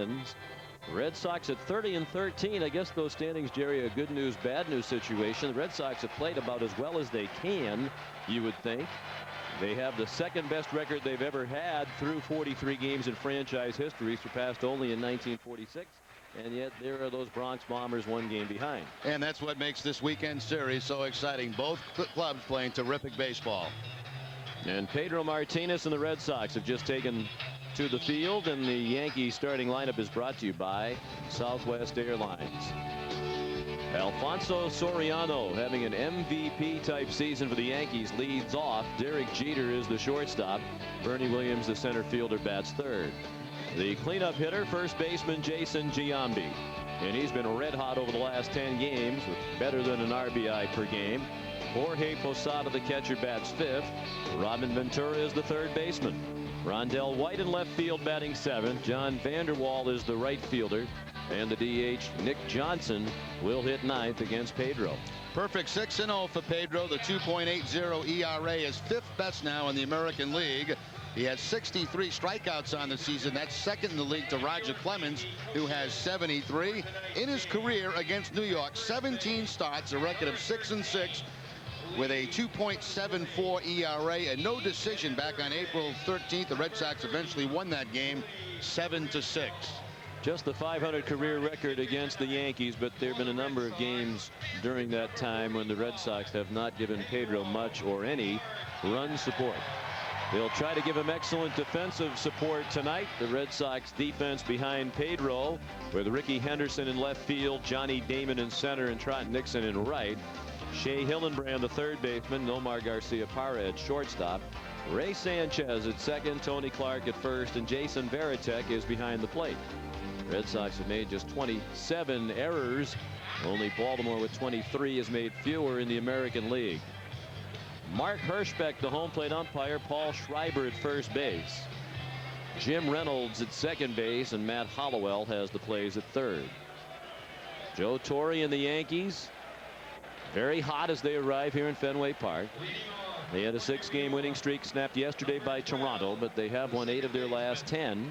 Twins. Red Sox at 30-13. I guess those standings, Jerry, a good news, bad news situation. The Red Sox have played about as well as they can, you would think. They have the second best record they've ever had through 43 games in franchise history, surpassed only in 1946. And yet there are those Bronx Bombers 1 game behind. And that's what makes this weekend series so exciting. Both clubs playing terrific baseball. And Pedro Martinez and the Red Sox have just taken to the field, and the Yankees starting lineup is brought to you by Southwest Airlines. Alfonso Soriano, having an MVP type season for the Yankees, leads off. Derek Jeter is the shortstop. Bernie Williams, the center fielder, bats third. The cleanup hitter, first baseman Jason Giambi, and he's been red hot over the last 10 games with better than an RBI per game. Jorge Posada, the catcher, bats fifth. Robin Ventura is the third baseman. Rondell White in left field batting seventh. John Vanderwall is the right fielder. And the DH, Nick Johnson, will hit ninth against Pedro. Perfect 6-0 for Pedro. The 2.80 ERA is fifth best now in the American League. He has 63 strikeouts on the season. That's second in the league to Roger Clemens, who has 73. In his career against New York, 17 starts, a record of 6-6. With a 2.74 ERA and no decision back on April 13th. The Red Sox eventually won that game 7-6. Just the 500 career record against the Yankees, but there have been a number of games during that time when the Red Sox have not given Pedro much or any run support. They'll try to give him excellent defensive support tonight. The Red Sox defense behind Pedro, with Ricky Henderson in left field, Johnny Damon in center, and Trot Nixon in right. Shea Hillenbrand, the third baseman, Nomar Garcia-Parra at shortstop. Ray Sanchez at second, Tony Clark at first, and Jason Varitek is behind the plate. Red Sox have made just 27 errors. Only Baltimore with 23 has made fewer in the American League. Mark Hirschbeck, the home plate umpire. Paul Schreiber at first base. Jim Reynolds at second base, and Matt Hollowell has the plays at third. Joe Torre and the Yankees, very hot as they arrive here in Fenway Park. They had a 6-game winning streak snapped yesterday by Toronto, but they have won 8 of their last 10.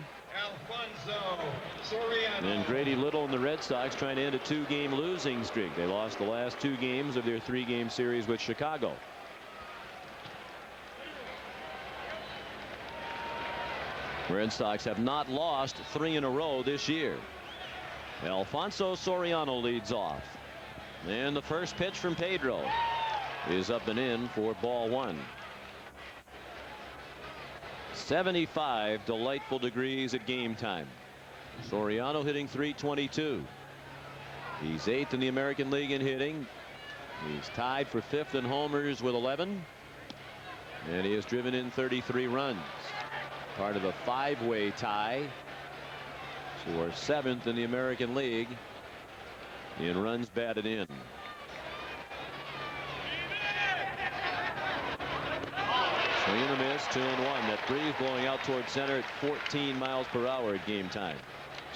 And Grady Little and the Red Sox trying to end a 2-game losing streak. They lost the last 2 games of their 3-game series with Chicago. Red Sox have not lost 3 in a row this year. Alfonso Soriano leads off. And the first pitch from Pedro is up and in for ball 1. 75 delightful degrees at game time. Soriano hitting .322. He's 8th in the American League in hitting. He's tied for 5th in homers with 11. And he has driven in 33 runs. Part of a 5-way tie for 7th in the American League in runs batted in. Swing and a miss, 2-1. That breeze blowing out towards center at 14 miles per hour at game time.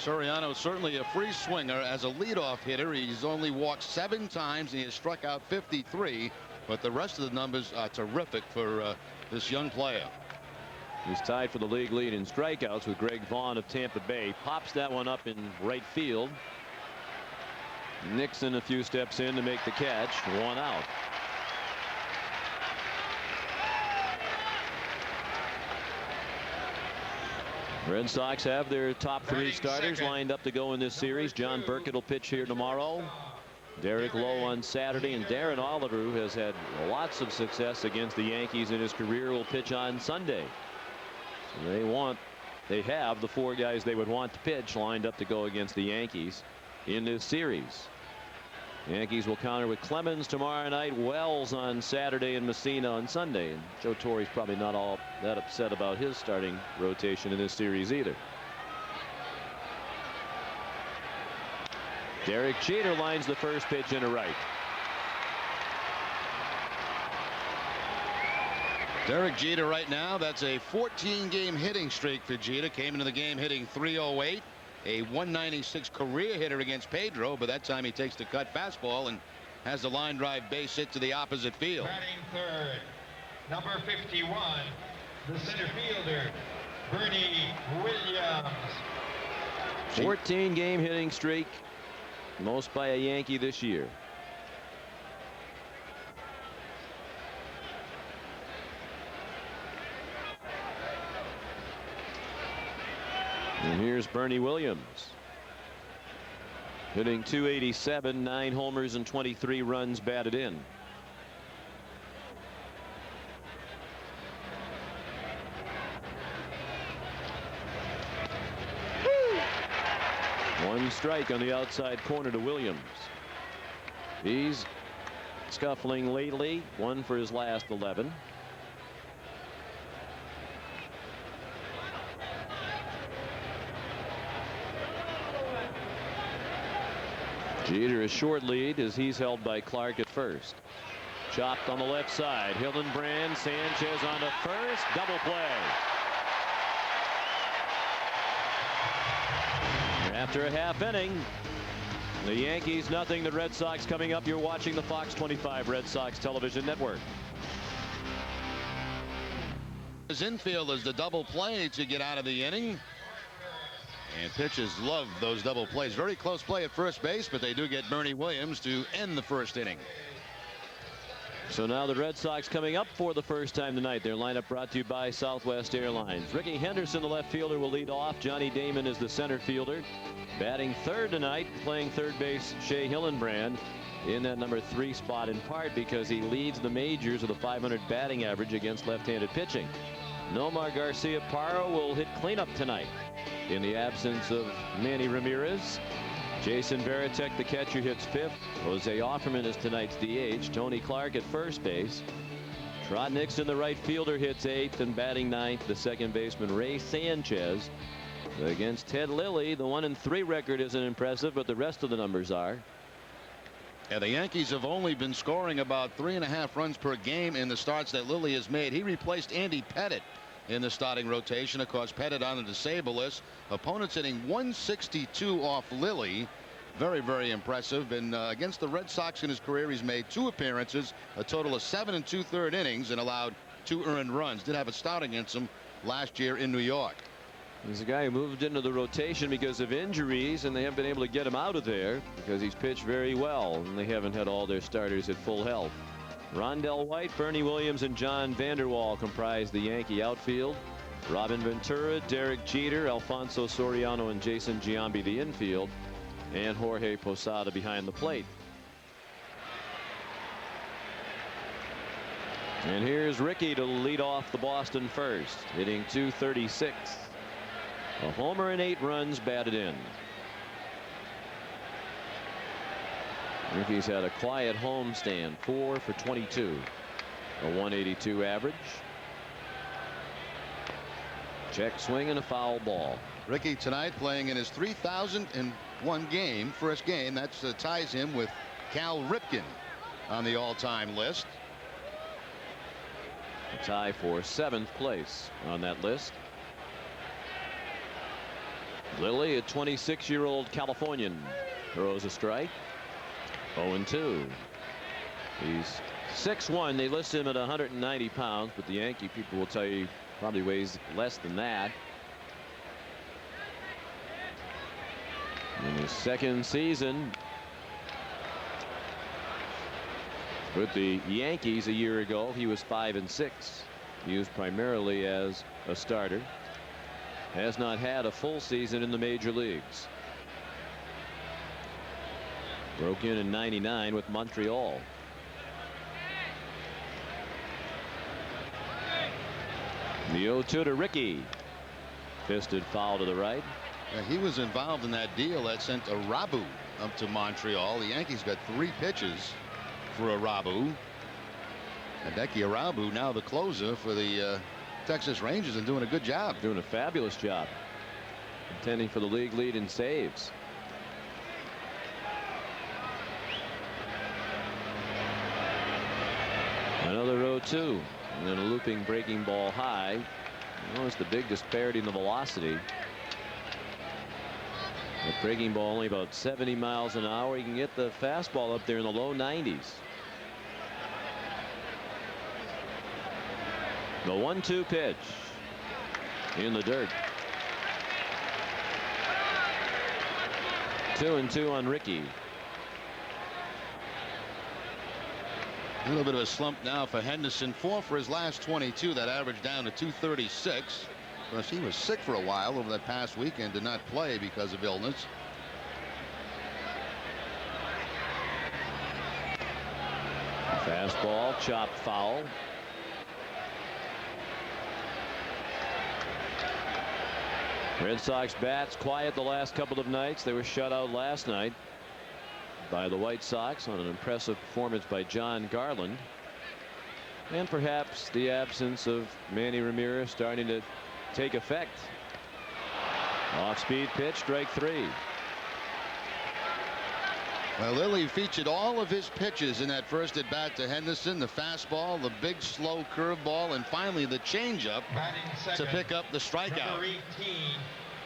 Soriano certainly a free swinger. As a leadoff hitter, he's only walked 7 times and he has struck out 53. But the rest of the numbers are terrific for this young player. He's tied for the league lead in strikeouts with Greg Vaughn of Tampa Bay. Pops that one up in right field. Nixon a few steps in to make the catch. 1 out. Red Sox have their top 3 starters lined up to go in this series. John Burkett will pitch here tomorrow. Derek Lowe on Saturday, and Darren Oliver, who has had lots of success against the Yankees in his career, will pitch on Sunday. So they have the 4 guys they would want to pitch lined up to go against the Yankees in this series. Yankees will counter with Clemens tomorrow night, Wells on Saturday, and Messina on Sunday. And Joe Torre's probably not all that upset about his starting rotation in this series either. Derek Jeter lines the first pitch into right. Derek Jeter right now, that's a 14-game hitting streak for Jeter. Came into the game hitting .308. A .196 career hitter against Pedro, but that time he takes the cut fastball and has the line drive base hit to the opposite field. Batting third, number 51, the center fielder, Bernie Williams. 14-game hitting streak, most by a Yankee this year. And here's Bernie Williams, hitting .287, 9 homers and 23 runs batted in. One strike on the outside corner to Williams. He's scuffling lately, 1 for his last 11. Jeter a short lead as he's held by Clark at first. Chopped on the left side. Hillenbrand, Sanchez on to first. Double play. After a half inning, the Yankees nothing, the Red Sox coming up. You're watching the Fox 25 Red Sox television network. His infield is the double play to get out of the inning. And pitchers love those double plays. Very close play at first base, but they do get Bernie Williams to end the first inning. So now the Red Sox coming up for the first time tonight. Their lineup brought to you by Southwest Airlines. Ricky Henderson, the left fielder, will lead off. Johnny Damon is the center fielder. Batting third tonight, playing third base, Shea Hillenbrand in that number 3 spot, in part because he leads the majors with a .500 batting average against left-handed pitching. Nomar Garcia Parra will hit cleanup tonight in the absence of Manny Ramirez. Jason Varitek, the catcher, hits 5th. Jose Offerman is tonight's DH. Tony Clark at first base. Trot Nixon, the right fielder, hits 8th, and batting 9th, the second baseman Ray Sanchez. Against Ted Lilly, the 1-3 record isn't impressive, but the rest of the numbers are. And the Yankees have only been scoring about 3.5 runs per game in the starts that Lilly has made. He replaced Andy Pettitte in the starting rotation. Of course, Pettitte on the disabled list. Opponents hitting 162 off Lilly. Very, very impressive. And against the Red Sox in his career, he's made 2 appearances, a total of 7 2/3 innings, and allowed 2 earned runs. Did have a start against him last year in New York. He's a guy who moved into the rotation because of injuries, and they haven't been able to get him out of there because he's pitched very well, and they haven't had all their starters at full health. Rondell White, Bernie Williams, and John Vanderwall comprise the Yankee outfield. Robin Ventura, Derek Jeter, Alfonso Soriano, and Jason Giambi the infield, and Jorge Posada behind the plate. And here's Ricky to lead off the Boston first, hitting .236. A homer and 8 runs batted in. Ricky's had a quiet homestand, 4 for 22, a .182 average. Check swing and a foul ball. Ricky tonight playing in his 3001 game, first game. That ties him with Cal Ripken on the all-time list. A tie for 7th place on that list. Lilly, a 26-year-old Californian, throws a strike. 0-2. He's 6'1". They list him at 190 pounds, but the Yankee people will tell you he probably weighs less than that. In his second season with the Yankees a year ago, he was 5-6, used primarily as a starter. Has not had a full season in the major leagues. Broke in '99 with Montreal. The 0-2 to Ricky. Fisted foul to the right. Yeah, he was involved in that deal that sent Arabu up to Montreal. The Yankees got 3 pitches for Arabu. Hideki Arabu now the closer for the Texas Rangers and doing a good job. Doing a fabulous job. Contending for the league lead in saves. Another 0-2, and then a looping breaking ball high. Notice the big disparity in the velocity. The breaking ball only about 70 miles an hour. You can get the fastball up there in the low 90s. The 1-2 pitch in the dirt. 2-2 on Ricky. A little bit of a slump now for Henderson. 4 for his last 22. That average down to 236. Of course, he was sick for a while over that past weekend. Did not play because of illness. Fastball, chopped foul. Red Sox bats quiet the last couple of nights. They were shut out last night by the White Sox on an impressive performance by John Garland. And perhaps the absence of Manny Ramirez starting to take effect. Off-speed pitch, strike 3. Well, Lilly featured all of his pitches in that first at bat to Henderson. The fastball, the big slow curveball, and finally the changeup to pick up the strikeout. Number 18,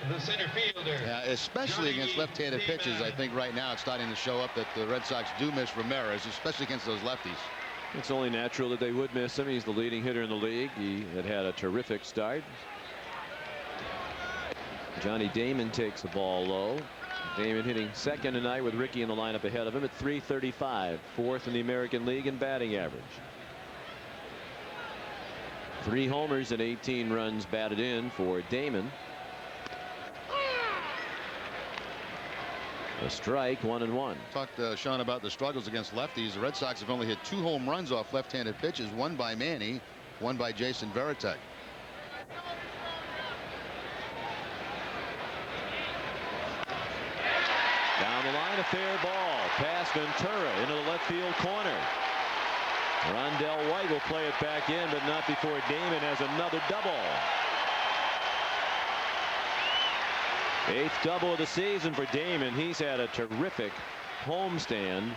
the center fielder. Yeah, especially against left-handed pitches. I think right now it's starting to show up that the Red Sox do miss Ramirez, especially against those lefties. It's only natural that they would miss him. He's the leading hitter in the league. He had a terrific start. Johnny Damon takes the ball low. Damon hitting second tonight with Ricky in the lineup ahead of him at .335, 4th in the American League in batting average. 3 homers and 18 runs batted in for Damon. A strike, 1-1. Talked Sean about the struggles against lefties. The Red Sox have only hit 2 home runs off left-handed pitches, one by Manny, one by Jason Varitek. Down the line, a fair ball past Ventura into the left field corner. Rondell White will play it back in, but not before Damon has another double. 8th double of the season for Damon. He's had a terrific homestand,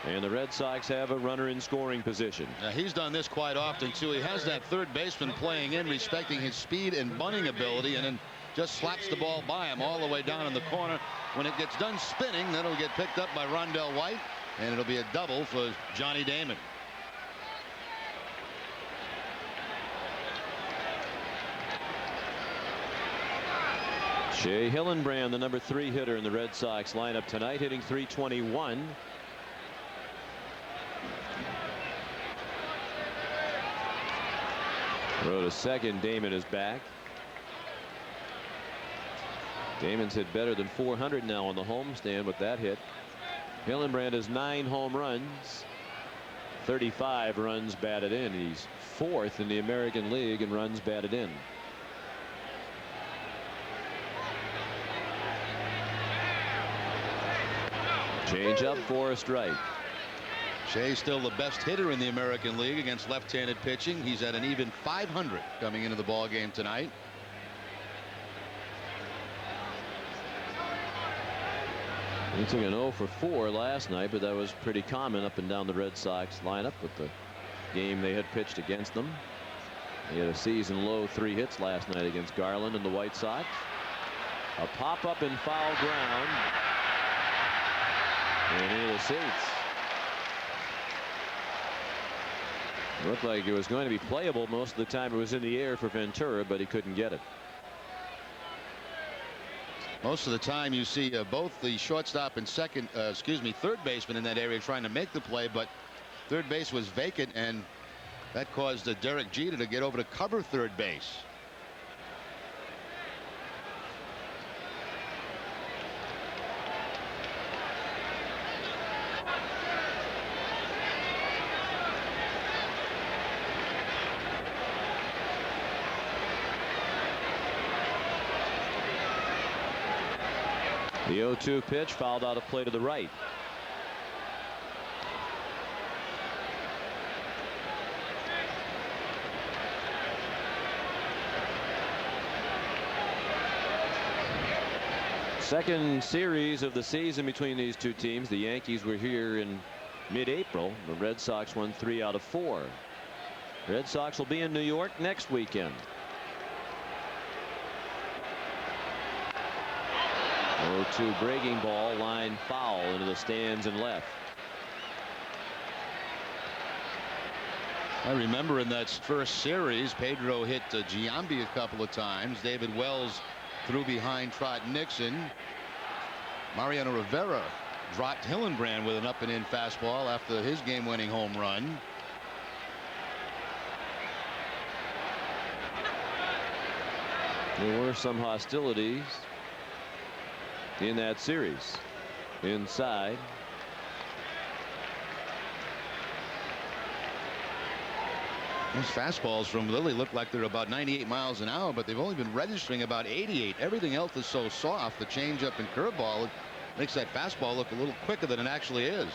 and the Red Sox have a runner in scoring position. Now, he's done this quite often too. He has that third baseman playing in, respecting his speed and bunting ability, and then just slaps the ball by him all the way down in the corner. When it gets done spinning, then it'll get picked up by Rondell White, and it'll be a double for Johnny Damon. Shea Hillenbrand, the number 3 hitter in the Red Sox lineup tonight, hitting .321. Throw to second. Damon is back. Damon's hit better than .400 now on the homestand with that hit. Hillenbrand has 9 home runs, 35 runs batted in. He's 4th in the American League in runs batted in. Change up for a strike. Shea's still the best hitter in the American League against left-handed pitching. He's at an even .500 coming into the ball game tonight. He took an 0 for 4 last night, but that was pretty common up and down the Red Sox lineup with the game they had pitched against them. He had a season low 3 hits last night against Garland and the White Sox. A pop up in foul ground and into the seats. It looked like it was going to be playable. Most of the time it was in the air for Ventura, but he couldn't get it. Most of the time you see both the shortstop and third baseman in that area trying to make the play, but third base was vacant, and that caused Derek Jeter to get over to cover third base. The 0-2 pitch fouled out of play to the right. Second series of the season between these two teams. The Yankees were here in mid-April. The Red Sox won 3 out of 4. Red Sox will be in New York next weekend. 0-2 breaking ball, line foul into the stands and left. I remember in that first series, Pedro hit Giambi a couple of times. David Wells threw behind Trot Nixon. Mariano Rivera dropped Hillenbrand with an up and in fastball after his game-winning home run. There were some hostilities in that series. Inside. Those fastballs from Lilly look like they're about 98 miles an hour, but they've only been registering about 88. Everything else is so soft. The changeup and curveball makes that fastball look a little quicker than it actually is.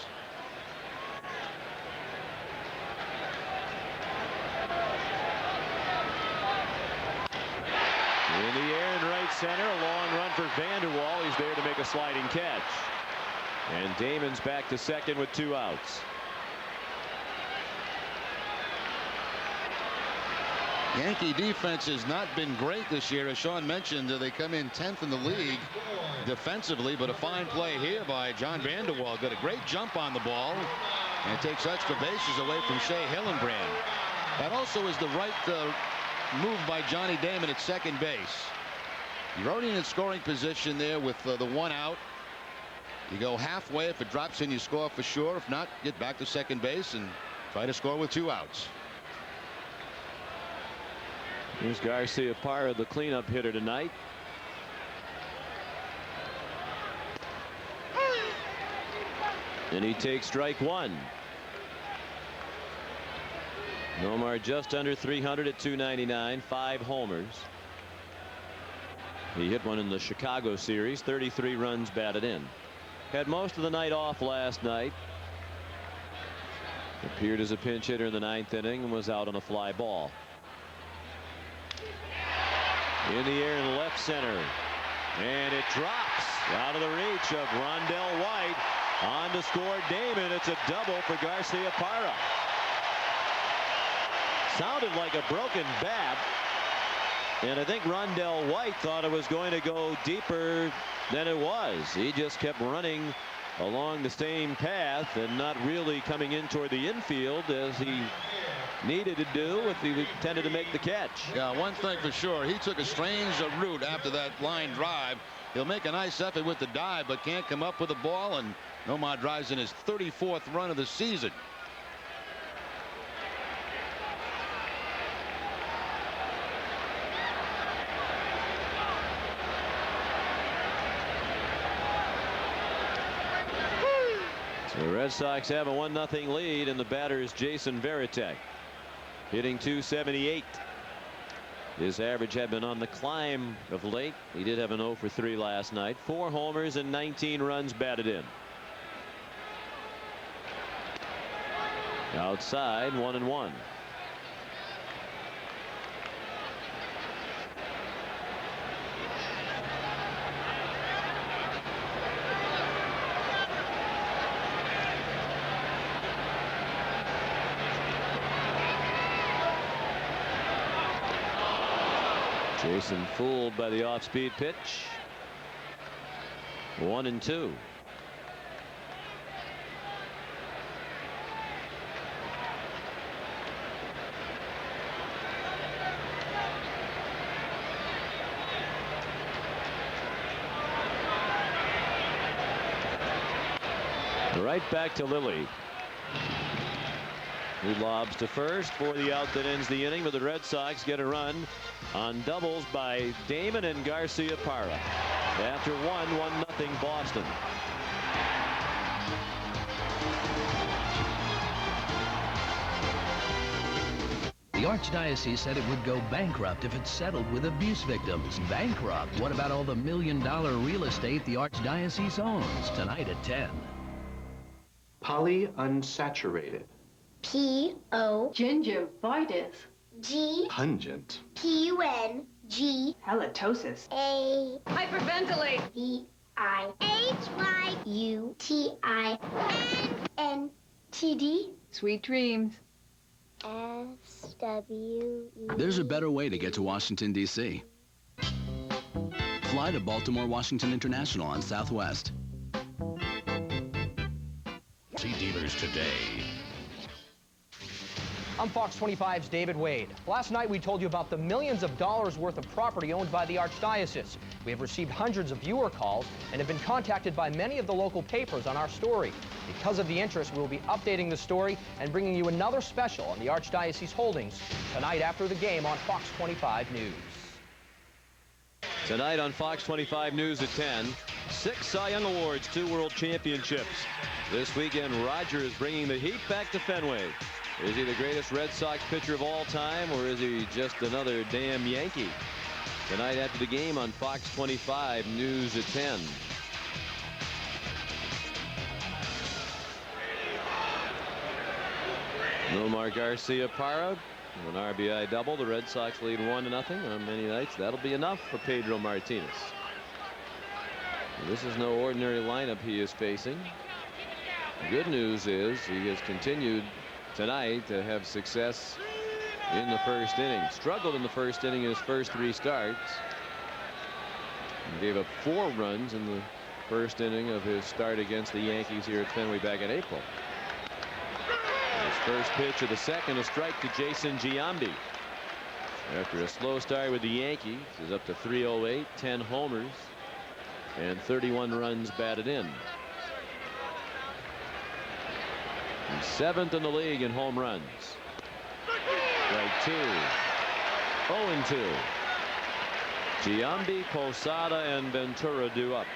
In the air in right center, a long run for Vanderwall. He's there to make a sliding catch. And Damon's back to second with 2 outs. Yankee defense has not been great this year. As Sean mentioned, they come in 10th in the league defensively, but a fine play here by John Vanderwall. Got a great jump on the ball and takes extra bases away from Shea Hillenbrand. That also is the right move by Johnny Damon at second base. You're already in scoring position there with the 1 out. You go halfway. If it drops in, you score for sure. If not, get back to second base and try to score with 2 outs. Here's Garcia Parra, the cleanup hitter tonight. And he takes strike 1. Nomar just under 300 at 299, 5 homers. He hit one in the Chicago series, 33 runs batted in. Had most of the night off last night. Appeared as a pinch hitter in the 9th inning and was out on a fly ball. In the air in left center. And it drops out of the reach of Rondell White. On to score Damon. It's a double for Garcia Parra. Sounded like a broken bat. And I think Rondell White thought it was going to go deeper than it was. He just kept running along the same path and not really coming in toward the infield as he needed to do if he intended to make the catch. Yeah, one thing for sure, he took a strange route after that line drive. He'll make a nice effort with the dive, but can't come up with the ball, and Nomar drives in his 34th run of the season. So the Red Sox have a 1-0 lead, and the batter is Jason Varitek, hitting .278. His average had been on the climb of late. He did have an 0 for 3 last night. 4 homers and 19 runs batted in. Outside, 1-1. Jason fooled by the off-speed pitch. 1-2. Right back to Lilly. He lobs to first for the out that ends the inning, but the Red Sox get a run on doubles by Damon and Garcia Parra. After 1-0 Boston. The Archdiocese said it would go bankrupt if it settled with abuse victims. Bankrupt? What about all the million-dollar real estate the Archdiocese owns? Tonight at 10. Polyunsaturated. P-O. Gingivitis. G. Pungent. P-U-N-G. Halitosis. A. Hyperventilate. V-I-H-Y-U-T-I-N-N-T-D. Sweet dreams. S-W-E. There's a better way to get to Washington, D.C. Fly to Baltimore Washington International on Southwest. See dealers today. I'm Fox 25's David Wade. Last night we told you about the millions of dollars worth of property owned by the Archdiocese. We have received hundreds of viewer calls and have been contacted by many of the local papers on our story. Because of the interest, we'll be updating the story and bringing you another special on the Archdiocese holdings tonight after the game on Fox 25 News. Tonight on Fox 25 News at 10, 6 Cy Young Awards, 2 World Championships. This weekend, Roger is bringing the heat back to Fenway. Is he the greatest Red Sox pitcher of all time, or is he just another damn Yankee? Tonight after the game on Fox 25 News at 10. Nomar Garcia Parra, an RBI double. The Red Sox lead 1-0 on many nights. That'll be enough for Pedro Martinez. This is no ordinary lineup he is facing. The good news is he has continued tonight to have success in the first inning. Struggled in the first inning in his first 3 starts. He gave up 4 runs in the first inning of his start against the Yankees here at Fenway back in April. His first pitch of the second, a strike to Jason Giambi. After a slow start with the Yankees, he's up to 308, 10 homers, and 31 runs batted in. He's 7th in the league in home runs. Strike 2. 0-2. Giambi, Posada, and Ventura due up.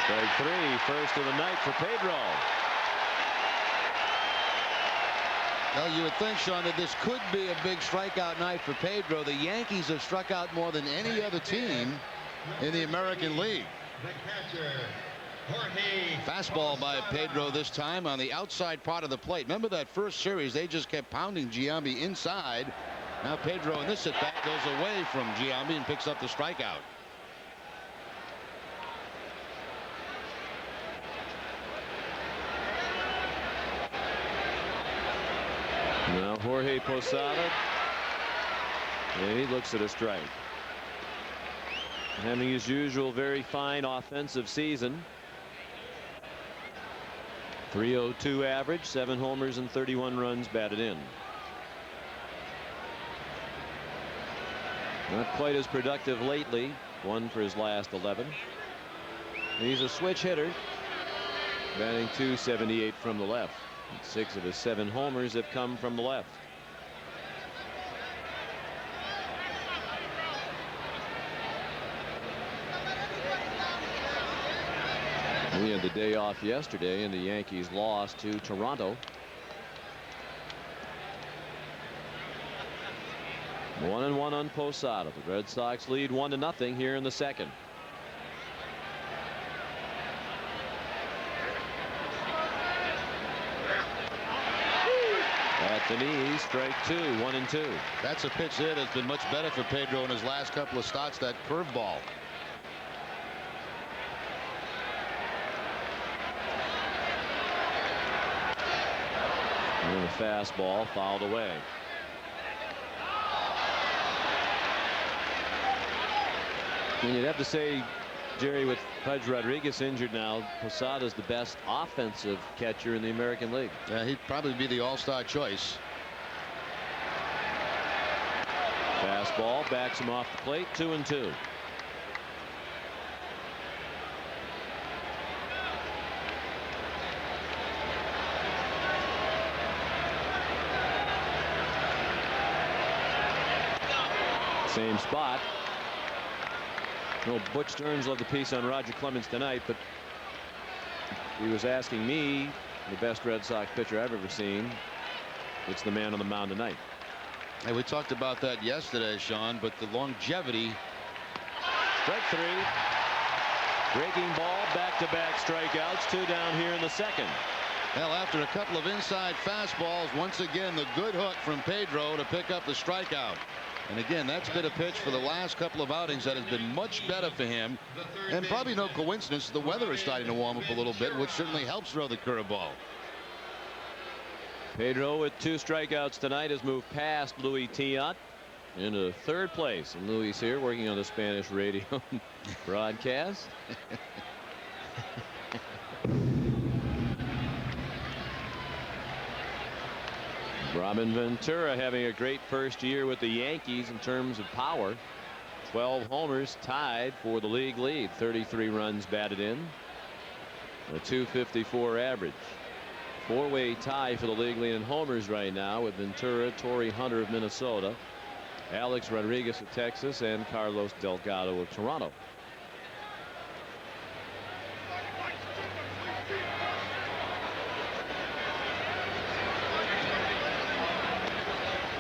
Strike 3, first of the night for Pedro. Well, you would think, Sean, that this could be a big strikeout night for Pedro. The Yankees have struck out more than any other team in the American League. Fastball by Pedro this time on the outside part of the plate. Remember that first series, they just kept pounding Giambi inside. Now Pedro in this at bat goes away from Giambi and picks up the strikeout. Now Jorge Posada, and he looks at a strike. Having his usual very fine offensive season. 302 average, 7 homers and 31 runs batted in. Not quite as productive lately. 1 for his last 11. He's a switch hitter, batting .278 from the left. 6 of his 7 homers have come from the left. We had the day off yesterday, and the Yankees lost to Toronto. 1-1 on Posada. The Red Sox lead 1-0 here in the second. At the knees, strike 2, 1-2. That's a pitch there that's been much better for Pedro in his last couple of starts, that curveball. And the fastball fouled away. And you'd have to say, Jerry, with Pudge Rodriguez injured now, Posada's the best offensive catcher in the American League. Yeah, he'd probably be the all-star choice. Fastball backs him off the plate, 2-2. Same spot. No, Butch Stearns loved the piece on Roger Clemens tonight, but he was asking me, the best Red Sox pitcher I've ever seen. It's the man on the mound tonight. Hey, we talked about that yesterday, Sean, but the longevity. Strike 3. Breaking ball, back-to-back strikeouts, 2 down here in the second. Well, after a couple of inside fastballs, once again the good hook from Pedro to pick up the strikeout. And again, that's been a pitch for the last couple of outings that has been much better for him. And probably no coincidence, the weather is starting to warm up a little bit, which certainly helps throw the curveball. Pedro with 2 strikeouts tonight has moved past Luis Tiant into 3rd place. And Luis here working on the Spanish radio broadcast. Robin Ventura having a great first year with the Yankees in terms of power. 12 homers, tied for the league lead. 33 runs batted in. A .254 average. 4-way tie for the league lead in homers right now with Ventura, Torrey Hunter of Minnesota, Alex Rodriguez of Texas, and Carlos Delgado of Toronto.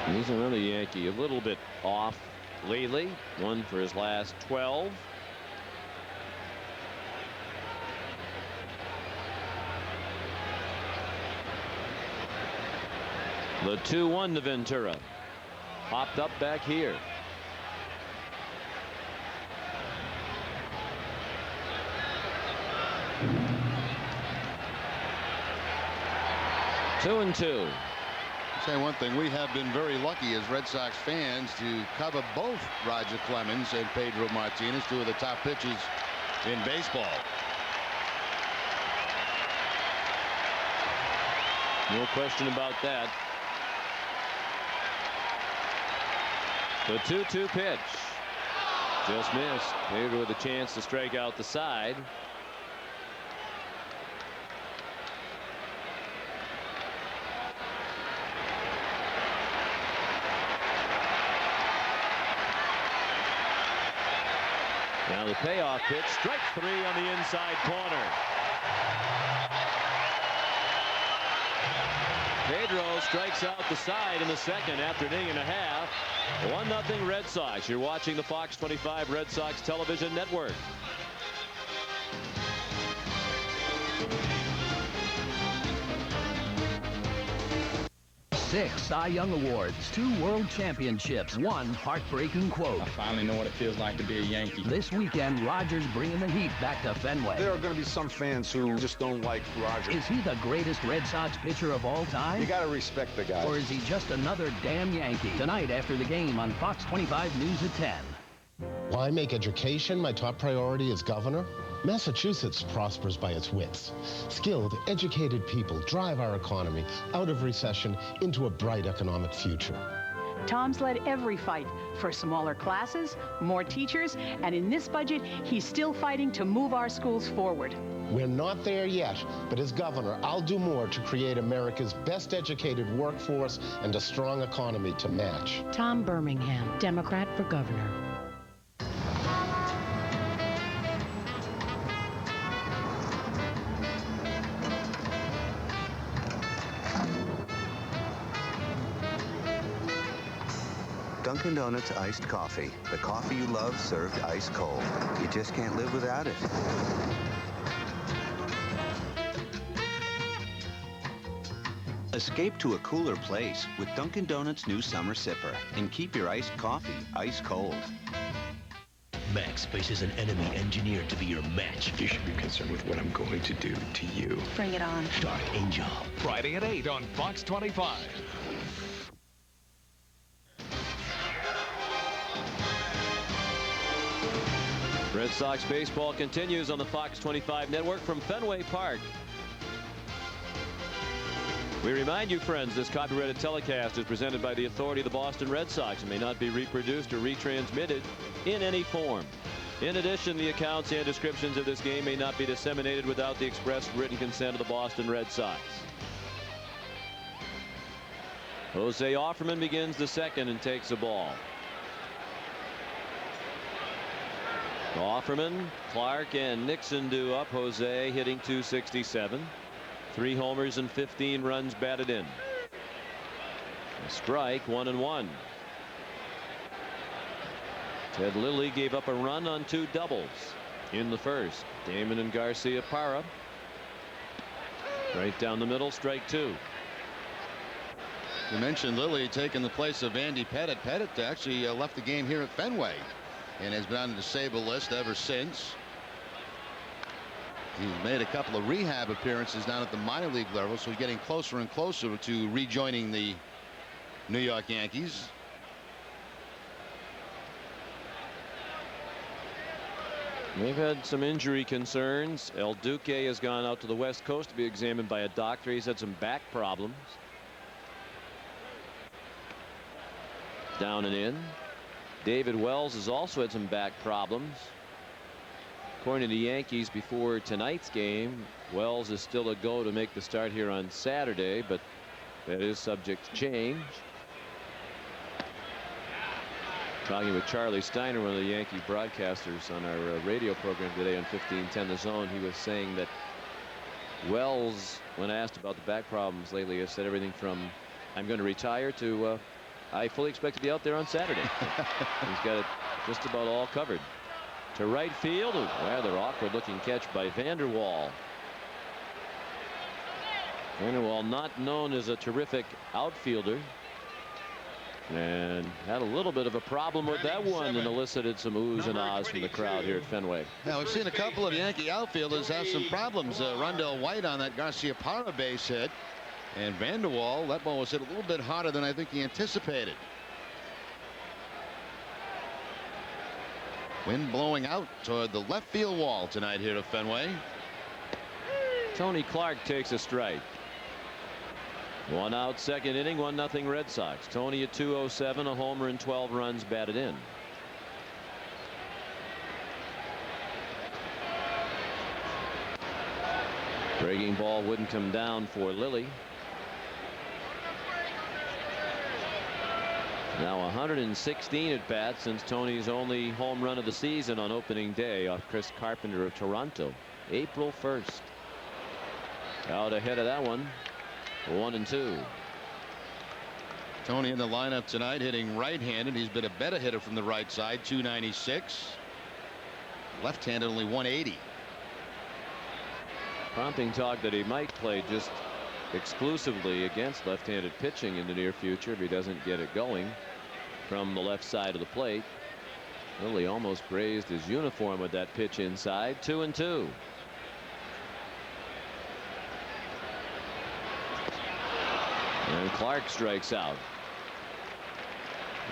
He's another Yankee, a little bit off lately. 1 for his last 12. The 2-1 to Ventura. Popped up back here. Two and two. Say one thing, we have been very lucky as Red Sox fans to cover both Roger Clemens and Pedro Martinez, 2 of the top pitchers in baseball. No question about that. The 2-2 pitch. Just missed. Pedro with a chance to strike out the side. Now the payoff pitch. Strike 3 on the inside corner. Pedro strikes out the side in the 2nd after an inning and a half. 1-0 Red Sox. You're watching the Fox 25 Red Sox television network. 6 Cy Young Awards, 2 World Championships, 1 heartbreaking quote. I finally know what it feels like to be a Yankee. This weekend, Rogers bringing the heat back to Fenway. There are going to be some fans who just don't like Roger. Is he the greatest Red Sox pitcher of all time? You got to respect the guy. Or is he just another damn Yankee? Tonight after the game on Fox 25 News at 10. Why make education my top priority as governor? Massachusetts prospers by its wits. Skilled, educated people drive our economy out of recession into a bright economic future. Tom's led every fight for smaller classes, more teachers, and in this budget, he's still fighting to move our schools forward. We're not there yet, but as governor, I'll do more to create America's best educated workforce and a strong economy to match. Tom Birmingham, Democrat for governor. Dunkin' Donuts iced coffee. The coffee you love served ice cold. You just can't live without it. Escape to a cooler place with Dunkin' Donuts' new summer sipper and keep your iced coffee ice cold. Max faces an enemy engineered to be your match. You should be concerned with what I'm going to do to you. Bring it on. Dark Angel. Friday at 8 on Fox 25. Red Sox baseball continues on the Fox 25 network from Fenway Park. We remind you, friends, this copyrighted telecast is presented by the authority of the Boston Red Sox and may not be reproduced or retransmitted in any form. In addition, the accounts and descriptions of this game may not be disseminated without the express written consent of the Boston Red Sox. Jose Offerman begins the 2nd and takes a ball. Offerman, Clark, and Nixon do up. Jose hitting .267. 3 homers and 15 runs batted in. A strike, 1-1. Ted Lilly gave up a run on 2 doubles in the 1st. Damon and Garcia Parra. Right down the middle, strike 2. You mentioned Lilly taking the place of Andy Pettit. Pettit actually left the game here at Fenway and has been on the disabled list ever since. He's made a couple of rehab appearances down at the minor league level, so he's getting closer and closer to rejoining the New York Yankees. They've had some injury concerns. El Duque has gone out to the West Coast to be examined by a doctor. He's had some back problems. Down and in. David Wells has also had some back problems. According to the Yankees, before tonight's game, Wells is still a go to make the start here on Saturday, but that is subject to change. Talking with Charlie Steiner, one of the Yankee broadcasters on our radio program today on 1510 The Zone, he was saying that Wells, when asked about the back problems lately, has said everything from "I'm going to retire" to "I fully expect to be out there on Saturday." He's got it just about all covered. To right field, a rather awkward looking catch by Vanderwall. Vanderwall, not known as a terrific outfielder, and had a little bit of a problem with that one and elicited some oohs and ahs from the crowd here at Fenway. Now we've seen a couple of Yankee outfielders have some problems. Rondell White on that Garcia Parra base hit, and Vanderwall, that ball was hit a little bit harder than I think he anticipated. Wind blowing out toward the left field wall tonight here at Fenway. Tony Clark takes a strike. 1 out, second inning, 1-0 Red Sox. Tony at 207, a homer and 12 runs batted in. Breaking ball wouldn't come down for Lilly. Now 116 at bats since Tony's only home run of the season on opening day off Chris Carpenter of Toronto, April 1st. Out ahead of that one, 1-2. Tony in the lineup tonight, hitting right-handed. He's been a better hitter from the right side, 296. Left-handed, only 180. Prompting talk that he might play just exclusively against left-handed pitching in the near future if he doesn't get it going from the left side of the plate. Lilly almost grazed his uniform with that pitch inside. 2-2. And Clark strikes out.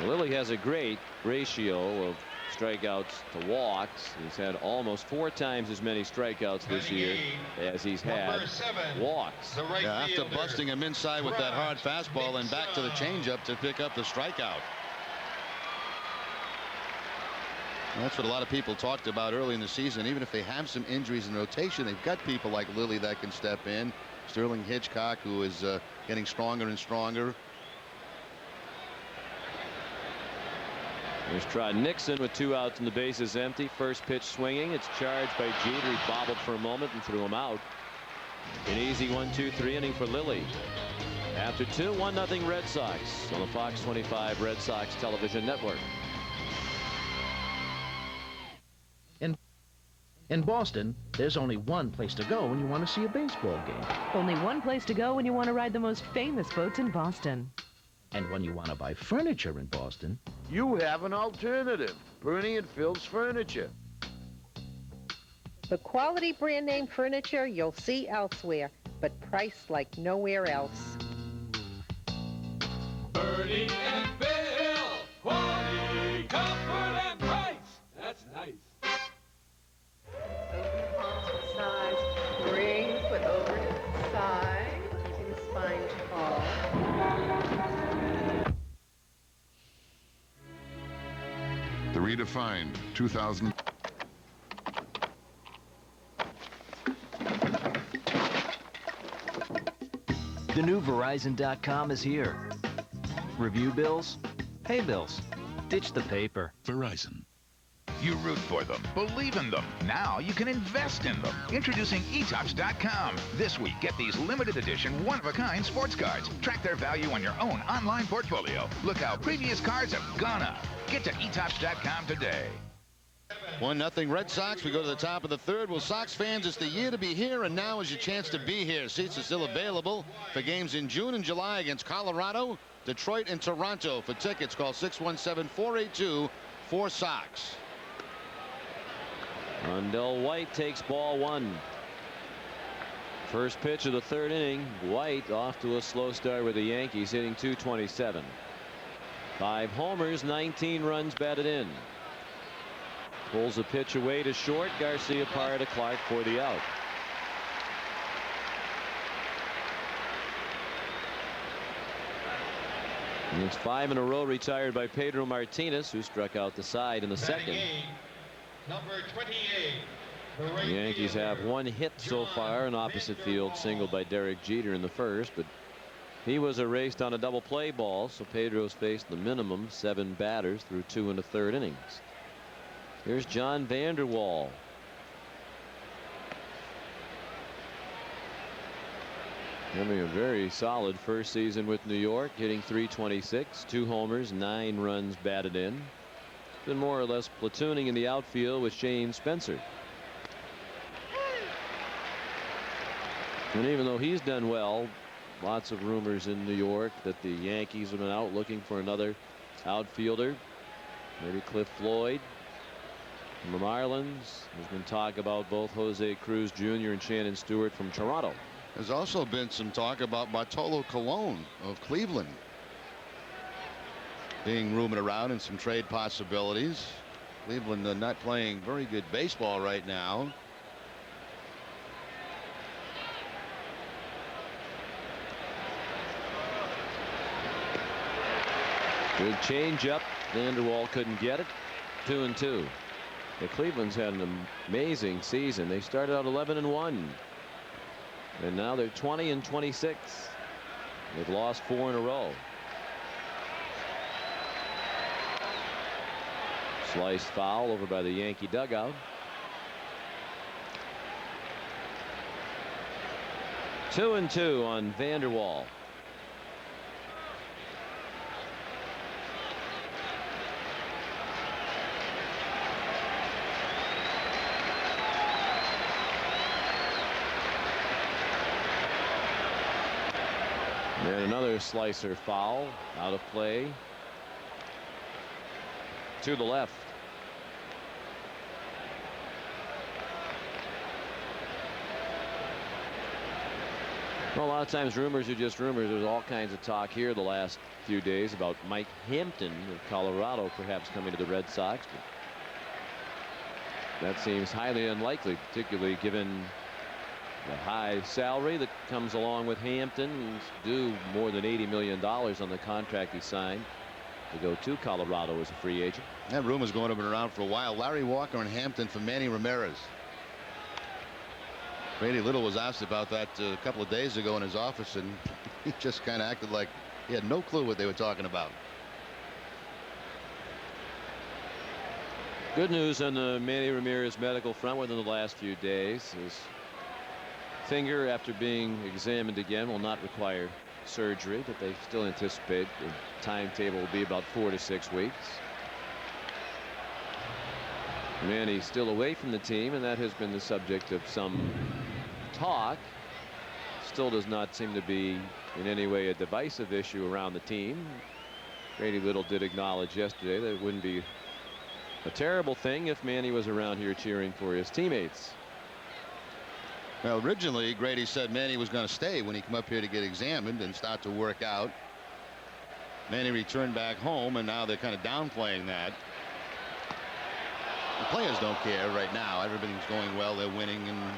Lilly has a great ratio of strikeouts to walks. He's had almost 4 times as many strikeouts this year as he's had walks. Yeah, after busting him inside with that hard fastball and back to the changeup to pick up the strikeout. And that's what a lot of people talked about early in the season. Even if they have some injuries in rotation, they've got people like Lilly that can step in. Sterling Hitchcock, who is getting stronger and stronger. There's Trot Nixon with 2 outs and the bases empty. First pitch swinging. It's charged by Jeter. He bobbled for a moment and threw him out. An easy 1-2-3 inning for Lilly. After 2, 1-0 Red Sox on the Fox 25 Red Sox television network. In Boston, there's only one place to go when you want to see a baseball game. Only one place to go when you want to ride the most famous boats in Boston. And when you want to buy furniture in Boston, you have an alternative. Bernie and Phil's Furniture. The quality brand name furniture you'll see elsewhere, but priced like nowhere else. Bernie and Phil, quality, comfort, and price. That's nice. Size, bring foot over to the side, keeping the spine tall. The redefined 2000. The new Verizon.com is here. Review bills, pay bills, ditch the paper. Verizon. You root for them, believe in them. Now you can invest in them. Introducing eTops.com. This week, get these limited edition, one-of-a-kind sports cards. Track their value on your own online portfolio. Look how previous cards have gone up. Get to eTops.com today. 1-0 Red Sox. We go to the top of the third. Well, Sox fans, it's the year to be here, and now is your chance to be here. Seats are still available for games in June and July against Colorado, Detroit, and Toronto. For tickets, call 617-482-4SOX. Rondell White takes ball 1. First pitch of the third inning. White off to a slow start with the Yankees, hitting .227. 5 homers, 19 runs batted in. Pulls a pitch away to short. Garcia prior to Clark for the out. And it's 5 in a row retired by Pedro Martinez, who struck out the side in the second. Number 28. The Yankees have 1 hit so far, an opposite field single by Derek Jeter in the first, but he was erased on a double play ball, so Pedro's faced the minimum 7 batters through 2 1/3 innings. Here's John Vander Wal. Having a very solid first season with New York, hitting .326, 2 homers, 9 runs batted in. Been more or less platooning in the outfield with Shane Spencer. And even though he's done well, lots of rumors in New York that the Yankees have been out looking for another outfielder. Maybe Cliff Floyd from the Marlins. There's been talk about both Jose Cruz Jr. and Shannon Stewart from Toronto. There's also been some talk about Bartolo Colon of Cleveland being rumored around, and some trade possibilities. Cleveland not playing very good baseball right now. Good changeup. Vander Wal couldn't get it. 2-2. The Cleveland's had an amazing season. They started out 11-1. And now they're 20-26. They've lost 4 in a row. Sliced foul over by the Yankee dugout. 2-2 on Vander Wal. And another slicer foul out of play to the left. Well, a lot of times rumors are just rumors. There's all kinds of talk here the last few days about Mike Hampton of Colorado perhaps coming to the Red Sox, but that seems highly unlikely, particularly given the high salary that comes along with Hampton. He's due more than $80 million on the contract he signed to go to Colorado as a free agent. That rumor's going to be around for a while. Larry Walker and Hampton for Manny Ramirez. Brady Little was asked about that a couple of days ago in his office, and he just kind of acted like he had no clue what they were talking about. Good news on the Manny Ramirez medical front within the last few days. His finger, after being examined again, will not require surgery, but they still anticipate the timetable will be about 4 to 6 weeks. Manny's still away from the team, and that has been the subject of some talk. Still does not seem to be in any way a divisive issue around the team. Brady Little did acknowledge yesterday that it wouldn't be a terrible thing if Manny was around here cheering for his teammates. Well, originally Grady said Manny was going to stay when he came up here to get examined and start to work out. Manny returned back home, and now they're kind of downplaying that. The players don't care right now. Everything's going well. They're winning, and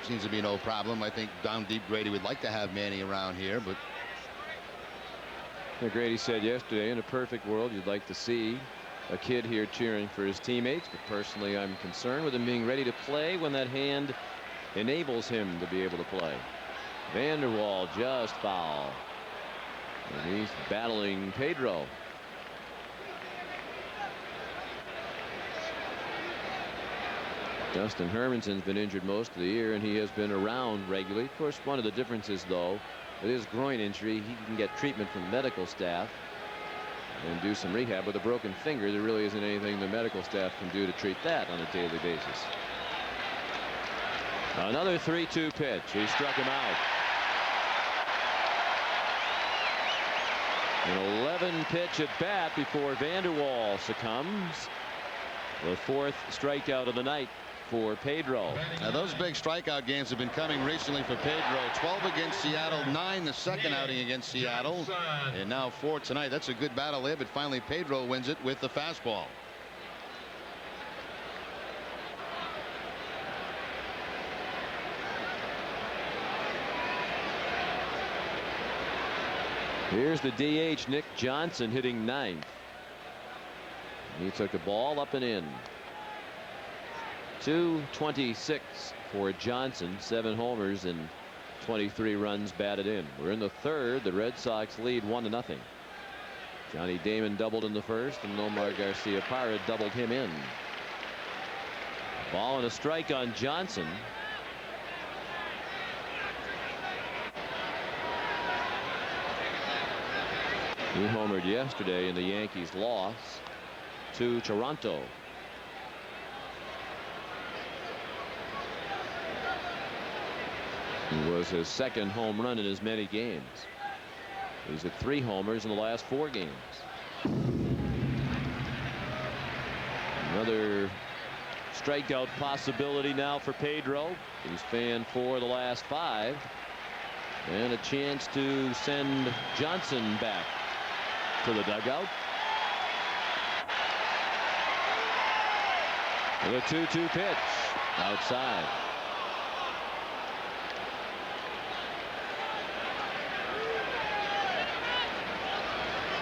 seems to be no problem. I think down deep Grady would like to have Manny around here, but Grady said yesterday, in a perfect world, you'd like to see a kid here cheering for his teammates, but personally I'm concerned with him being ready to play when that hand enables him to be able to play. Vander Wal just foul, and he's battling Pedro. Dustin Hermanson's been injured most of the year, and he has been around regularly. Of course, one of the differences, though, with his groin injury, he can get treatment from medical staff and do some rehab. With a broken finger, there really isn't anything the medical staff can do to treat that on a daily basis. Another 3-2 pitch. He struck him out. An 11 pitch at bat before Vander Wal succumbs. The 4th strikeout of the night for Pedro. Now those big strikeout games have been coming recently for Pedro. 12 against Seattle, 9 the second outing against Seattle, and now 4 tonight. That's a good battle there, but finally Pedro wins it with the fastball. Here's the DH, Nick Johnson, hitting 9th. He took a ball up and in. 226 for Johnson, 7 homers and 23 runs batted in. We're in the 3rd. The Red Sox lead 1-0. Johnny Damon doubled in the 1st, and Nomar Garcia-Parra doubled him in. Ball and a strike on Johnson. He homered yesterday in the Yankees' loss to Toronto. It was his 2nd home run in as many games. He's at 3 homers in the last 4 games. Another strikeout possibility now for Pedro. He's fanned 4 of the last 5. And a chance to send Johnson back to the dugout. With a 2-2 pitch outside.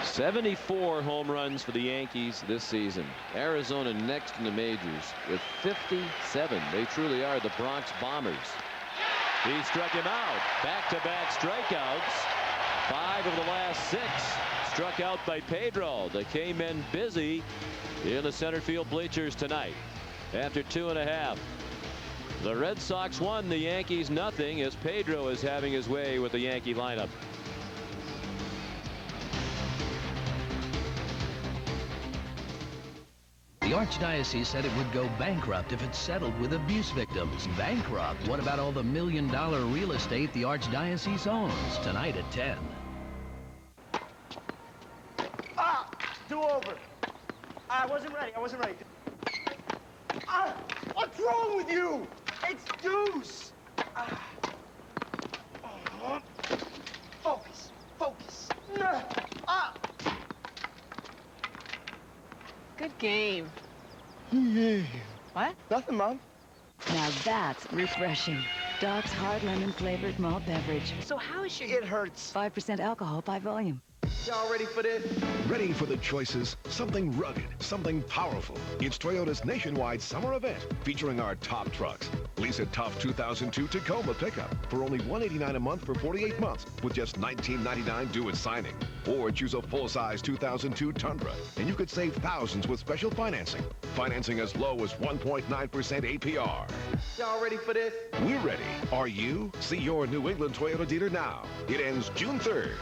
'74 home runs for the Yankees this season. Arizona next in the majors with 57. They truly are the Bronx Bombers. He struck him out. Back-to-back strikeouts. 5 of the last 6 struck out by Pedro. The K-men busy in the center field bleachers tonight. After 2.5, the Red Sox won, the Yankees nothing, as Pedro is having his way with the Yankee lineup. The Archdiocese said it would go bankrupt if it settled with abuse victims. Bankrupt? What about all the million-dollar real estate the Archdiocese owns? Tonight at 10. Ah! 2 over. I wasn't ready. Ah! What's wrong with you? It's deuce. Ah. Focus. Ah! Good game. What? Nothing, Mom. Now that's refreshing. Doc's hard lemon flavored malt beverage. So how is It hurts. 5% alcohol by volume. Y'all ready for this? Ready for the choices? Something rugged, something powerful. It's Toyota's nationwide summer event featuring our top trucks. Lease a tough 2002 Tacoma pickup for only $189 a month for 48 months with just $19.99 due at signing. Or choose a full-size 2002 Tundra and you could save thousands with special financing. Financing as low as 1.9% APR. Y'all ready for this? We're ready. Are you? See your New England Toyota dealer now. It ends June 3rd.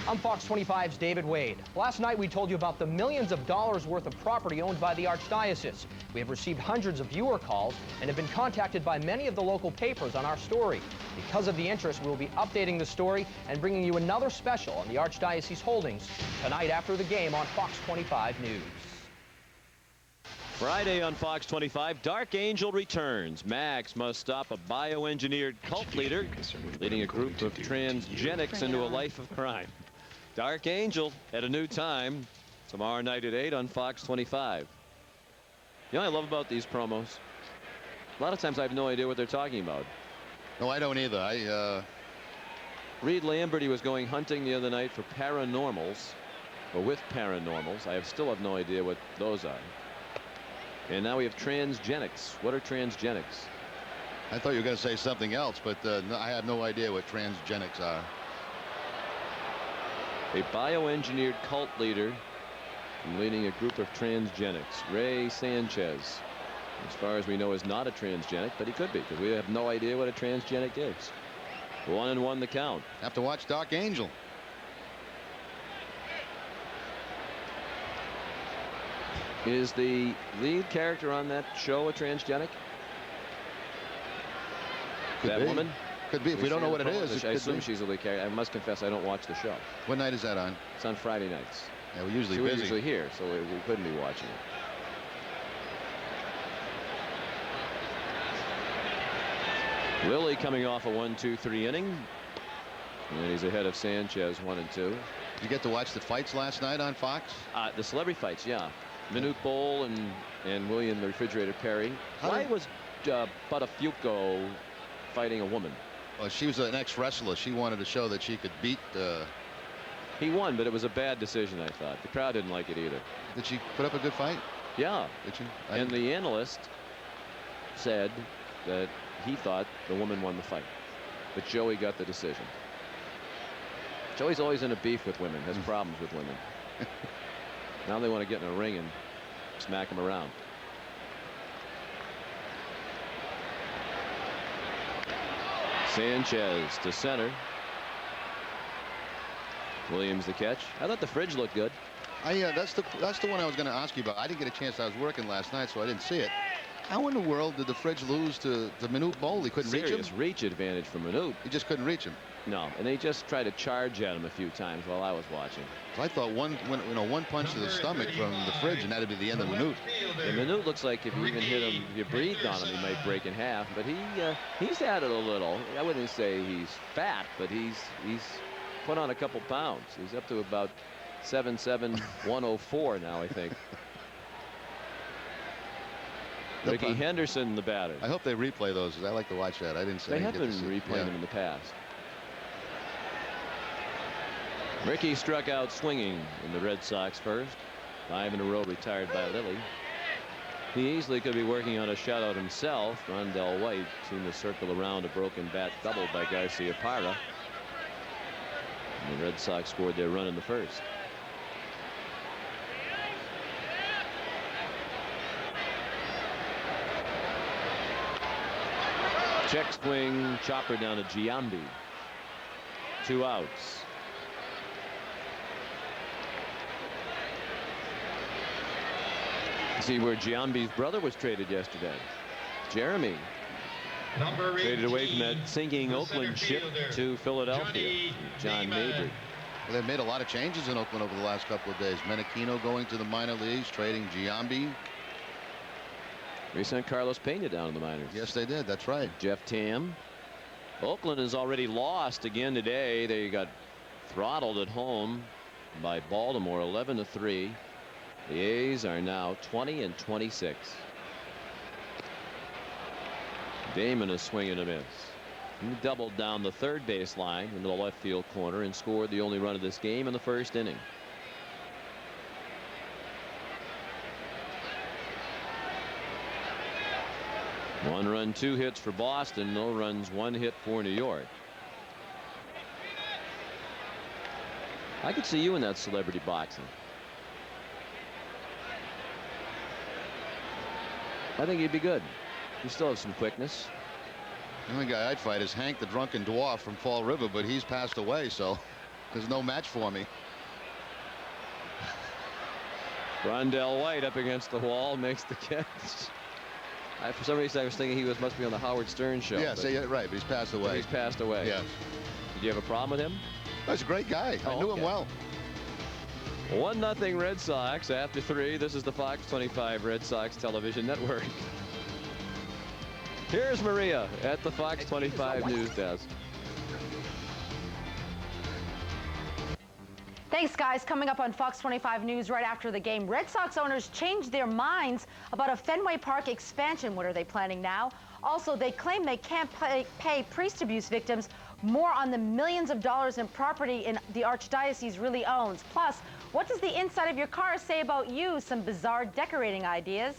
I'm Fox 25's David Wade. Last night we told you about the millions of dollars worth of property owned by the Archdiocese. We have received hundreds of viewer calls and have been contacted by many of the local papers on our story. Because of the interest, we'll be updating the story and bringing you another special on the Archdiocese holdings tonight after the game on Fox 25 News. Friday on Fox 25, Dark Angel returns. Max must stop a bioengineered cult leader leading a group of transgenics into a life of crime. Dark Angel at a new time tomorrow night at 8 on Fox 25. You know what I love about these promos? A lot of times I have no idea what they're talking about. No, I don't either. Reed Lamberty was going hunting the other night for paranormals, or with paranormals. I still have no idea what those are. And now we have transgenics. What are transgenics? I thought you were going to say something else, but I have no idea what transgenics are. A bioengineered cult leader leading a group of transgenics. Ray Sanchez, as far as we know, is not a transgenic, but he could be, because we have no idea what a transgenic is. 1-1 the count. Have to watch Dark Angel. Is the lead character on that show a transgenic? That woman? Could be. If we don't know what it is, I assume she's a lead character. I must confess I don't watch the show. What night is that on? It's on Friday nights. Yeah, we're usually busy. busy. We're usually here, so we couldn't be watching Willie coming off a 1-2-3 inning. And he's ahead of Sanchez 1-2. Did you get to watch the fights last night on Fox? The celebrity fights, yeah. Minute Bowl and William the Refrigerator Perry. Why was Buttafuoco fighting a woman? Well, she was an ex-wrestler. She wanted to show that she could beat. He won, but it was a bad decision, I thought. The crowd didn't like it either. Did she put up a good fight? Yeah. Did she? And the analyst said that he thought the woman won the fight, but Joey got the decision. Joey's always in a beef with women, has problems with women. Now they want to get in a ring and smack him around. Sanchez to center. Williams the catch. I thought the fridge looked good. That's the one I was going to ask you about. I didn't get a chance. I was working last night, so I didn't see it. How in the world did the fridge lose to Minute Bowl? He couldn't reach him? Serious reach advantage for Minute. He just couldn't reach him. No, and they just tried to charge at him a few times while I was watching. So I thought one punch to the stomach from the fridge, and that'd be the end of Minute. Yeah, Minute looks like if you even hit him, if you breathed on him, he might break in half. But he's added a little. I wouldn't say he's fat, but he's put on a couple pounds. He's up to about 7'7", 104 now, I think. Ricky Henderson, the batter. I hope they replay those, because I like to watch that. I didn't say they have been replaying them in the past. Ricky struck out swinging in the Red Sox first. 5 in a row retired by Lilly. He easily could be working on a shutout himself. Rondell White seemed to circle around a broken bat double by Garcia Parra. And the Red Sox scored their run in the first. Check swing, chopper down to Giambi. 2 outs. See where Giambi's brother was traded yesterday. Jeremy. Traded away from that sinking Oakland ship to Philadelphia. John Mabry. Well, they've made a lot of changes in Oakland over the last couple of days. Menachino going to the minor leagues, trading Giambi. They sent Carlos Pena down in the minors. Yes, they did. That's right. Jeff Tam. Oakland has already lost again today. They got throttled at home by Baltimore 11-3. The A's are now 20-26. Damon is swinging a miss. He doubled down the third base line into the left field corner and scored the only run of this game in the first inning. One run, 2 hits for Boston. No runs, 1 hit for New York. I could see you in that celebrity boxing. I think you'd be good. You still have some quickness. The only guy I'd fight is Hank the Drunken Dwarf from Fall River, but he's passed away, so there's no match for me. Rondell White up against the wall makes the catch. For some reason I was thinking he must be on the Howard Stern show. Yes, yeah, right, but he's passed away. He's passed away. Yes. Did you have a problem with him? He's a great guy. I knew him well. 1-0 Red Sox after 3. This is the Fox 25 Red Sox television network. Here's Maria at the Fox 25 news desk. Thanks, guys. Coming up on Fox 25 News right after the game, Red Sox owners changed their minds about a Fenway Park expansion. What are they planning now? Also, they claim they can't pay priest abuse victims. More on the millions of dollars in property in the Archdiocese really owns. Plus, what does the inside of your car say about you? Some bizarre decorating ideas.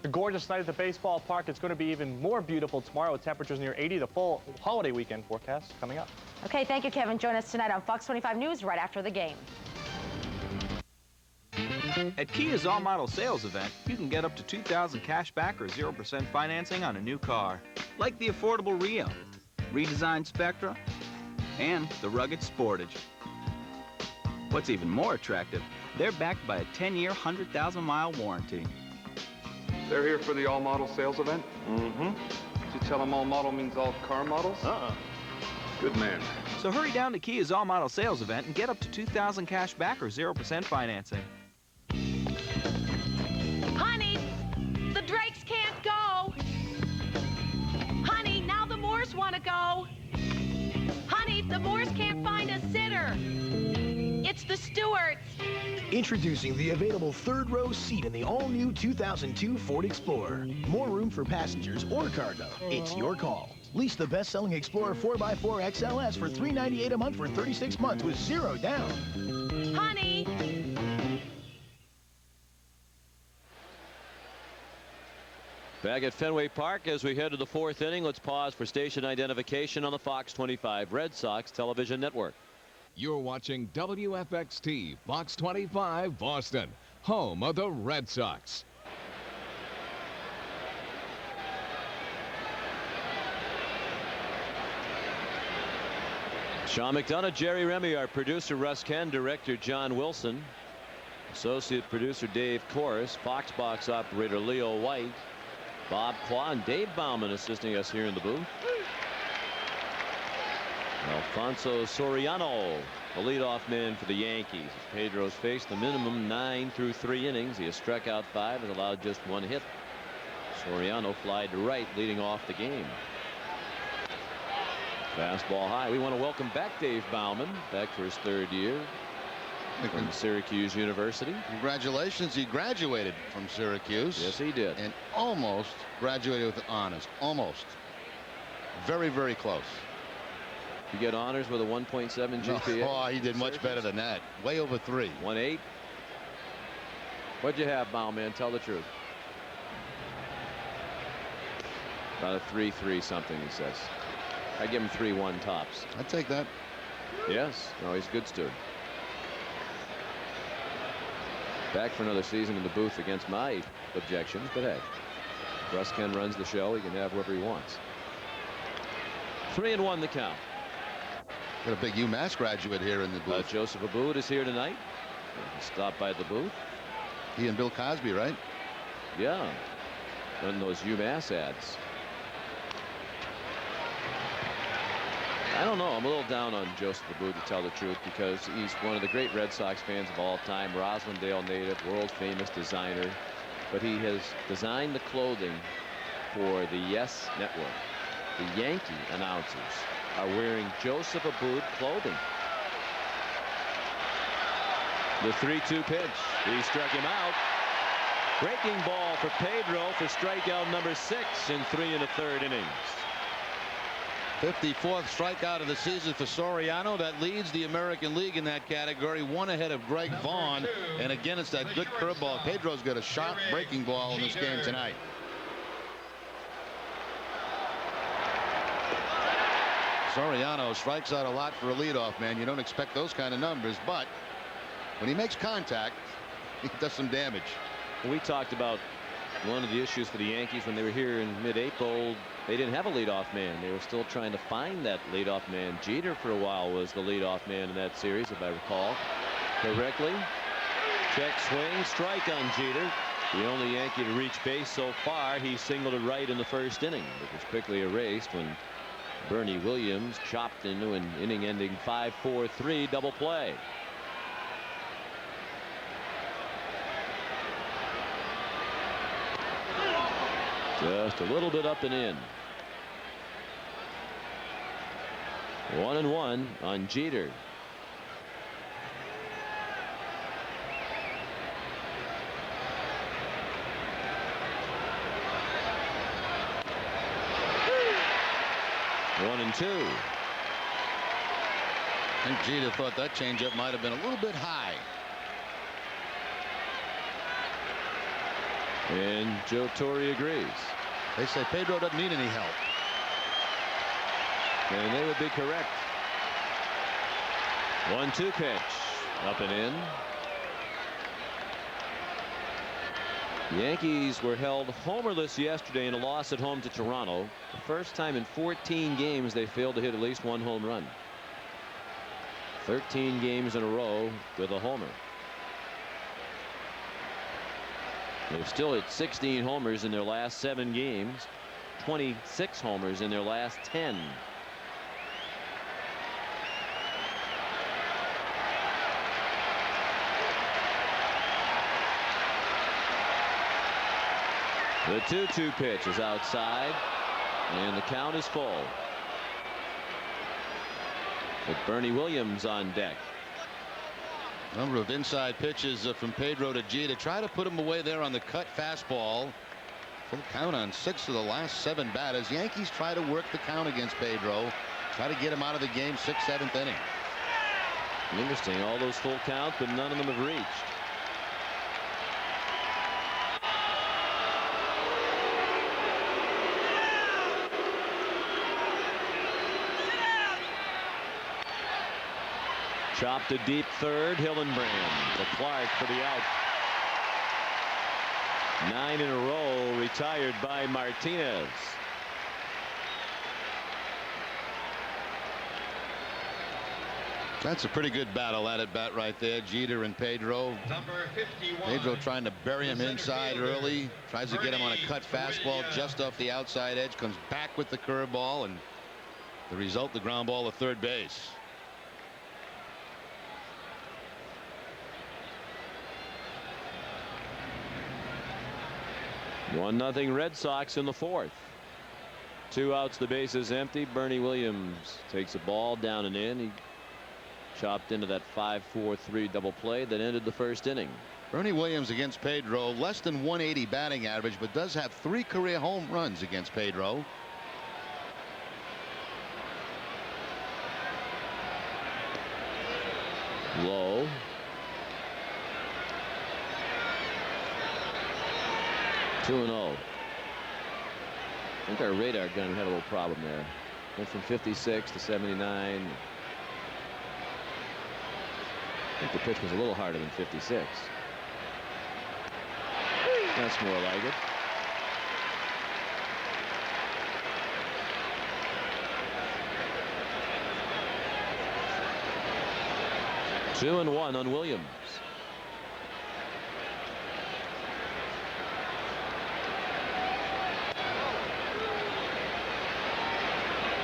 A gorgeous night at the baseball park. It's going to be even more beautiful tomorrow with temperatures near 80. The full holiday weekend forecast coming up. Okay, thank you, Kevin. Join us tonight on Fox 25 News right after the game. At Kia's all-model sales event, you can get up to $2,000 cash back or 0% financing on a new car. Like the affordable Rio, redesigned Spectra, and the rugged Sportage. What's even more attractive, they're backed by a 10-year, 100,000-mile warranty. They're here for the all-model sales event? Mm-hmm. Did you tell them all-model means all car models? Good man. So hurry down to Kia's all-model sales event and get up to $2,000 cash back or 0% financing. Honey, the Drakes can't go. Honey, now the The Moores can't find a sitter. It's the Stewarts. Introducing the available third row seat in the all-new 2002 Ford Explorer. More room for passengers or cargo. It's your call. Lease the best-selling Explorer 4x4 XLS for $398 a month for 36 months with 0 down. Honey. Back at Fenway Park as we head to the 4th inning. Let's pause for station identification on the Fox 25 Red Sox television network. You're watching WFXT Fox 25 Boston, home of the Red Sox. Sean McDonough, Jerry Remy, our producer Russ Ken, director John Wilson, associate producer Dave Corris, Fox box operator Leo White, Bob Claw, and Dave Bauman assisting us here in the booth. Alfonso Soriano, the leadoff man for the Yankees. Pedro's faced the minimum 9 through 3 innings. He has struck out 5 and allowed just 1 hit. Soriano flied to right, leading off the game. Fastball high. We want to welcome back Dave Bauman, back for his 3rd year from Syracuse University. Congratulations, he graduated from Syracuse. Yes, he did. And almost graduated with honors. Almost. Very, very close. You get honors with a 1.7 GPA. Oh, he did much better than that. Way over 3. 1.8. What'd you have, Bauman? Tell the truth. About a 3.3 something, he says. I give him 3.1 tops. I'd take that. Yes. No, he's a good student. Back for another season in the booth against my objections, but hey, Russ Ken runs the show. He can have whoever he wants. 3-1 the count. Got a big UMass graduate here in the booth. Joseph Abboud is here tonight. He stopped by the booth. He and Bill Cosby, right? Yeah. Run those UMass ads. I don't know. I'm a little down on Joseph Abboud, to tell the truth, because he's one of the great Red Sox fans of all time. Roslindale native, world famous designer. But he has designed the clothing for the Yes Network. The Yankee announcers are wearing Joseph Abboud clothing. The 3-2 pitch. He struck him out. Breaking ball for Pedro for strikeout number 6 in 3 1/3 innings. 54th strikeout of the season for Soriano. That leads the American League in that category, 1 ahead of Greg Vaughn. And again, it's that good curveball. Pedro's got a sharp breaking ball in this game tonight. Soriano strikes out a lot for a leadoff man. You don't expect those kind of numbers, but when he makes contact, he does some damage. We talked about one of the issues for the Yankees when they were here in mid-April. They didn't have a leadoff man. They were still trying to find that leadoff man. Jeter for a while was the leadoff man in that series, if I recall correctly. Check swing, strike on Jeter. The only Yankee to reach base so far. He singled it right in the 1st inning. It was quickly erased when Bernie Williams chopped into an inning-ending 5-4-3 double play. Just a little bit up and in. 1-1 on Jeter. One and 2. I think Jeter thought that changeup might have been a little bit high. And Joe Torre agrees. They say Pedro doesn't need any help. And they would be correct. 1-2 pitch. Up and in. Yankees were held homerless yesterday in a loss at home to Toronto. The first time in 14 games they failed to hit at least 1 home run. 13 games in a row with a homer. They've still hit 16 homers in their last 7 games. 26 homers in their last 10. The 2-2 pitch is outside, and the count is full. with Bernie Williams on deck. Number of inside pitches from Pedro to G to try to put him away there on the cut fastball. Full count on 6 of the last 7 batters. Yankees try to work the count against Pedro. Try to get him out of the game 6th, 7th inning. Interesting. All those full counts, but none of them have reached. Chopped to deep third. Hillenbrand to Clark for the out. 9 in a row retired by Martinez. That's a pretty good battle at bat right there. Jeter and Pedro. Number 51. Pedro trying to bury him inside early. Tries to get him on a cut fastball just off the outside edge. Comes back with the curveball, and the result, the ground ball to third base. One nothing Red Sox in the 4th. 2 outs, the base is empty. Bernie Williams takes a ball down and in. He chopped into that 5-4-3 double play that ended the 1st inning. Bernie Williams against Pedro, less than 180 batting average, but does have 3 career home runs against Pedro. Low. Two and 0. I think our radar gun had a little problem there. Went from 56 to 79. I think the pitch was a little harder than 56. That's more like it. Two and 1 on Williams.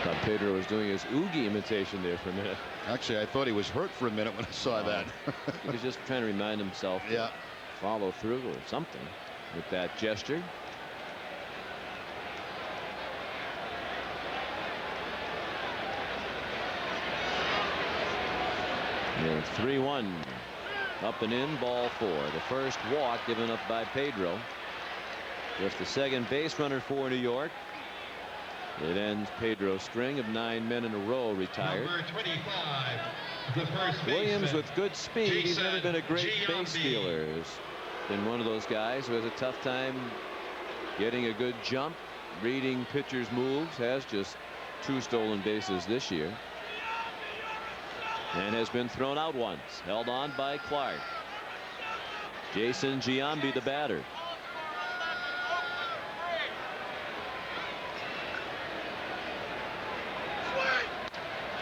Thought Pedro was doing his Oogie imitation there for a minute. Actually, I thought he was hurt for a minute when I saw that. He was just trying to remind himself to follow through or something with that gesture. And 3-1 up and in, ball 4. The first walk given up by Pedro. Just the second base runner for New York. It ends Pedro's string of 9 men in a row retired. Number 25, the first Williams baseman, with good speed. He's never been a great base stealer. He's been one of those guys who has a tough time getting a good jump, reading pitchers' moves. Has just 2 stolen bases this year. And has been thrown out once. Held on by Clark. Jason Giambi, the batter.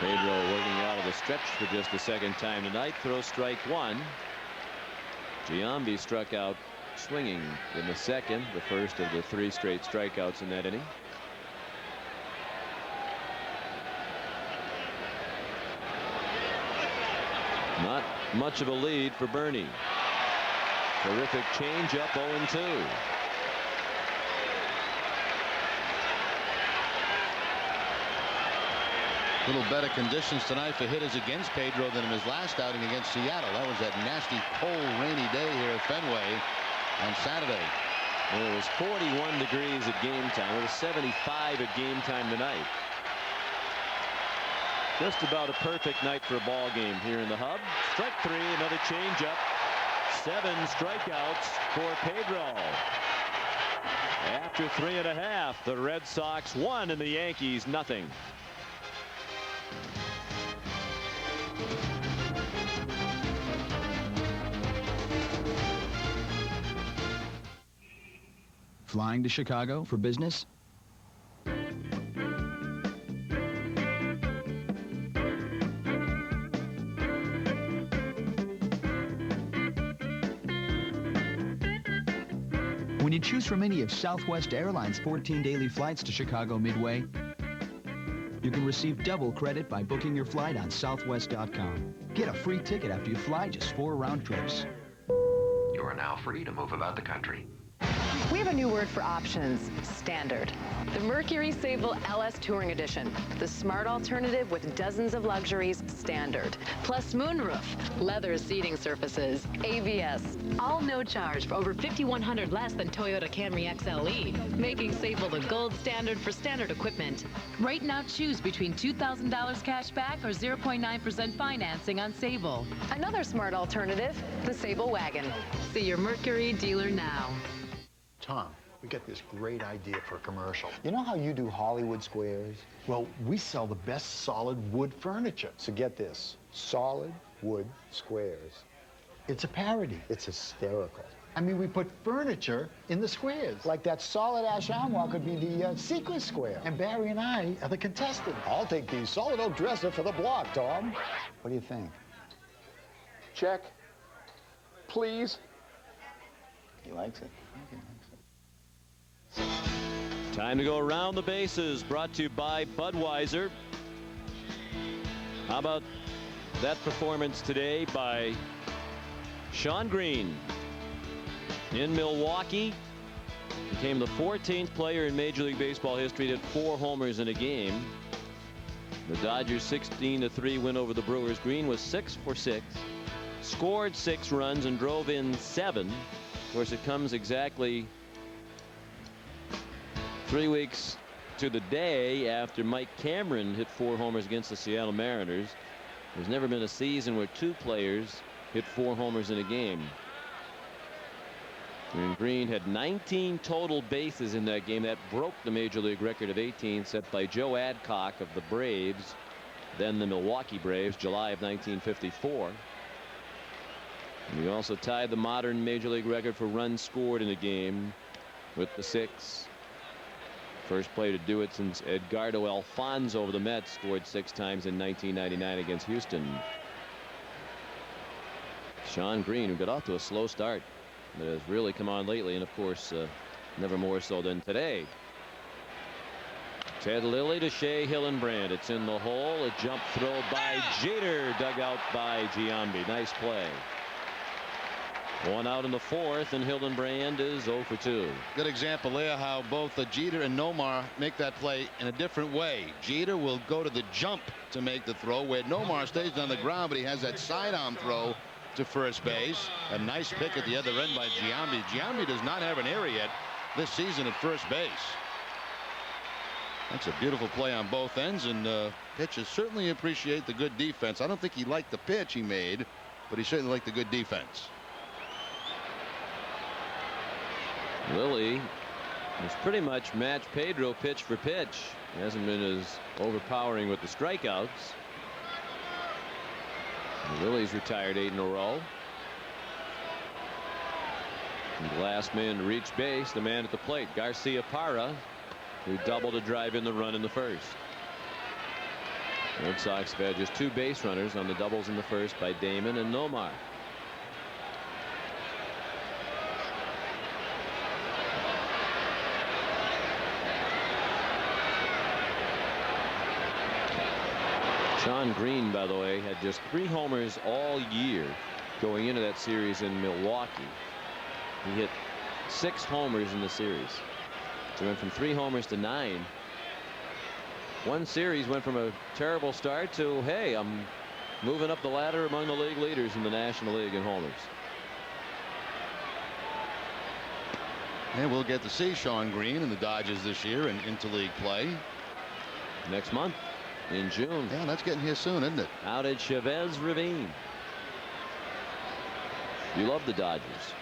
Pedro working out of the stretch for just the second time tonight. Throws strike 1. Giambi struck out swinging in the second, the first of the 3 straight strikeouts in that inning. Not much of a lead for Bernie. Terrific changeup, 0-2. Little better conditions tonight for hitters against Pedro than in his last outing against Seattle. That was that nasty, cold, rainy day here at Fenway on Saturday. Well, it was 41 degrees at game time. It was 75 at game time tonight. Just about a perfect night for a ball game here in the hub. Strike 3, another changeup. 7 strikeouts for Pedro. After 3.5, the Red Sox won and the Yankees nothing. Flying to Chicago for business? When you choose from any of Southwest Airlines' 14 daily flights to Chicago Midway, you can receive double credit by booking your flight on Southwest.com. Get a free ticket after you fly just 4 round trips. You are now free to move about the country. We have a new word for options, standard. The Mercury Sable LS Touring Edition, the smart alternative with dozens of luxuries, standard. Plus moonroof, leather seating surfaces, ABS, all no charge for over $5,100 less than Toyota Camry XLE, making Sable the gold standard for standard equipment. Right now, choose between $2,000 cash back or 0.9% financing on Sable. Another smart alternative, the Sable Wagon. See your Mercury dealer now. Tom, we got this great idea for a commercial. You know how you do Hollywood Squares? Well, we sell the best solid wood furniture. So get this, solid wood squares. It's a parody. It's hysterical. I mean, we put furniture in the squares. Like that solid ash armoire could be the secret square. And Barry and I are the contestants. I'll take the solid oak dresser for the block, Tom. What do you think? Check. Please. He likes it. Time to go around the bases, brought to you by Budweiser. How about that performance today by Sean Green in Milwaukee? Became the 14th player in Major League Baseball history to hit 4 homers in a game. The Dodgers' 16-3 win over the Brewers. Green was 6 for 6, scored 6 runs and drove in 7. Of course, it comes exactly 3 weeks to the day after Mike Cameron hit 4 homers against the Seattle Mariners. There's never been a season where 2 players hit 4 homers in a game. And Green had 19 total bases in that game. That broke the Major League record of 18 set by Joe Adcock of the Braves, then the Milwaukee Braves, July of 1954. And he also tied the modern Major League record for runs scored in a game with the 6. First player to do it since Edgardo Alfonso of the Mets scored 6 times in 1999 against Houston. Sean Green, who got off to a slow start, but has really come on lately, and of course never more so than today. Ted Lilly to Shea Hillenbrand. It's in the hole. A jump throw by Jeter, dug out by Giambi. Nice play. 1 out in the 4th, and Hildenbrand is 0 for 2. Good example there how both Jeter and Nomar make that play in a different way. Jeter will go to the jump to make the throw, where Nomar stays on the ground, but he has that sidearm throw to first base. A nice pick at the other end by Giambi. Giambi does not have an error yet this season at first base. That's a beautiful play on both ends, and pitchers certainly appreciate the good defense. I don't think he liked the pitch he made, but he certainly liked the good defense. Lilly has pretty much matched Pedro pitch for pitch. He hasn't been as overpowering with the strikeouts. Lilly's retired 8 in a row. And the last man to reach base, the man at the plate, Garcia Parra, who doubled to drive in the run in the first. The Red Sox have had just 2 base runners on the doubles in the first by Damon and Nomar. Sean Green, by the way, had just 3 homers all year going into that series in Milwaukee. He hit 6 homers in the series. So he went from 3 homers to 9. One series went from a terrible start to, hey, I'm moving up the ladder among the league leaders in the National League in homers. And we'll get to see Sean Green and the Dodgers this year in interleague play. Next month. In June. Yeah, that's getting here soon, isn't it? Out at Chavez Ravine. You love the Dodgers.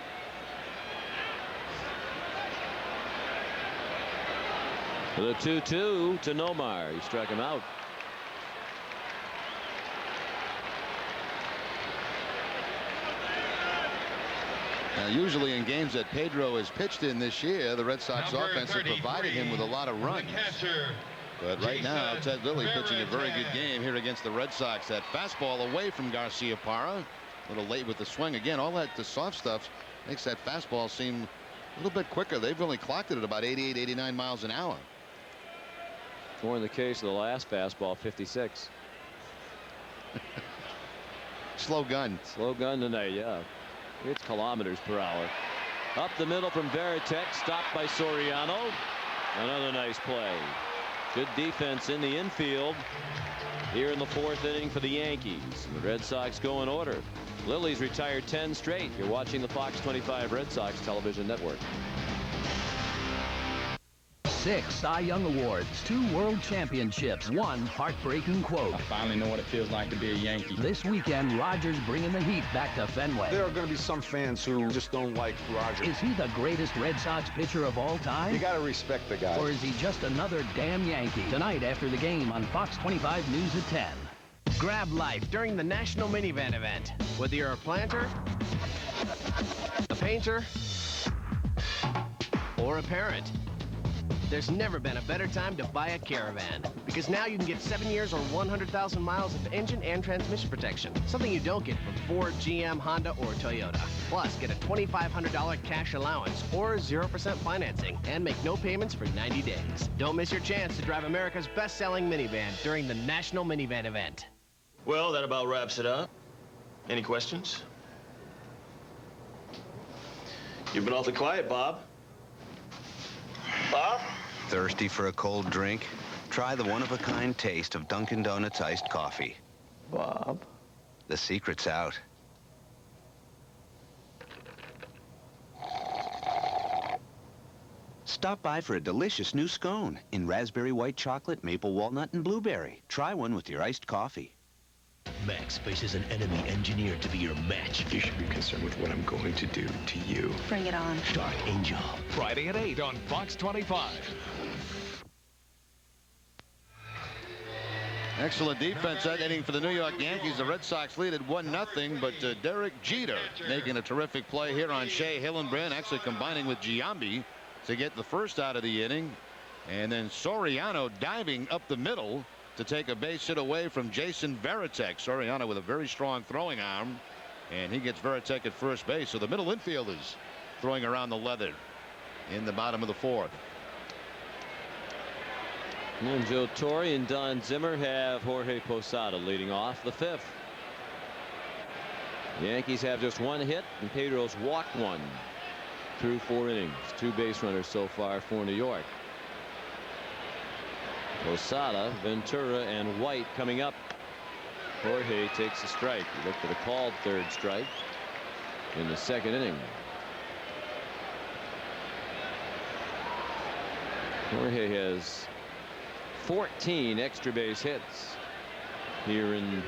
The 2-2 to Nomar. He struck him out. Now, usually in games that Pedro has pitched in this year, the Red Sox offense has provided him with a lot of runs. But right now, Ted Lilly pitching a very good game here against the Red Sox. That fastball away from Garcia Parra. A little late with the swing. Again, all that the soft stuff makes that fastball seem a little bit quicker. They've only clocked it at about 88, 89 miles an hour. Or in the case of the last fastball, 56. Slow gun. Slow gun tonight, yeah. It's kilometers per hour. Up the middle from Veritek, stopped by Soriano. Another nice play. Good defense in the infield here in the 4th inning for the Yankees. And the Red Sox go in order. Lily's retired 10 straight. You're watching the Fox 25 Red Sox television network. 6 Cy Young Awards, 2 World Championships, 1 heartbreaking quote. I finally know what it feels like to be a Yankee. This weekend, Rogers bringing the heat back to Fenway. There are going to be some fans who just don't like Rogers. Is he the greatest Red Sox pitcher of all time? You got to respect the guy. Or is he just another damn Yankee? Tonight after the game on Fox 25 News at 10. Grab life during the National Minivan event. Whether you're a planter, a painter, or a parent, there's never been a better time to buy a Caravan, because now you can get 7 years or 100,000 miles of engine and transmission protection, something you don't get from Ford, GM, Honda, or Toyota. Plus, get a $2,500 cash allowance or 0% financing and make no payments for 90 days. Don't miss your chance to drive America's best-selling minivan during the National Minivan event. Well, that about wraps it up. Any questions? You've been awfully quiet, Bob. Bob? Thirsty for a cold drink? Try the one-of-a-kind taste of Dunkin' Donuts iced coffee. Bob? The secret's out. Stop by for a delicious new scone in raspberry white chocolate, maple walnut, and blueberry. Try one with your iced coffee. Max faces an enemy engineered to be your match. You should be concerned with what I'm going to do to you. Bring it on. Dark Angel. Friday at 8 on Fox 25. Excellent defense that inning for the New York Yankees. The Red Sox lead at 1-0, but Derek Jeter making a terrific play here on Shea Hillenbrand, actually combining with Giambi to get the first out of the inning. And then Soriano diving up the middle to take a base hit away from Jason Veritek. Soriano with a very strong throwing arm, and he gets Veritek at first base. So the middle infielders throwing around the leather in the bottom of the 4th. And Joe Torre and Don Zimmer have Jorge Posada leading off the 5th. The Yankees have just 1 hit, and Pedro's walked 1 through 4 innings. 2 base runners so far for New York. Posada, Ventura, and White coming up. Jorge takes a strike. He looked at a called 3rd strike in the 2nd inning. Jorge has 14 extra base hits here in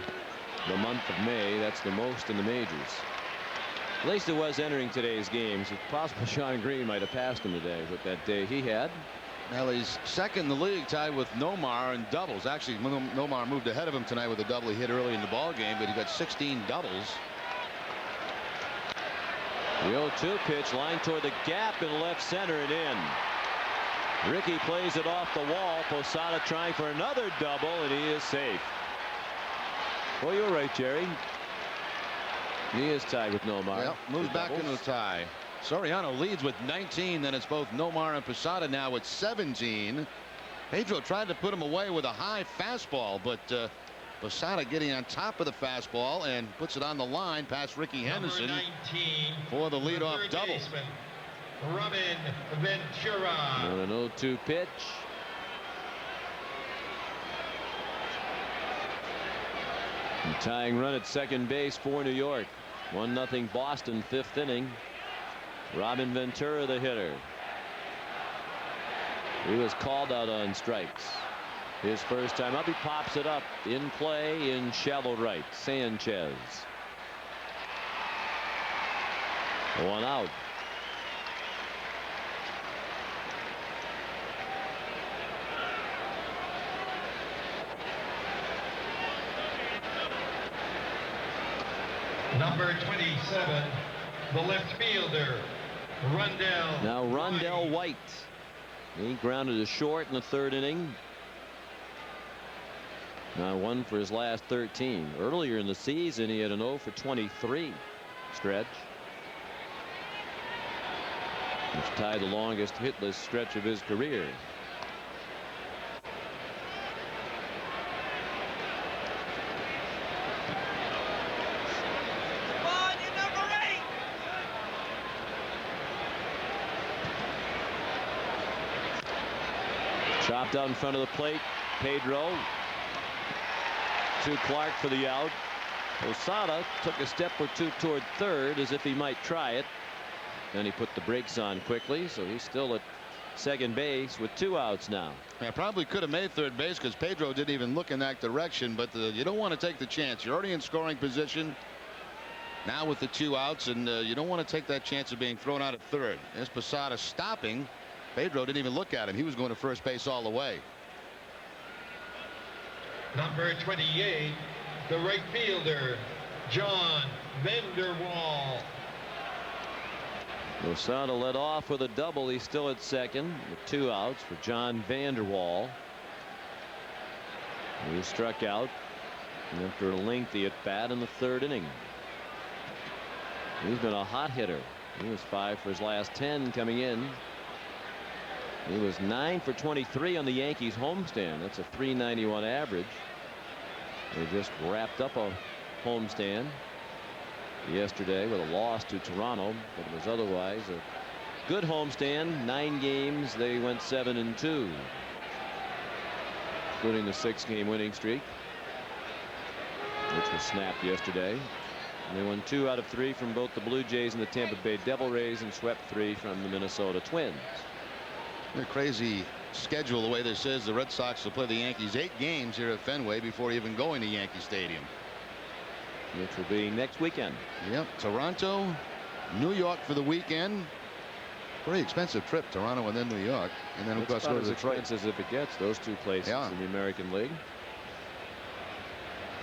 the month of May. That's the most in the majors. At least it was entering today's games. It's possible Sean Green might have passed him today with that day he had. Well, he's second in the league, tied with Nomar in doubles. Actually, Nomar moved ahead of him tonight with a double he hit early in the ball game, but he got 16 doubles. The 0-2 pitch, line toward the gap in left center and in. Ricky plays it off the wall. Posada trying for another double, and he is safe. Well, you're right, Jerry. He is tied with Nomar. Yep, moves back into the tie. Soriano leads with 19. Then it's both Nomar and Posada now with 17. Pedro tried to put him away with a high fastball, but Posada getting on top of the fastball and puts it on the line past Ricky Henderson for the leadoff double. Robin Ventura. On an 0-2 pitch. And tying run at second base for New York. 1-0 Boston, 5th inning. Robin Ventura, the hitter. He was called out on strikes. His first time up, he pops it up in play in shallow right. Sanchez. 1 out. Number 27, the left fielder, Rondell. Now Rondell White. He grounded to short in the 3rd inning. Now 1 for his last 13. Earlier in the season, he had an 0 for 23 stretch, which tied the longest hitless stretch of his career. Chopped out in front of the plate. Pedro to Clark for the out. Posada took a step or two toward third as if he might try it. Then he put the brakes on quickly, so he's still at second base with 2 outs now. I probably could have made third base because Pedro didn't even look in that direction, but you don't want to take the chance. You're already in scoring position now with the 2 outs, and you don't want to take that chance of being thrown out at third. As Posada stopping, Pedro didn't even look at him. He was going to first base all the way. Number 28, the right fielder, John Vanderwall. Posada led off with a double. He's still at second with 2 outs for John Vanderwall. He struck out after a lengthy at bat in the 3rd inning. He's been a hot hitter. He was 5 for his last 10 coming in. He was 9 for 23 on the Yankees homestand. That's a .391 average. They just wrapped up a homestand yesterday with a loss to Toronto, but it was otherwise a good homestand. 9 games. They went 7-2, including the 6-game winning streak, which was snapped yesterday. And they won 2 out of 3 from both the Blue Jays and the Tampa Bay Devil Rays, and swept 3 from the Minnesota Twins. A crazy schedule the way this is. The Red Sox will play the Yankees 8 games here at Fenway before even going to Yankee Stadium, which will be next weekend. Yep. Toronto, New York for the weekend. Very expensive trip, Toronto and then New York, and then of course go to Detroit. It's as if it gets those 2 places in the American League.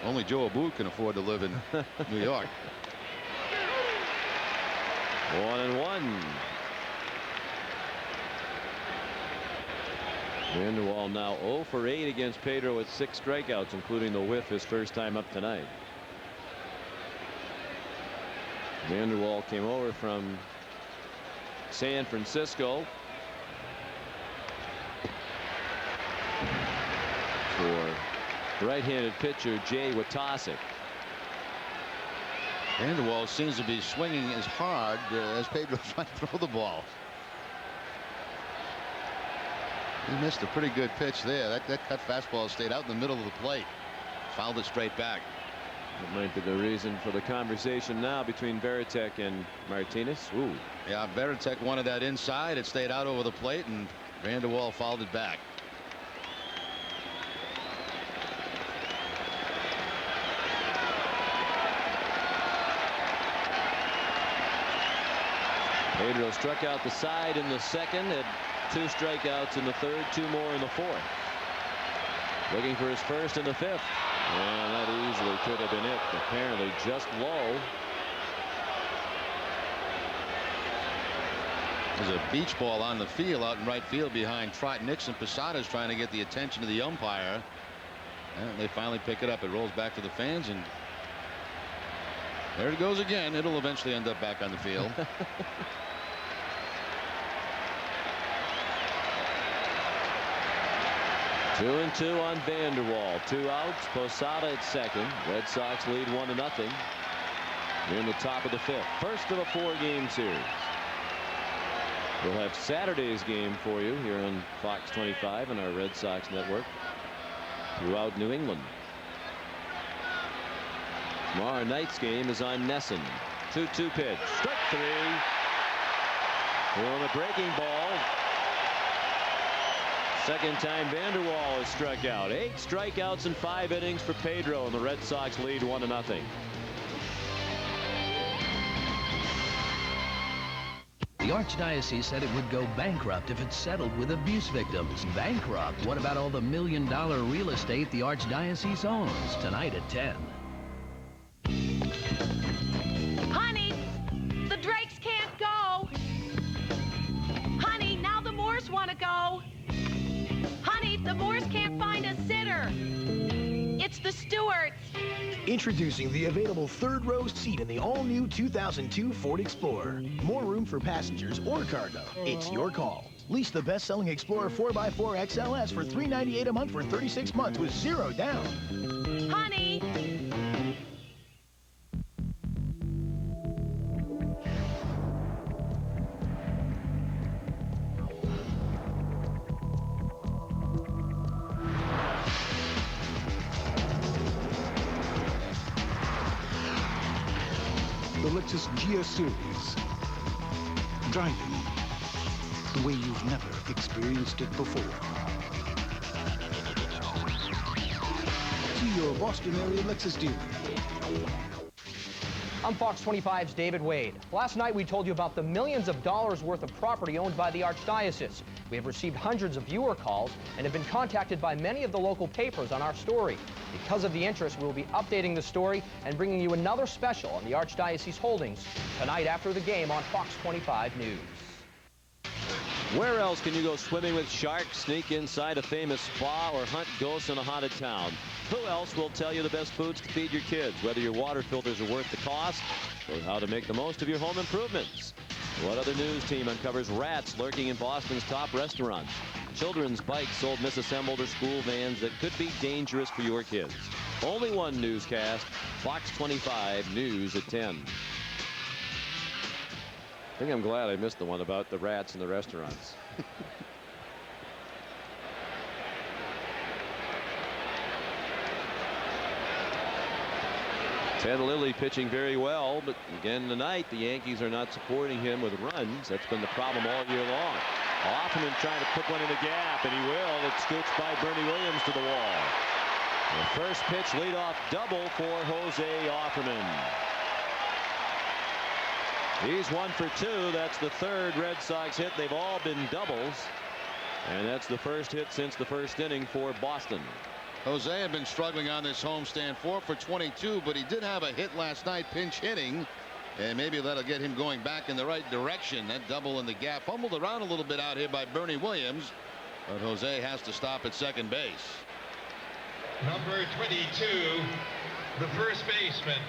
Only Joe Abu can afford to live in New York. 1-1. Vanderwall now 0 for 8 against Pedro with 6 strikeouts, including the whiff his first time up tonight. Vanderwall came over from San Francisco for right-handed pitcher Jay Watasic. Vanderwall seems to be swinging as hard as Pedro trying to throw the ball. He missed a pretty good pitch there. That cut fastball stayed out in the middle of the plate. Fouled it straight back. That might be the reason for the conversation now between Varitek and Martinez. Ooh. Yeah, Varitek wanted that inside. It stayed out over the plate, and Vanderwall fouled it back. Pedro struck out the side in the 2nd, had 2 strikeouts in the 3rd, 2 more in the 4th. Looking for his first in the 5th. And that easily could have been it. Apparently just low. There's a beach ball on the field out in right field behind Trot Nixon. Posada's trying to get the attention of the umpire. And they finally pick it up. It rolls back to the fans, and there it goes again. It'll eventually end up back on the field. 2-2 on Vanderwall. 2 outs. Posada at second. Red Sox lead 1-0. We're in the top of the 5th. First of a 4-game series. We'll have Saturday's game for you here on Fox 25 and our Red Sox network throughout New England. Tomorrow night's game is on Nesson. 2-2 pitch. Strike 3. On a breaking ball. Second time Vanderwall has struck out. 8 strikeouts in 5 innings for Pedro, and the Red Sox lead 1-0. The Archdiocese said it would go bankrupt if it settled with abuse victims. Bankrupt? What about all the million-dollar real estate the Archdiocese owns? Tonight at 10. Honey, the Drakes can't go. Honey, now the Moors want to go. Honey, the Moors can't find a sitter. It's the Stewarts. Introducing the available 3rd-row seat in the all-new 2002 Ford Explorer. More room for passengers or cargo. It's your call. Lease the best-selling Explorer 4x4 XLS for $398 a month for 36 months with 0 down. Honey. Lexus GS Series. Driving the way you've never experienced it before. See your Boston area Lexus dealer. I'm Fox 25's David Wade. Last night we told you about the millions of dollars worth of property owned by the Archdiocese. We have received hundreds of viewer calls and have been contacted by many of the local papers on our story. Because of the interest, we will be updating the story and bringing you another special on the Archdiocese holdings tonight after the game on Fox 25 News. Where else can you go swimming with sharks, sneak inside a famous spa, or hunt ghosts in a haunted town? Who else will tell you the best foods to feed your kids, whether your water filters are worth the cost, or how to make the most of your home improvements? What other news team uncovers rats lurking in Boston's top restaurants? Children's bikes sold misassembled or school vans that could be dangerous for your kids. Only one newscast, Fox 25 News at 10. I think I'm glad I missed the one about the rats in the restaurants. Ted Lilly pitching very well, but again tonight the Yankees are not supporting him with runs. That's been the problem all year long. Offerman trying to put one in the gap, and he will. It scoots by Bernie Williams to the wall. The first pitch leadoff double for Jose Offerman. He's 1 for 2. That's the third Red Sox hit. They've all been doubles. And that's the first hit since the first inning for Boston. Jose had been struggling on this homestand, 4 for 22, but he did have a hit last night, pinch hitting. And maybe that'll get him going back in the right direction. That double in the gap. Fumbled around a little bit out here by Bernie Williams. But Jose has to stop at second base. Number 22, the first baseman,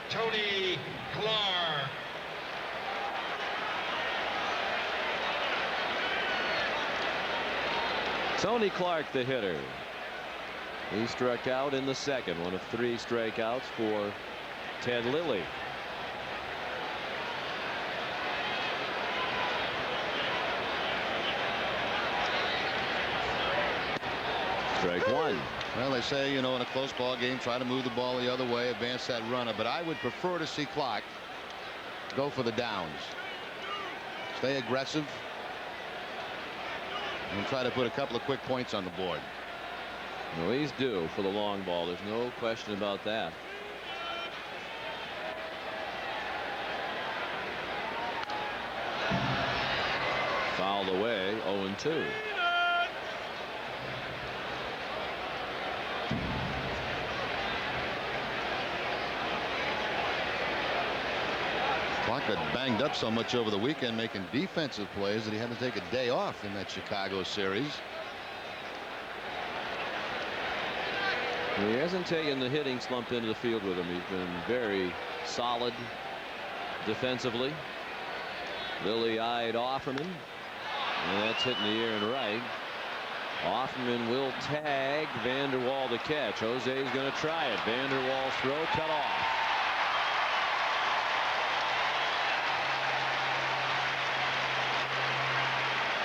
Tony Clark. Tony Clark, the hitter. He struck out in the second, one of 3 strikeouts for Ted Lilly. Strike one. Well, they say, you know, in a close ball game, try to move the ball the other way, advance that runner. But I would prefer to see Clark go for the downs. Stay aggressive. And try to put a couple of quick points on the board. Well, he's due for the long ball. There's no question about that. Fouled away, 0-2. Clark got banged up so much over the weekend making defensive plays that he had to take a day off in that Chicago series. He hasn't taken the hitting slump into the field with him. He's been very solid defensively. Lilly eyed Offerman, and that's hitting the air and right. Offerman will tag Vanderwall to catch. Jose's going to try it. Vanderwall's throw cut off.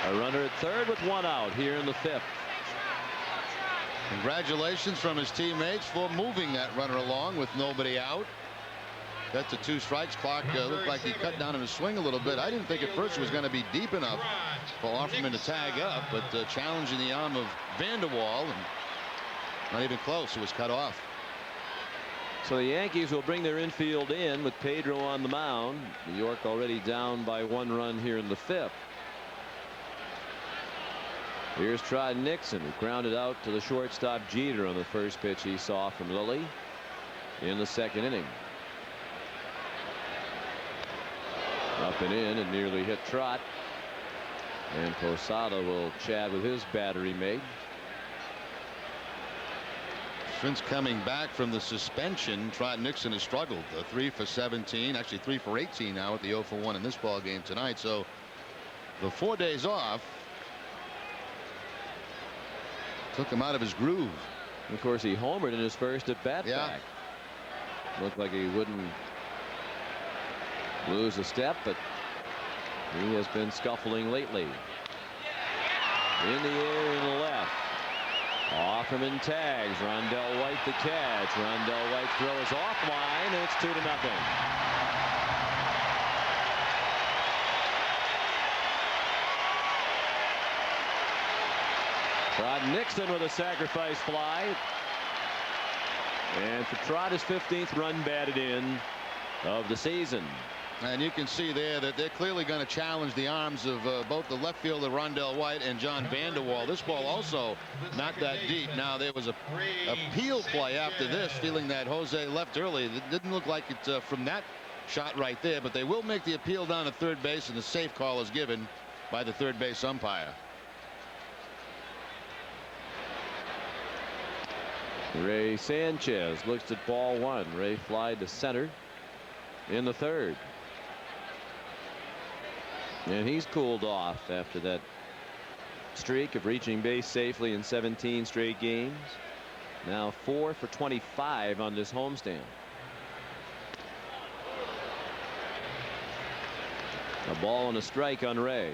A runner at third with 1 out here in the 5th. Congratulations from his teammates for moving that runner along with nobody out. That's the 2 strikes. Clark looked like he cut down on his swing a little bit. I didn't think at first it was going to be deep enough for Offerman to tag up, but challenging the arm of Vanderwall, and not even close. It was cut off. So the Yankees will bring their infield in with Pedro on the mound. New York already down by 1 run here in the 5th. Here's Trot Nixon, who grounded out to the shortstop Jeter on the first pitch he saw from Lilly in the second inning. Up and in, and nearly hit Trot. And Posada will chat with his battery mate. Since coming back from the suspension, Trot Nixon has struggled. 3 for 17, actually 3 for 18 now at the 0 for 1 in this ball game tonight. So the 4 days off took him out of his groove. Of course, he homered in his first at bat back. Looked like he wouldn't lose a step, but he has been scuffling lately. In the air in the left. Offerman tags. Rondell White the catch. Rondell White's throw is offline, and it's 2-0. Rod Nixon with a sacrifice fly. And for Trott, his 15th run batted in of the season. And you can see there that they're clearly going to challenge the arms of both the left fielder Rondell White and John Vanderwall. This ball also not that deep. Now there was a peel play after this, feeling that Jose left early. It didn't look like it from that shot right there, but they will make the appeal down to third base, and the safe call is given by the third base umpire. Ray Sanchez looks at ball one. Ray fly to center in the third. And he's cooled off after that streak of reaching base safely in 17 straight games. Now 4 for 25 on this homestand. A ball and a strike on Ray.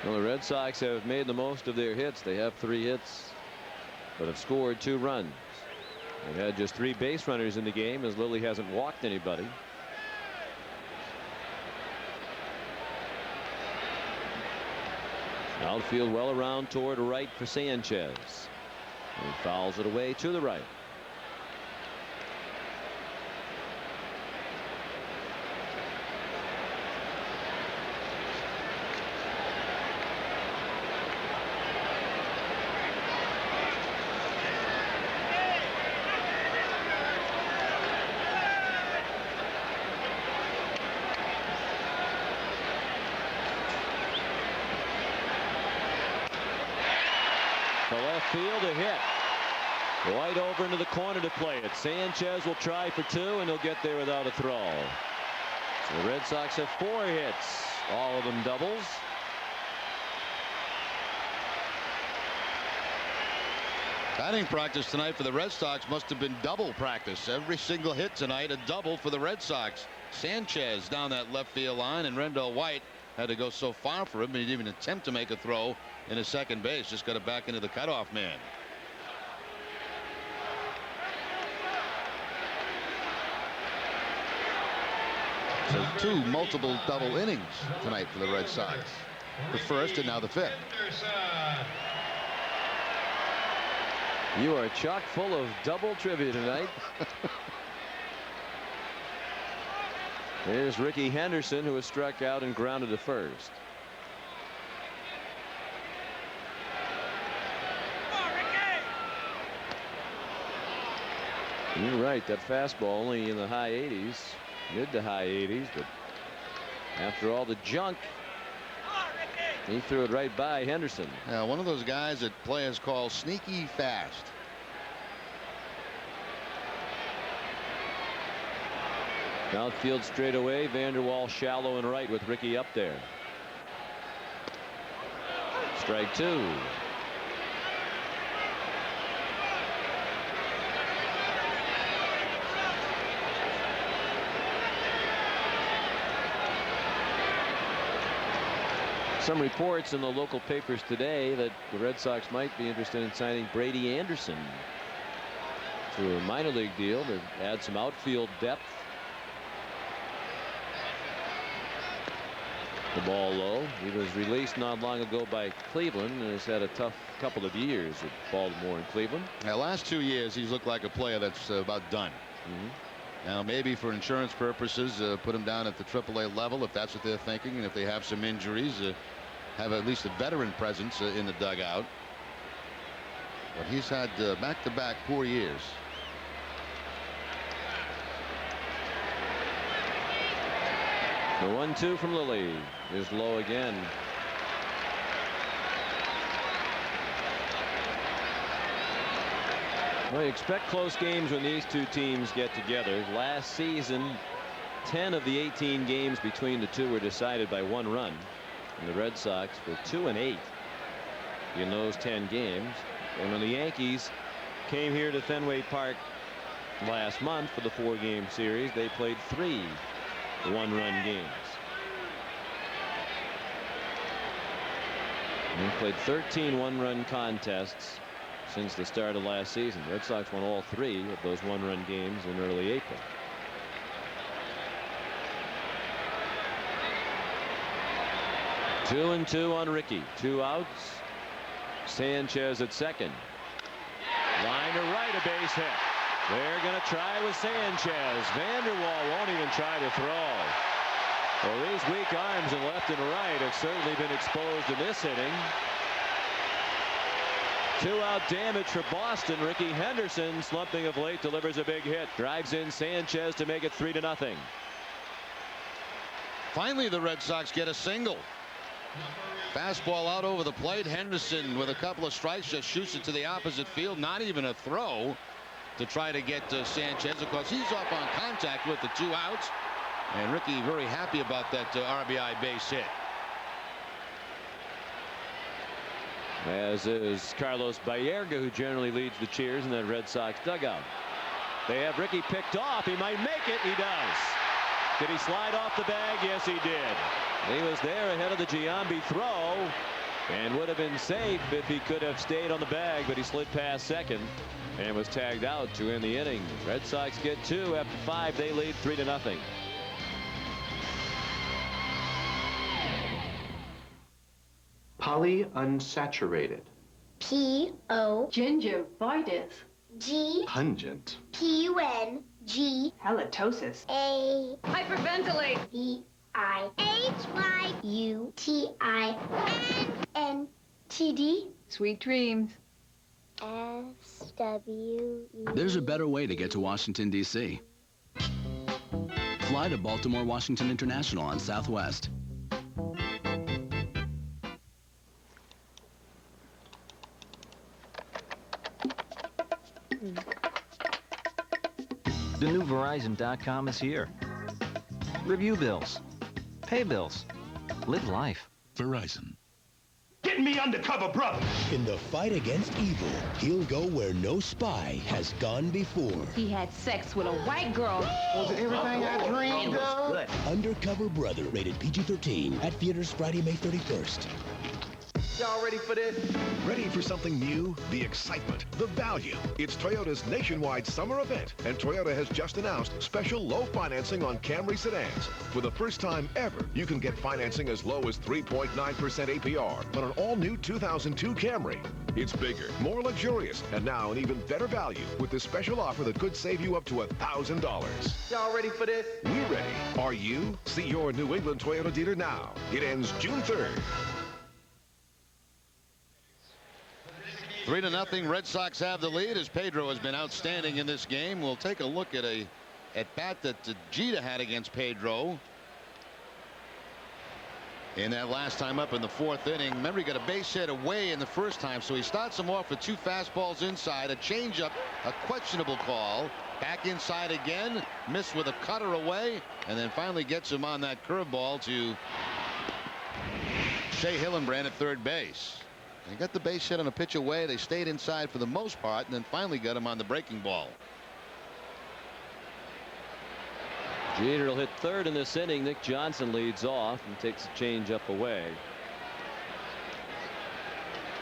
Well, the Red Sox have made the most of their hits. They have 3 hits, but have scored 2 runs. They had just 3 base runners in the game, as Lilly hasn't walked anybody. Outfield well around toward right for Sanchez. He fouls it away to the right. Field a hit. White over into the corner to play it. Sanchez will try for 2, and he'll get there without a throw. So the Red Sox have 4 hits, all of them doubles. Batting practice tonight for the Red Sox must have been double practice. Every single hit tonight a double for the Red Sox. Sanchez down that left field line, and Rondell White had to go so far for him, he didn't even attempt to make a throw in his second base. Just got it back into the cutoff man. So 2 multiple double innings tonight for the Red Sox. The first and now the 5th. You are chock full of double trivia tonight. Here's Ricky Henderson, who was struck out and grounded to first. You're right, that fastball only in the high 80s, mid to high 80s, but after all the junk, he threw it right by Henderson. Yeah, one of those guys that players call sneaky fast. Outfield straight away. Vanderwall shallow and right with Ricky up there. Strike 2. Some reports in the local papers today that the Red Sox might be interested in signing Brady Anderson to a minor league deal to add some outfield depth. The ball low. He was released not long ago by Cleveland and has had a tough couple of years at Baltimore and Cleveland. Now, last 2 years he's looked like a player that's about done. Now maybe for insurance purposes put him down at the AAA level if that's what they're thinking, and if they have some injuries have at least a veteran presence in the dugout. But he's had back-to-back poor years. The 1-2 from Lilly is low again. Well, you expect close games when these 2 teams get together. Last season, 10 of the 18 games between the 2 were decided by 1 run. And the Red Sox were 2-8 in those 10 games. And when the Yankees came here to Fenway Park last month for the 4-game series, they played 3 1-run games. And they played 13 1-run contests since the start of last season. Red Sox won all 3 of those 1-run games in early April. 2-2 on Ricky. 2 outs. Sanchez at second. Line to right, a base hit. They're going to try with Sanchez. Vanderwall won't even try to throw. Well, these weak arms in left and right have certainly been exposed in this inning. 2-out damage for Boston. Ricky Henderson, slumping of late, delivers a big hit. Drives in Sanchez to make it 3-0. Finally, the Red Sox get a single. Fastball out over the plate. Henderson, with a couple of strikes, just shoots it to the opposite field. Not even a throw to try to get Sanchez. Of course, he's off on contact with the 2 outs. And Ricky very happy about that RBI base hit. As is Carlos Baerga, who generally leads the cheers in that Red Sox dugout. They have Ricky picked off. He might make it. He does. Did he slide off the bag? Yes, he did. He was there ahead of the Giambi throw and would have been safe if he could have stayed on the bag, but he slid past second and was tagged out to end the inning. Red Sox get 2 after 5. They lead 3-0. Polyunsaturated. P-O. Gingivitis. G. Pungent. P-U-N-G. Halitosis. A. Hyperventilate. V-I-H-Y-U-T-I-N-N-T-D. Sweet dreams. S-W-E. There's a better way to get to Washington, D.C. Fly to Baltimore Washington International on Southwest. The new Verizon.com is here. Review bills. Pay bills. Live life. Verizon. Get me undercover, brother! In the fight against evil, he'll go where no spy has gone before. He had sex with a white girl. Was it everything I dreamed of? Good. Undercover Brother, rated PG-13, at theaters Friday, May 31st. Y'all ready for this? Ready for something new? The excitement, the value. It's Toyota's nationwide summer event, and Toyota has just announced special low financing on Camry sedans. For the first time ever, you can get financing as low as 3.9% APR on an all-new 2002 Camry. It's bigger, more luxurious, and now an even better value with this special offer that could save you up to $1,000. Y'all ready for this? We're ready. Are you? See your New England Toyota dealer now. It ends June 3rd. 3-0. Red Sox have the lead as Pedro has been outstanding in this game. We'll take a look at a at-bat that Jeter had against Pedro in that last time up in the 4th inning. Remember, he got a base hit away in the first time, so he starts him off with 2 fastballs inside, a changeup, a questionable call, back inside again, missed with a cutter away, and then finally gets him on that curveball to Shea Hillenbrand at 3rd base. They got the base hit on a pitch away. They stayed inside for the most part, and then finally got him on the breaking ball. Jeter will hit 3rd in this inning. Nick Johnson leads off and takes a change up away.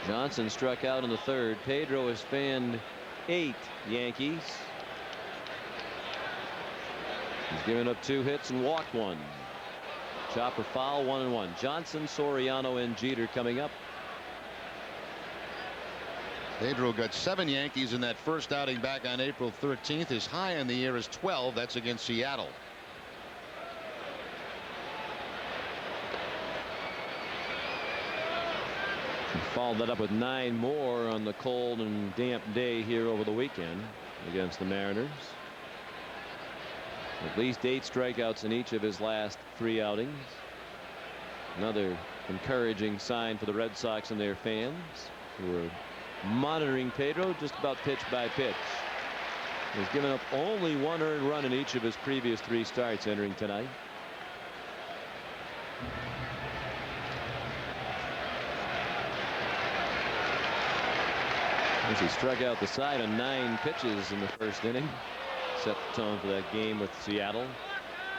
Johnson struck out in the 3rd. Pedro has fanned 8 Yankees. He's given up 2 hits and walked 1. Chopper foul, 1-1. Johnson, Soriano, and Jeter coming up. Pedro got 7 Yankees in that first outing back on April 13th. His high in the year is 12. That's against Seattle. He followed that up with 9 more on the cold and damp day here over the weekend against the Mariners. At least 8 strikeouts in each of his last 3 outings. Another encouraging sign for the Red Sox and their fans, who are monitoring Pedro just about pitch by pitch. He's given up only 1 earned run in each of his previous 3 starts entering tonight. As he struck out the side on 9 pitches in the first inning, set the tone for that game with Seattle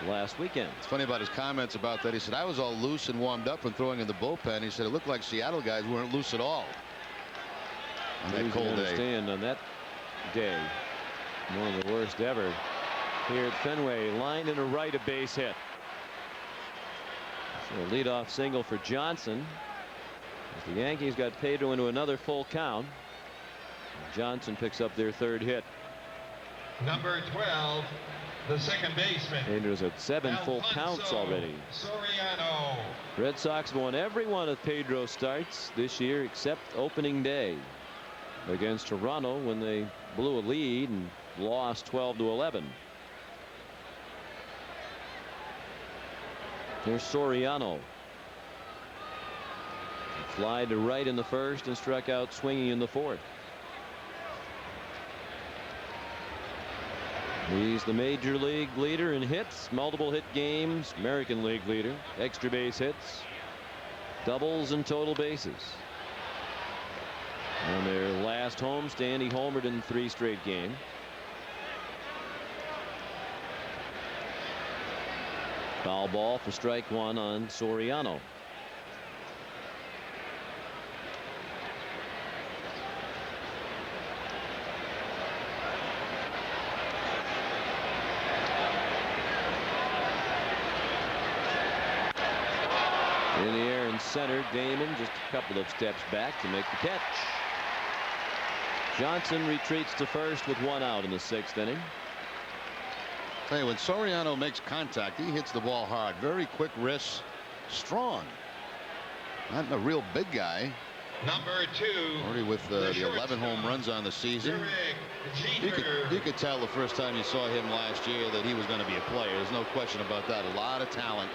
last weekend. It's funny about his comments about that. He said, I was all loose and warmed up and throwing in the bullpen. He said it looked like Seattle guys weren't loose at all on that cold day. On that day, one of the worst ever here at Fenway. Line into right, a base hit. So a leadoff single for Johnson. As the Yankees got Pedro into another full count. Johnson picks up their third hit. Number 12, the second baseman. Pedro's at 7 full counts already. Soriano. Red Sox won every one of Pedro's starts this year except opening day against Toronto when they blew a lead and lost 12-11. Here's Soriano. Fly to right in the first and struck out swinging in the fourth. He's the major league leader in hits, multiple hit games, American League leader, extra base hits, doubles, and total bases. On their last homestand, he homered in 3 straight games. Foul ball for strike 1 on Soriano. In the air and center, Damon just a couple of steps back to make the catch. Johnson retreats to first with 1 out in the 6th inning. Hey, when Soriano makes contact, he hits the ball hard. Very quick wrists, strong. Not a real big guy. Number 2. Already with the 11 home runs on the season. You could tell the first time you saw him last year that he was going to be a player. There's no question about that. A lot of talent.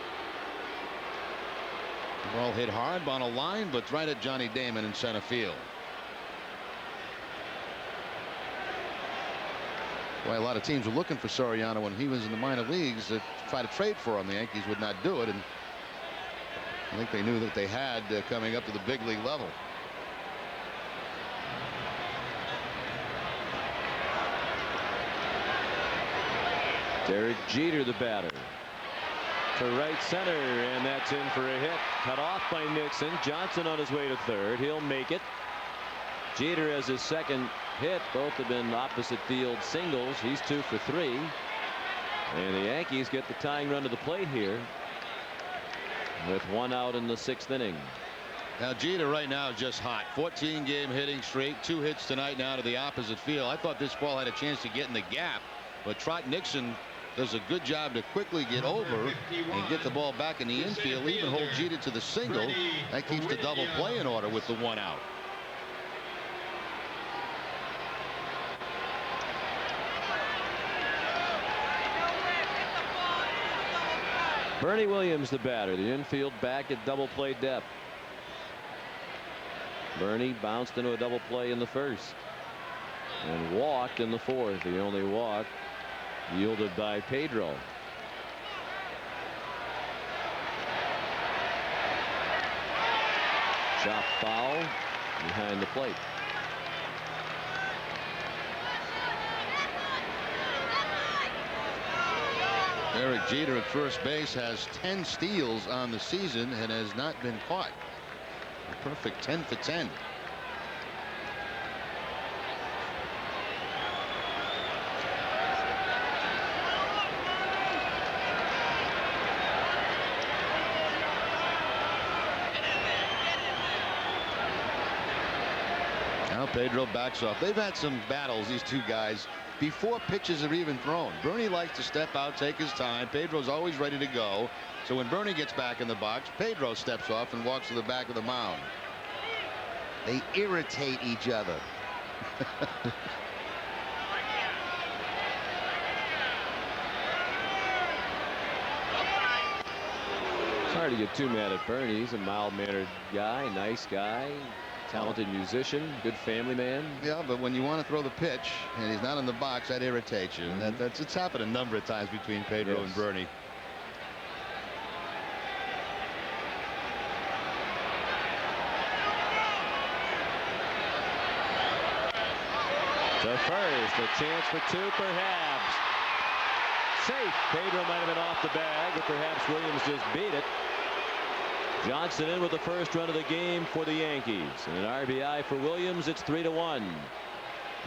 The ball hit hard on a line, but right at Johnny Damon in center field. Why a lot of teams were looking for Soriano when he was in the minor leagues to try to trade for him. The Yankees would not do it, and I think they knew that they had coming up to the big league level. Derek Jeter, the batter. To right center, and that's in for a hit. Cut off by Nixon. Johnson on his way to third. He'll make it. Jeter has his second hit. Both have been opposite field singles. He's 2 for 3. And the Yankees get the tying run to the plate here with 1 out in the 6th inning. Now Jeter right now is just hot. 14-game hitting streak. 2 hits tonight now to the opposite field. I thought this ball had a chance to get in the gap, but Trot Nixon does a good job to quickly get over and get the ball back in the infield, even hold Jeter to the single. That keeps the double play in order with the 1 out. Bernie Williams, the batter. The infield back at double play depth. Bernie bounced into a double play in the first and walked in the fourth. The only walk yielded by Pedro. Chop foul behind the plate. Derek Jeter at first base has 10 steals on the season and has not been caught. A perfect 10 for 10. Now Pedro backs off. They've had some battles, these two guys, before pitches are even thrown. Bernie likes to step out, take his time. Pedro's always ready to go. So when Bernie gets back in the box, Pedro steps off and walks to the back of the mound. They irritate each other. It's hard to get too mad at Bernie. He's a mild-mannered guy, nice guy, talented musician, good family man. Yeah, but when you want to throw the pitch and he's not in the box, that irritates you. And it's happened a number of times between Pedro and Bernie. To first, a chance for 2, perhaps. Safe. Pedro might have been off the bag, but perhaps Williams just beat it. Johnson in with the first run of the game for the Yankees. And an RBI for Williams. It's 3-1.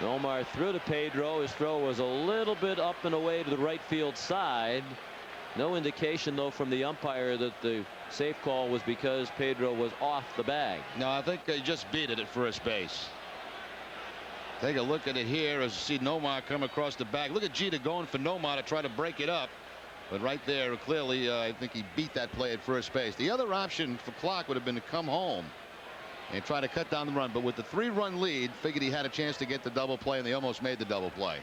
Nomar threw to Pedro. His throw was a little bit up and away to the right field side. No indication, though, from the umpire that the safe call was because Pedro was off the bag. No, I think they just beat it at first base. Take a look at it here as you see Nomar come across the bag. Look at Jeter going for Nomar to try to break it up. But right there, clearly, I think he beat that play at first base. The other option for Clark would have been to come home and try to cut down the run. But with the 3-run lead, figured he had a chance to get the double play, and they almost made the double play.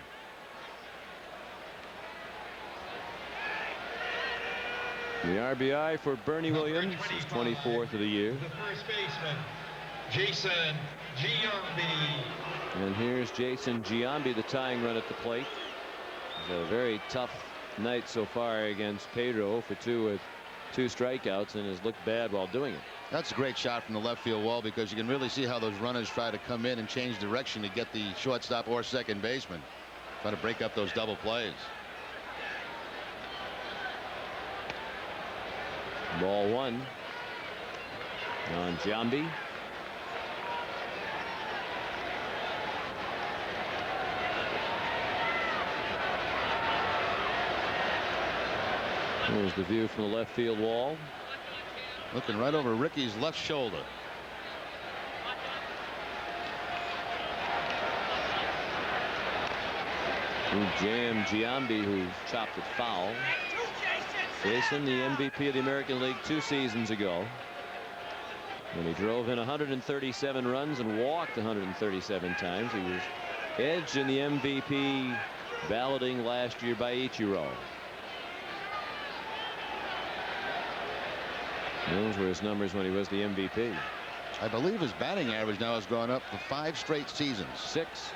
The RBI for Bernie Williams, his 24th of the year. The first baseman, Jason Giambi. And here's Jason Giambi, the tying run at the plate. He's had a very tough night so far against Pedro, for 2 with 2 strikeouts, and has looked bad while doing it. That's a great shot from the left field wall, because you can really see how those runners try to come in and change direction to get the shortstop or second baseman. Try to break up those double plays. Ball 1 on Giambi. There's the view from the left field wall. Looking right over Ricky's left shoulder. Who jammed Giambi, who chopped it foul. Jason, the MVP of the American League 2 seasons ago, when he drove in 137 runs and walked 137 times. He was edged in the MVP balloting last year by Ichiro. Those were his numbers when he was the MVP. I believe his batting average now has gone up for 5 straight seasons. 6.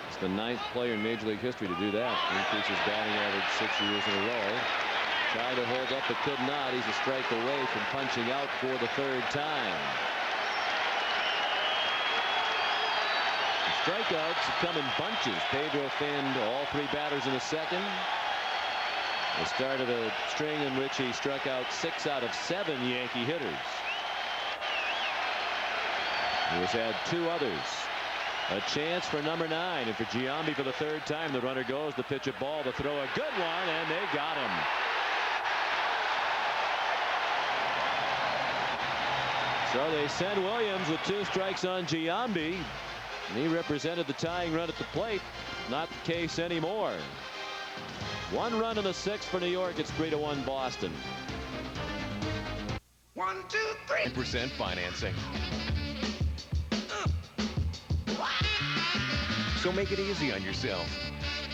It's the 9th player in Major League history to do that. Increase his batting average 6 years in a row. Tried to hold up, but could not. He's a strike away from punching out for the 3rd time. The strikeouts come in bunches. Pedro fanned all 3 batters in the 2nd. They started a string in which he struck out 6 out of 7 Yankee hitters. He has had 2 others. A chance for number 9, and for Giambi for the 3rd time. The runner goes, the pitch at ball, the throw, a good one, and they got him. So they send Williams with 2 strikes on Giambi. And he represented the tying run at the plate. Not the case anymore. 1 run in the 6th for New York. It's 3-1 Boston. 1, 2, 3. 10% financing. So make it easy on yourself.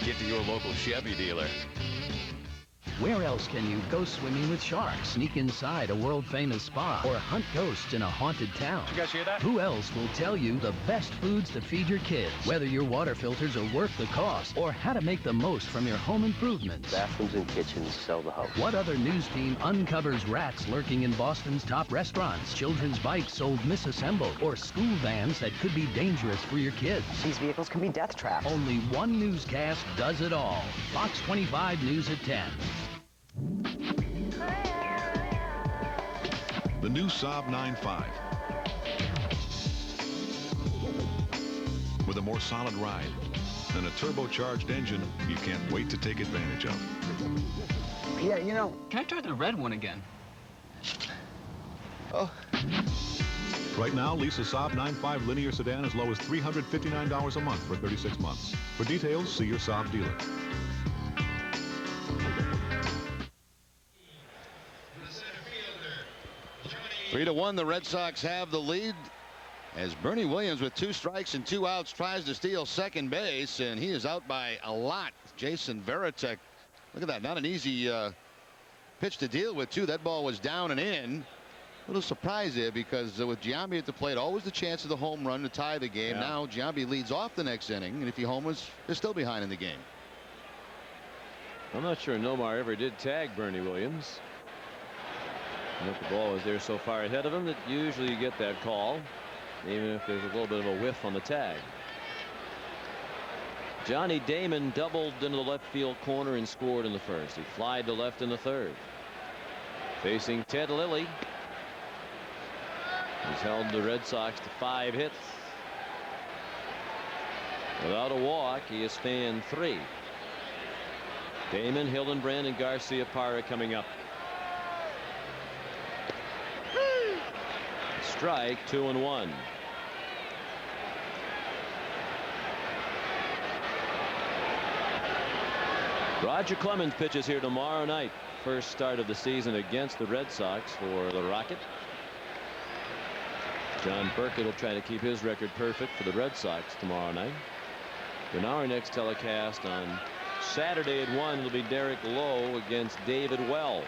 Get to your local Chevy dealer. Where else can you go swimming with sharks, sneak inside a world-famous spa, or hunt ghosts in a haunted town? You guys hear that? Who else will tell you the best foods to feed your kids, whether your water filters are worth the cost, or how to make the most from your home improvements? Bathrooms and kitchens sell the house. What other news team uncovers rats lurking in Boston's top restaurants, children's bikes sold misassembled, or school vans that could be dangerous for your kids? These vehicles can be death traps. Only one newscast does it all. Fox 25 News at 10. The new Saab 9.5. With a more solid ride and a turbocharged engine you can't wait to take advantage of. Yeah, you know, can I try the red one again? Oh. Right now, lease a Saab 9.5 linear sedan as low as $359 a month for 36 months. For details, see your Saab dealer. 3-1, the Red Sox have the lead as Bernie Williams, with 2 strikes and 2 outs, tries to steal second base, and he is out by a lot. Jason Varitek, look at that, not an easy pitch to deal with, too. That ball was down and in. A little surprise there, because with Giambi at the plate, always the chance of the home run to tie the game. Yeah. Now Giambi leads off the next inning, and if he homers, they're still behind in the game. I'm not sure Nomar ever did tag Bernie Williams. And if the ball is there so far ahead of him that usually you get that call, even if there's a little bit of a whiff on the tag. Johnny Damon doubled into the left field corner and scored in the 1st. He flied to left in the 3rd. Facing Ted Lilly. He's held the Red Sox to 5 hits. Without a walk, he has fanned 3. Damon, Hildenbrand, and Garcia Parra coming up. Strike, 2-1. Roger Clemens pitches here tomorrow night. First start of the season against the Red Sox for the Rocket. John Burkett will try to keep his record perfect for the Red Sox tomorrow night. Then our next telecast on Saturday at 1 will be Derek Lowe against David Wells.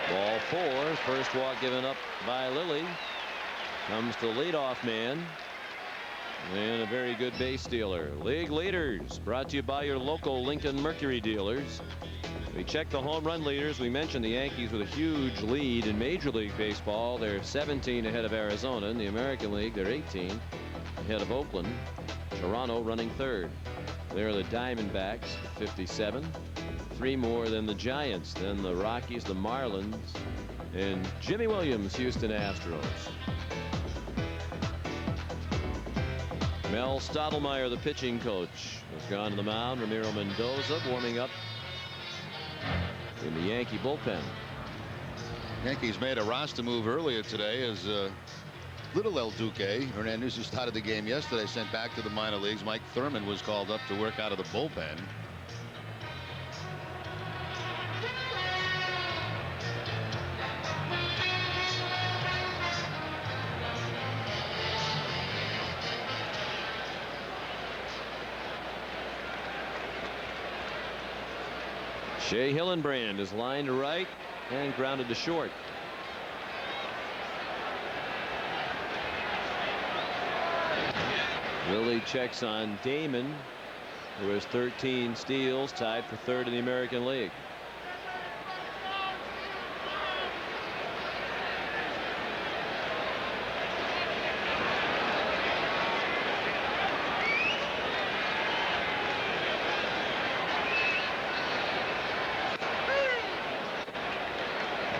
Ball 4. First walk given up by Lilly. Comes the leadoff man. And a very good base stealer. League leaders brought to you by your local Lincoln Mercury dealers. We checked the home run leaders. We mentioned the Yankees with a huge lead in Major League Baseball. They're 17 ahead of Arizona. In the American League, they're 18 ahead of Oakland. Toronto running third. There are the Diamondbacks, 57. 3 more than the Giants, then the Rockies, the Marlins, and Jimmy Williams, Houston Astros. Mel Stottlemyre, the pitching coach, has gone to the mound. Ramiro Mendoza warming up in the Yankee bullpen. Yankees made a roster move earlier today as little El Duque Hernandez, who started the game yesterday, sent back to the minor leagues. Mike Thurman was called up to work out of the bullpen. Shea Hillenbrand is lined to right and grounded to short. Lilly checks on Damon, who has 13 steals, tied for third in the American League.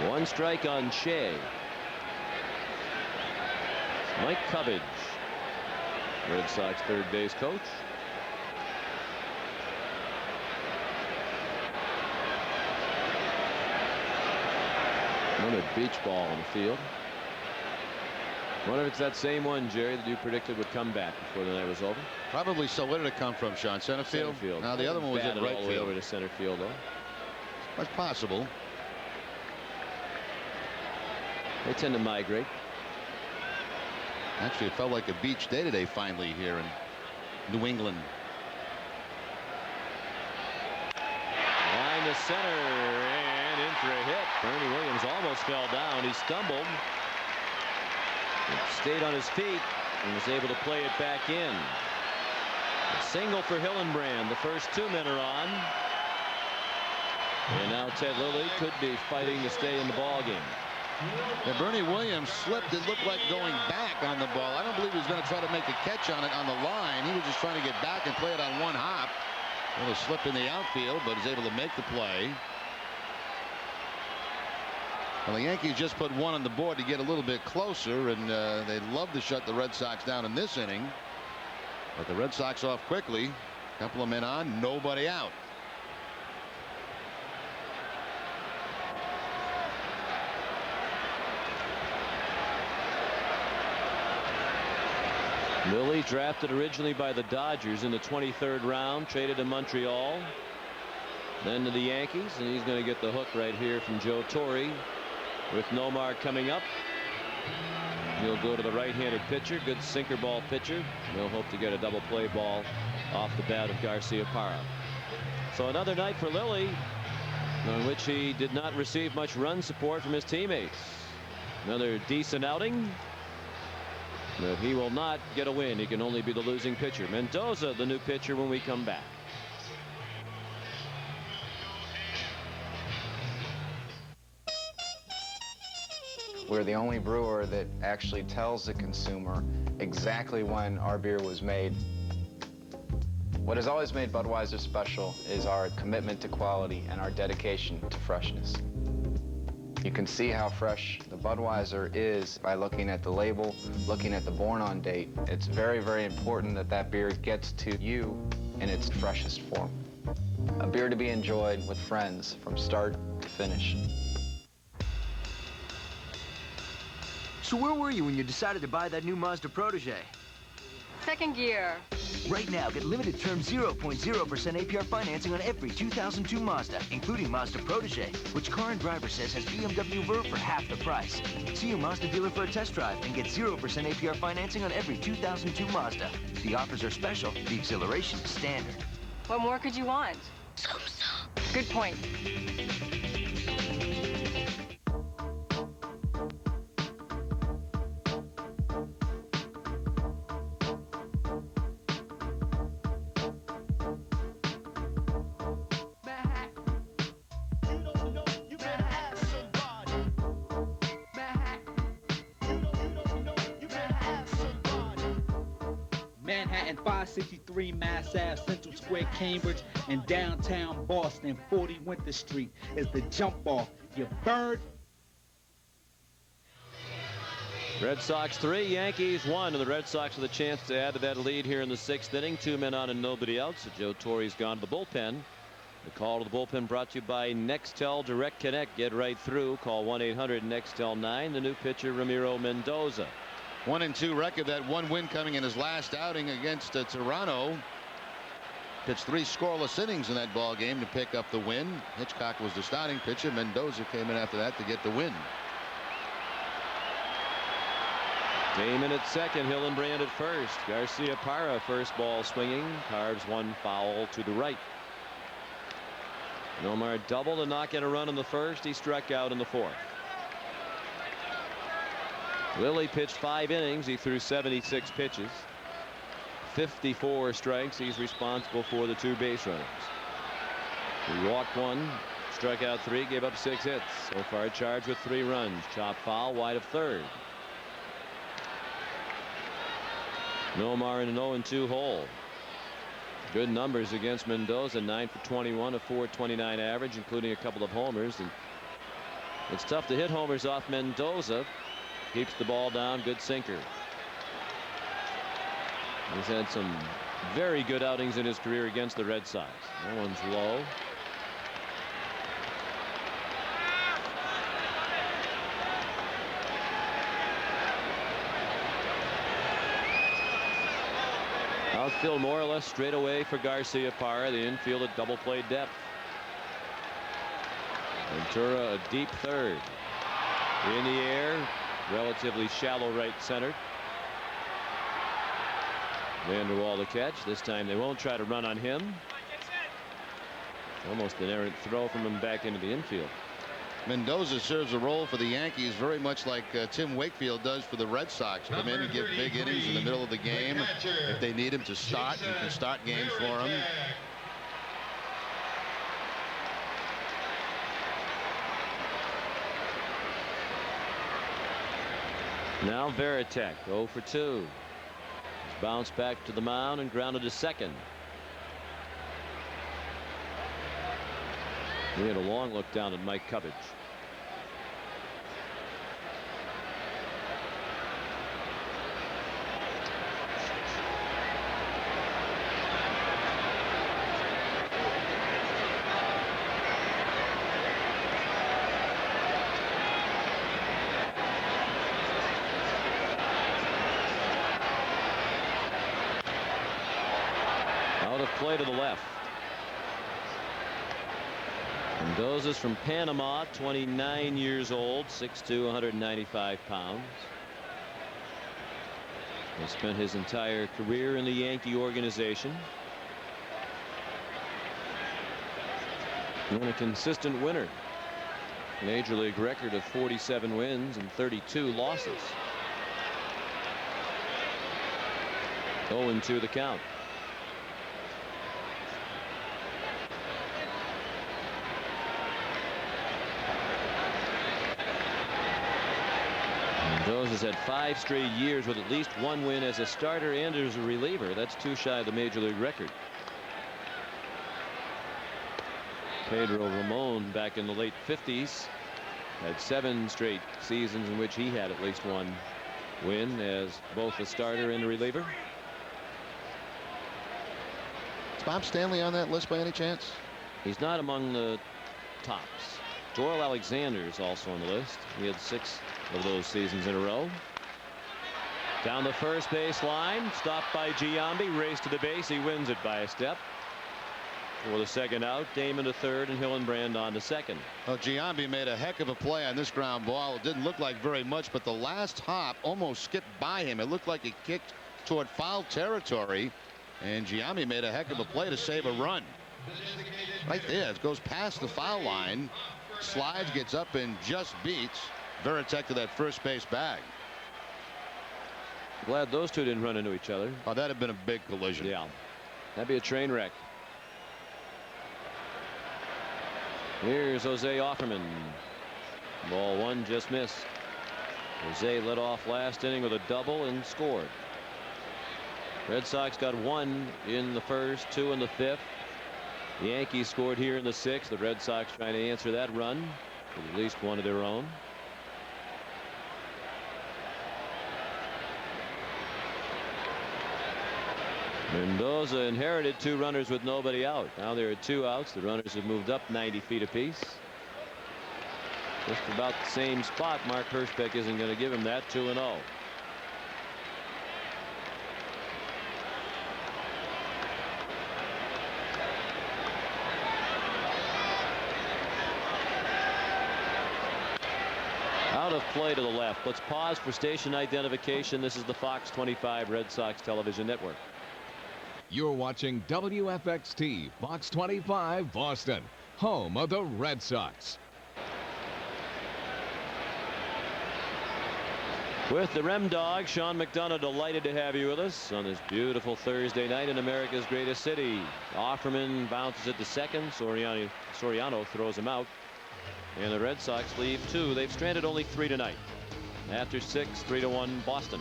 One strike on Shea. Mike Cubbage, Red Sox third base coach. Another beach ball on the field. Wonder if it's that same one, Jerry, that you predicted would come back before the night was over. Probably so. Where did it come from, Sean? Center field? Center field. Now the other one was in right all the way field. over to center field, though. That's possible. They tend to migrate. Actually, it felt like a beach day today finally here in New England. Line to center and in for a hit. Bernie Williams almost fell down. He stumbled. He stayed on his feet and was able to play it back in. A single for Hillenbrand. The first 2 men are on. And now Ted Lilly could be fighting to stay in the ball game. And Bernie Williams slipped. It looked like going back on the ball. I don't believe he was going to try to make a catch on it on the line. He was just trying to get back and play it on one hop. A little slip in the outfield, but is able to make the play. Well, the Yankees just put one on the board to get a little bit closer, and they'd love to shut the Red Sox down in this inning. But the Red Sox off quickly. A couple of men on, nobody out. Lilly, drafted originally by the Dodgers in the 23rd round, traded to Montreal, then to the Yankees, and he's going to get the hook right here from Joe Torre. With Nomar coming up, he'll go to the right-handed pitcher, good sinker ball pitcher. He'll hope to get a double play ball off the bat of Garcia Parra. So another night for Lilly, on which he did not receive much run support from his teammates. Another decent outing. But he will not get a win. He can only be the losing pitcher. Mendoza, the new pitcher, when we come back. We're the only brewer that actually tells the consumer exactly when our beer was made. What has always made Budweiser special is our commitment to quality and our dedication to freshness. You can see how fresh the Budweiser is by looking at the label, looking at the born on date. It's very, very important that that beer gets to you in its freshest form. A beer to be enjoyed with friends from start to finish. So where were you when you decided to buy that new Mazda Protege? Second gear. Right now, get limited term 0.0% APR financing on every 2002 Mazda, including Mazda Protege, which Car and Driver says has BMW Verve for half the price. See your Mazda dealer for a test drive and get 0% APR financing on every 2002 Mazda. The offers are special, the exhilaration is standard. What more could you want? Good point. Manhattan, 563 Mass Ave, Central Square, Cambridge, and downtown Boston, 40 Winter Street is the jump off. You bird. Red Sox 3, Yankees 1, and the Red Sox with a chance to add to that lead here in the 6th inning. 2 men on and nobody out. So Joe Torre's gone to the bullpen. The call to the bullpen brought to you by Nextel Direct Connect. Get right through. Call 1-800-NEXTEL-9. The new pitcher Ramiro Mendoza. 1-2 record. That one win coming in his last outing against Toronto. Pitched 3 scoreless innings in that ball game to pick up the win. Hitchcock was the starting pitcher. Mendoza came in after that to get the win. Damon at second, Hillenbrand at first. Garcia Parra first ball swinging, carves one foul to the right. Nomar double to knock in a run in the first. He struck out in the 4th. Lilly pitched 5 innings. He threw 76 pitches. 54 strikes. He's responsible for the 2 base runners. He walked 1, struck out 3, gave up 6 hits. So far charged with 3 runs. Chop foul wide of third. Nomar in an 0-2 hole. Good numbers against Mendoza. 9 for 21, a .429 average, including a couple of homers. And it's tough to hit homers off Mendoza. Keeps the ball down. Good sinker. He's had some very good outings in his career against the Red Sox. That one's low. Outfield more or less straight away for Garcia Parra. The infield at double play depth. Ventura a deep third. In the air, relatively shallow right center. Vanderwall to catch. This time they won't try to run on him. Almost an errant throw from him back into the infield. Mendoza serves a role for the Yankees very much like Tim Wakefield does for the Red Sox. Come in and give big innings in the middle of the game. If they need him to start, you can start games for him. Now Veritek 0 for 2. He's bounced back to the mound and grounded to second. He had a long look down at Mike Cubbage. Out of play to the left. Mendoza's from Panama, 29 years old, 6'2", 195 pounds. He spent his entire career in the Yankee organization. And a consistent winner. Major League record of 47 wins and 32 losses. 0-2 the count. Mendoza's had 5 straight years with at least 1 win as a starter and as a reliever. That's 2 shy of the major league record. Pedro Ramon back in the late 50s had 7 straight seasons in which he had at least 1 win as both a starter and a reliever. Bob Stanley on that list by any chance? He's not among the tops. Doyle Alexander is also on the list. He had 6 of those seasons in a row. Down the first base line, stopped by Giambi, race to the base. He wins it by a step. For the second out, Damon to third, and Hillenbrand on to second. Well, Giambi made a heck of a play on this ground ball. It didn't look like very much, but the last hop almost skipped by him. It looked like it kicked toward foul territory, and Giambi made a heck of a play to save a run. Right there, it goes past the foul line, slides, gets up, and just beats Varitek to that first base bag. Glad those two didn't run into each other. Oh, that'd have been a big collision. Yeah, that'd be a train wreck. Here's Jose Offerman. Ball 1 just missed. Jose led off last inning with a double and scored. Red Sox got 1 in the first, 2 in the 5th. The Yankees scored here in the 6th. The Red Sox trying to answer that run with at least one of their own. Mendoza inherited 2 runners with nobody out. Now there are 2 outs. The runners have moved up 90 feet apiece. Just about the same spot. Mark Hirschbeck isn't going to give him that. 2-0. Out of play to the left. Let's pause for station identification. This is the Fox 25 Red Sox television network. You're watching WFXT Fox 25 Boston, home of the Red Sox. With the Rem Dog, Sean McDonough, delighted to have you with us on this beautiful Thursday night in America's greatest city. Offerman bounces it to second. Soriano throws him out. And the Red Sox leave 2. They've stranded only 3 tonight. After 6, 3-1 Boston.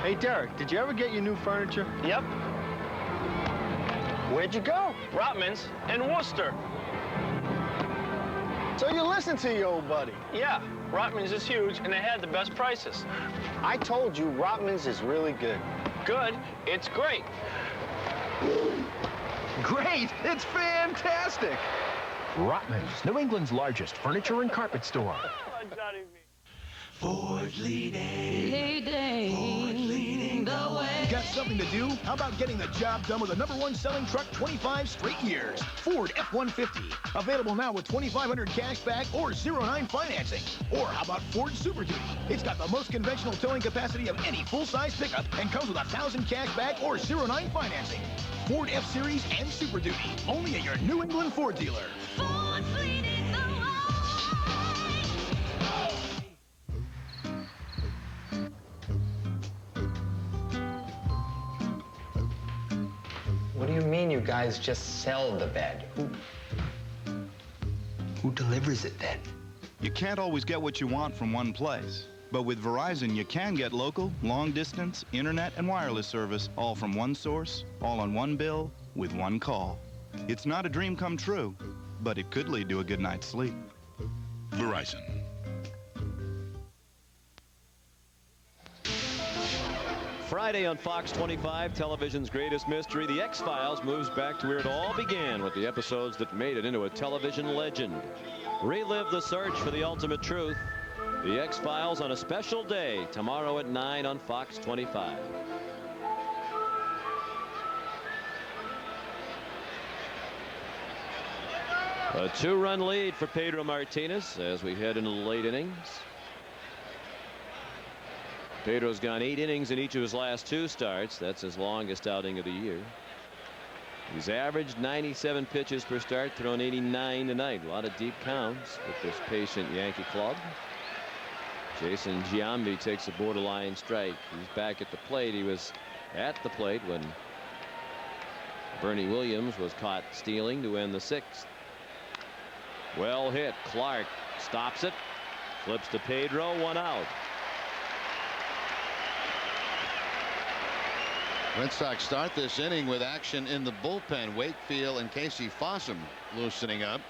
Hey, Derek, did you ever get your new furniture? Yep. Where'd you go? Rotman's in Worcester. So you listened to your old buddy? Yeah, Rotman's is huge, and they had the best prices. I told you Rotman's is really good. Good? It's great. Great! It's fantastic! Rotman's, New England's largest furniture and carpet store. Ford leading. Ford leading the way. Got something to do? How about getting the job done with the #1 selling truck 25 straight years? Ford F-150. Available now with $2,500 cash back or 0-9 financing. Or how about Ford Super Duty? It's got the most conventional towing capacity of any full-size pickup and comes with $1,000 cash back or 0-9 financing. Ford F-Series and Super Duty. Only at your New England Ford dealer. Ford's leading the way. What do you mean you guys just sell the bed? Who delivers it then? You can't always get what you want from one place. But with Verizon, you can get local, long-distance, internet, and wireless service all from one source, all on one bill, with one call. It's not a dream come true, but it could lead to a good night's sleep. Verizon. Friday on Fox 25, television's greatest mystery, The X-Files moves back to where it all began with the episodes that made it into a television legend. Relive the search for the ultimate truth. The X-Files on a special day tomorrow at 9 on Fox 25. A 2-run lead for Pedro Martinez as we head into the late innings. Pedro's gone 8 innings in each of his last 2 starts. That's his longest outing of the year. He's averaged 97 pitches per start, thrown 89 tonight. A lot of deep counts with this patient Yankee club. Jason Giambi takes a borderline strike. He's back at the plate. He was at the plate when Bernie Williams was caught stealing to end the 6th. Well hit. Clark stops it. Flips to Pedro. 1 out. Red Sox start this inning with action in the bullpen. Wakefield and Casey Fossum loosening up.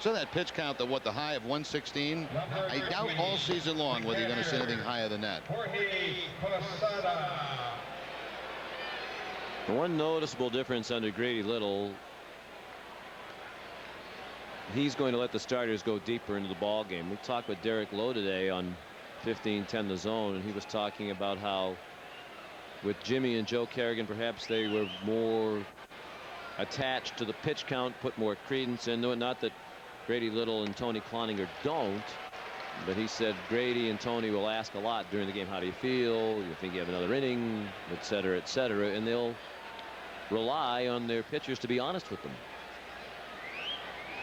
So that pitch count, the high of 116. I doubt all season long whether you're going to see anything higher than that. One noticeable difference under Grady Little. He's going to let the starters go deeper into the ball game. We talked with Derek Lowe today on 1510 The Zone, and he was talking about how with Jimmy and Joe Kerrigan, perhaps they were more attached to the pitch count, put more credence into it. Not that Grady Little and Tony Cloninger don't, but he said Grady and Tony will ask a lot during the game. How do you feel? You think you have another inning, et cetera, and they'll rely on their pitchers to be honest with them.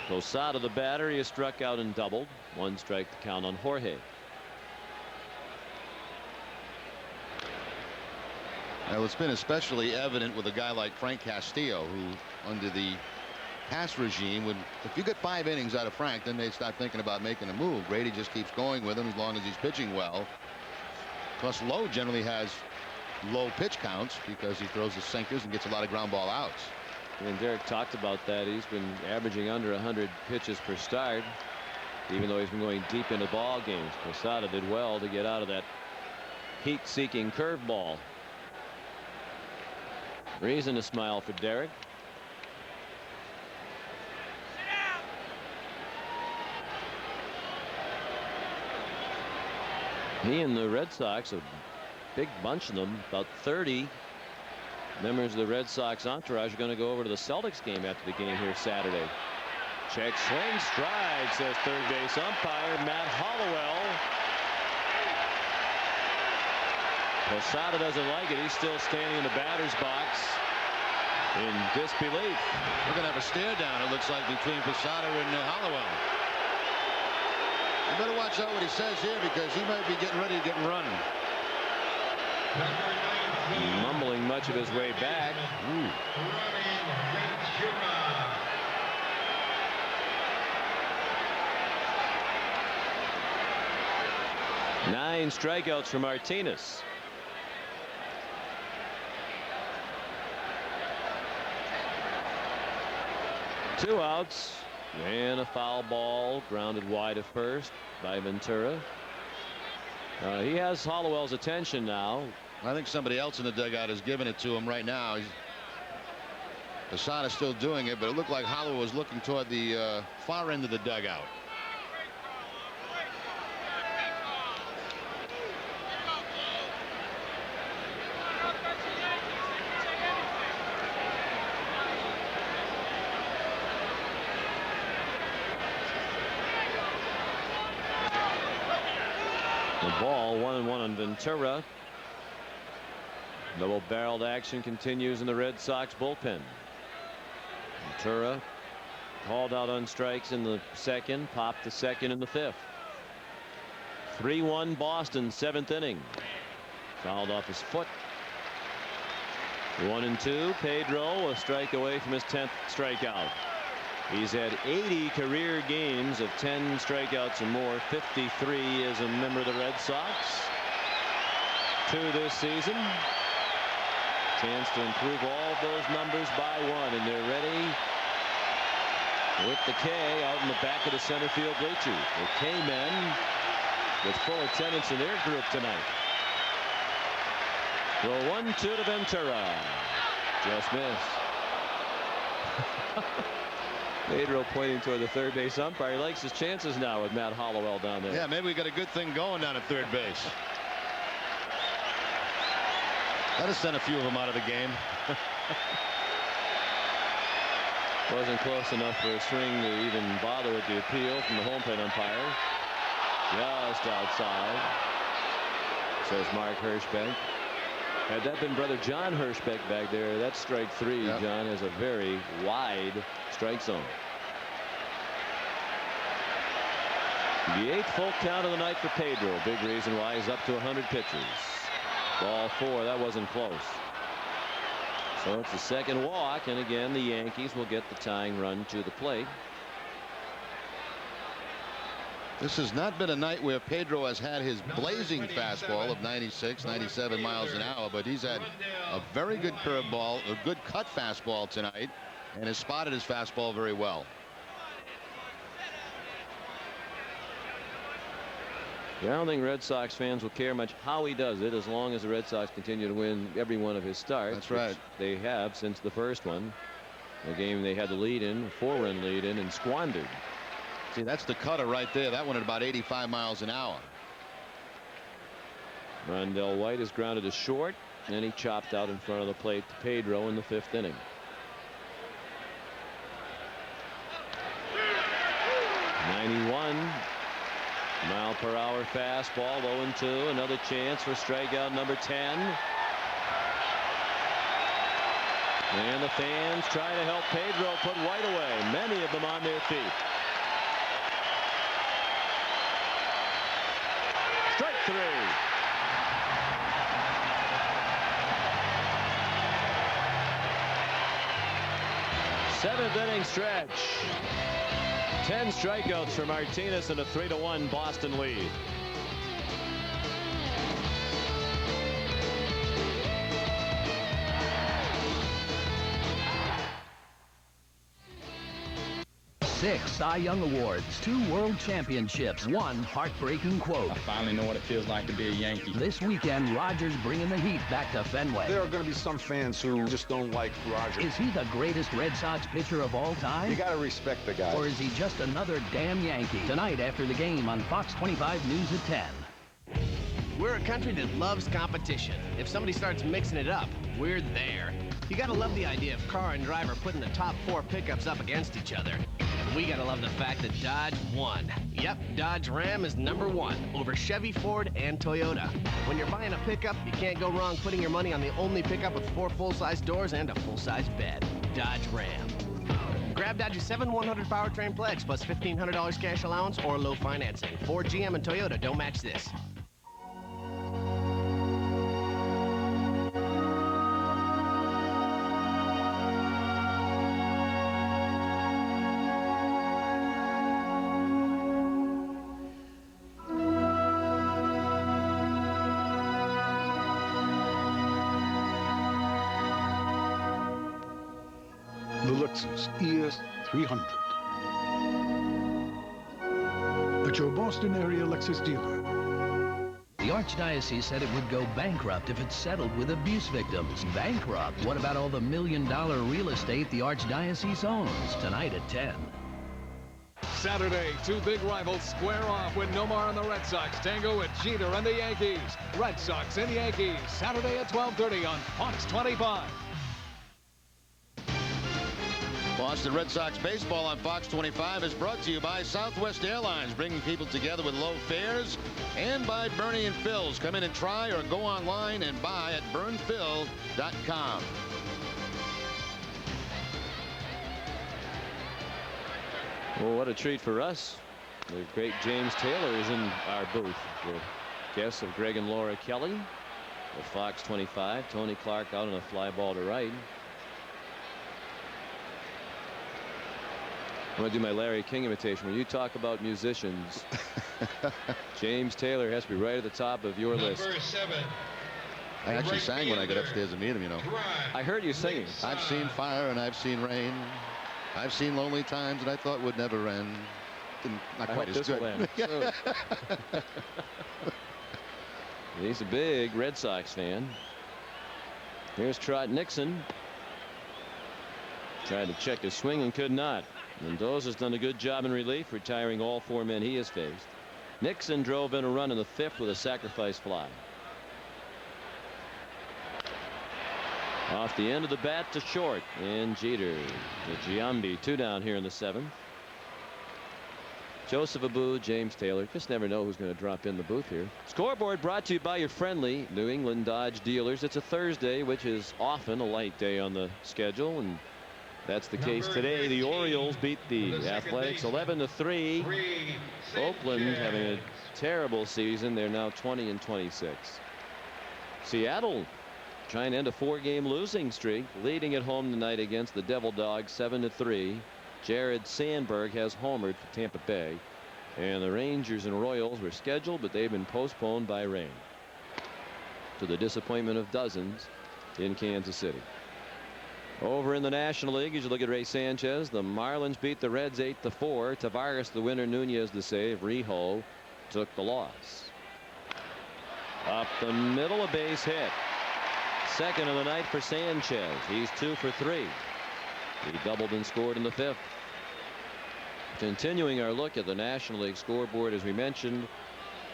Posada, the batter, he has struck out and doubled. 1 strike to count on Jorge. Well, it's been especially evident with a guy like Frank Castillo, who under the past regime, if you get 5 innings out of Frank, then they start thinking about making a move. Grady just keeps going with him as long as he's pitching well. Plus, Lowe generally has low pitch counts because he throws the sinkers and gets a lot of ground ball outs. And Derek talked about that. He's been averaging under 100 pitches per start, even though he's been going deep into ball games. Posada did well to get out of that heat-seeking curveball. Reason to smile for Derek. He and the Red Sox, a big bunch of them, about 30 members of the Red Sox entourage, are going to go over to the Celtics game after the game here Saturday. Check, swing, stride, says third base umpire Matt Hollowell. Posada doesn't like it. He's still standing in the batter's box in disbelief. We're going to have a stare down, it looks like, between Posada and Hollowell. You better watch out what he says here, because he might be getting ready to get run. Mumbling much of his way back. Nine strikeouts for Martinez. Two outs and a foul ball grounded wide of first by Ventura. He has Hollowell's attention now. I think somebody else in the dugout is giving it to him right now. Posada's still doing it, but it looked like Hollowell was looking toward the far end of the dugout. The ball, 1-1 on Ventura. Double barreled action continues in the Red Sox bullpen. Ventura called out on strikes in the second, popped the second in the fifth. 3-1 Boston, 7th inning. Fouled off his foot. 1-2. Pedro a strike away from his 10th strikeout. He's had 80 career games of 10 strikeouts or more. 53 as a member of the Red Sox. 2 this season. Chance to improve all of those numbers by 1, and they're ready with the K out in the back of the center field bleachers. The K-men with full attendance in their group tonight. The 1-2 to Ventura. Just missed. Pedro pointing toward the third base umpire. He likes his chances now with Matt Hollowell down there. Yeah, maybe we got a good thing going down at third base. That'll send a few of them out of the game. Wasn't close enough for a swing to even bother with the appeal from the home plate umpire. Just outside, says Mark Hirschbeck. Had that been brother John Hirschbeck back there, that's strike 3. Yep. John has a very wide strike zone. The 8th full count of the night for Pedro. Big reason why he's up to 100 pitches. Ball 4, that wasn't close. So it's the second walk, and again the Yankees will get the tying run to the plate. This has not been a night where Pedro has had his blazing fastball of 96, 97 miles an hour, but he's had a very good curveball, a good cut fastball tonight, and has spotted his fastball very well. I don't think Red Sox fans will care much how he does it as long as the Red Sox continue to win every one of his starts. That's right. They have since the first one. The game they had the lead in, 4-run lead in, and squandered. See, that's the cutter right there. That one at about 85 miles an hour. Rondell White is grounded to short, and he chopped out in front of the plate to Pedro in the 5th inning. .91-mile-per-hour fastball, 0-2. Another chance for strikeout number 10. And the fans try to help Pedro put White away. Many of them on their feet. Strike 3. Seventh inning stretch. 10 strikeouts for Martinez and a 3-1 Boston lead. Six Cy Young Awards, 2 World Championships, 1 heartbreaking quote. I finally know what it feels like to be a Yankee. This weekend, Rogers bringing the heat back to Fenway. There are going to be some fans who just don't like Rogers. Is he the greatest Red Sox pitcher of all time? You got to respect the guy. Or is he just another damn Yankee? Tonight after the game on Fox 25 News at 10. We're a country that loves competition. If somebody starts mixing it up, we're there. You gotta love the idea of car and driver putting the top 4 pickups up against each other. And we gotta love the fact that Dodge won. Yep, Dodge Ram is #1 over Chevy, Ford, and Toyota. When you're buying a pickup, you can't go wrong putting your money on the only pickup with 4 full-size doors and a full-size bed. Dodge Ram. Grab Dodge's 7/100 powertrain pledge plus $1,500 cash allowance or low financing. Ford, GM, and Toyota don't match this. Lexus ES 300. At your Boston area Lexus dealer. The Archdiocese said it would go bankrupt if it settled with abuse victims. Bankrupt? What about all the million-dollar real estate the Archdiocese owns? Tonight at 10. Saturday, 2 big rivals square off when Nomar and the Red Sox tango with Jeter and the Yankees. Red Sox and Yankees, Saturday at 12:30 on Fox 25. Boston Red Sox baseball on Fox 25 is brought to you by Southwest Airlines, bringing people together with low fares, and by Bernie and Phil's. Come in and try or go online and buy at burnphil.com. Well, what a treat for us. The great James Taylor is in our booth. The guests of Greg and Laura Kelly of Fox 25. Tony Clark out on a fly ball to right. I'm going to do my Larry King imitation. When you talk about musicians, James Taylor has to be right at the top of your list. Number 7. I actually sang when I got upstairs to meet him, you know. I heard you singing. I've seen fire and I've seen rain. I've seen lonely times that I thought would never end. Not quite as good. He's a big Red Sox fan. Here's Trot Nixon. Tried to check his swing and could not. Mendoza's done a good job in relief, retiring all 4 men he has faced. Nixon drove in a run in the 5th with a sacrifice fly. Off the end of the bat to short, and Jeter to Giambi, 2 down here in the 7th. Joseph Abu, James Taylor. Just never know who's going to drop in the booth here. Scoreboard brought to you by your friendly New England Dodge dealers. It's a Thursday, which is often a light day on the schedule, and that's the case today. The Orioles beat the Athletics 11-3. Oakland having a terrible season. They're now 20-26. Seattle trying to end a 4-game losing streak, leading at home tonight against the Devil Dogs 7-3. Jared Sandberg has homered for Tampa Bay, and the Rangers and Royals were scheduled, but they've been postponed by rain, to the disappointment of dozens in Kansas City. Over in the National League, as you look at Ray Sanchez, the Marlins beat the Reds 8-4. Tavares the winner, Nunez the save. Rijo took the loss. Up the middle, a base hit. Second of the night for Sanchez. He's 2 for 3. He doubled and scored in the 5th. Continuing our look at the National League scoreboard, as we mentioned,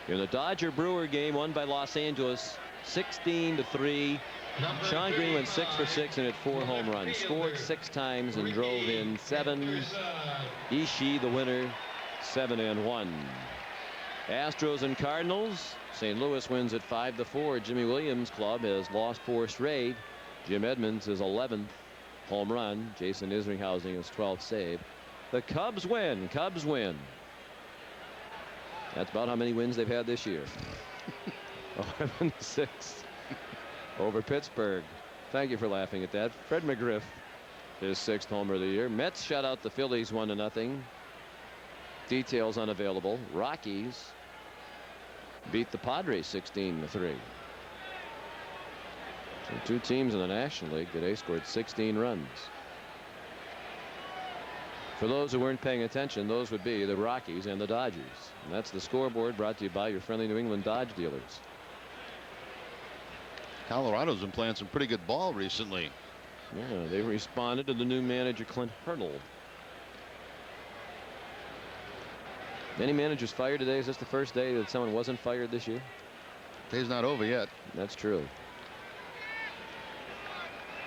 in the Dodger-Brewer game won by Los Angeles 16-3. Sean Green went 6 for 6 and hit 4 home runs. Scored 6 times and drove in 7. Ishii, the winner, 7-1. Astros and Cardinals. St. Louis wins at 5-4. Jimmy Williams' club has lost 4 straight. Jim Edmonds his 11th home run. Jason Isringhausen his 12th save. The Cubs win. Cubs win. That's about how many wins they've had this year. 11-6 over Pittsburgh. Thank you for laughing at that. Fred McGriff, his 6th homer of the year. Mets shut out the Phillies 1-0. Details unavailable. Rockies beat the Padres 16-3. So 2 teams in the National League today scored 16 runs. For those who weren't paying attention, those would be the Rockies and the Dodgers. And that's the scoreboard brought to you by your friendly New England Dodge dealers. Colorado's been playing some pretty good ball recently. Yeah, they responded to the new manager, Clint Hurdle. Any managers fired today? Is this the first day that someone wasn't fired this year? Day's not over yet. That's true.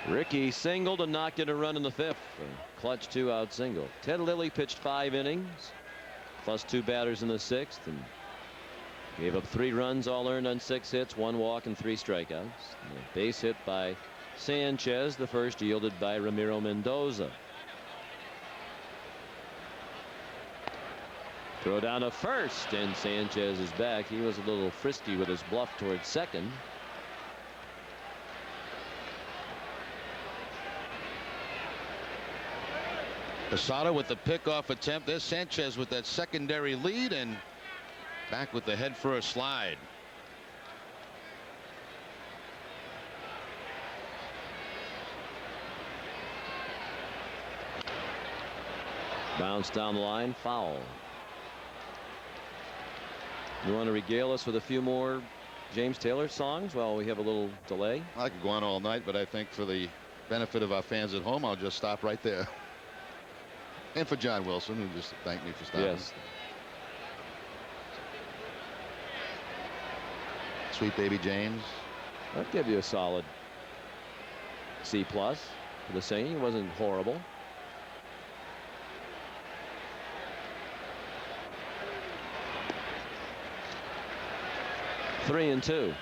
Rickey singled and knocked in a run in the 5th. A clutch 2-out single. Ted Lilly pitched 5 innings, plus 2 batters in the 6th, and gave up 3 runs, all earned on 6 hits, 1 walk, and 3 strikeouts. And a base hit by Sanchez, the first yielded by Ramiro Mendoza. Throw down to first, and Sanchez is back. He was a little frisky with his bluff towards second. Posada with the pickoff attempt. There's Sanchez with that secondary lead and back with the head first slide. Bounce down the line, foul. You want to regale us with a few more James Taylor songs while we have a little delay? I could go on all night, but I think for the benefit of our fans at home, I'll just stop right there. And for John Wilson, who just thanked me for stopping. Yes. Sweet baby James. I'd give you a solid C+ for the singing. It wasn't horrible. Three and 2.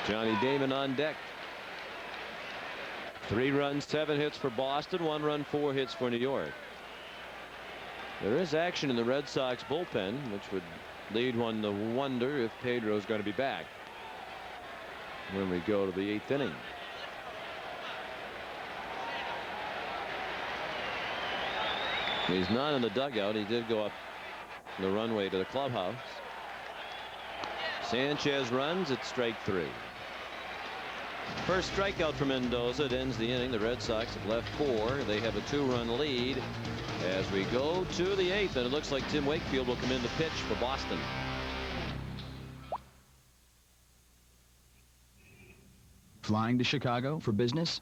Johnny Damon on deck. 3 runs, 7 hits for Boston, 1 run, 4 hits for New York. There is action in the Red Sox bullpen, which would lead one to wonder if Pedro is going to be back when we go to the 8th inning. He's not in the dugout. He did go up the runway to the clubhouse. Sanchez runs at strike 3. First strikeout for Mendoza. It ends the inning. The Red Sox have left 4. They have a 2-run lead as we go to the 8th, and it looks like Tim Wakefield will come in to pitch for Boston. Flying to Chicago for business?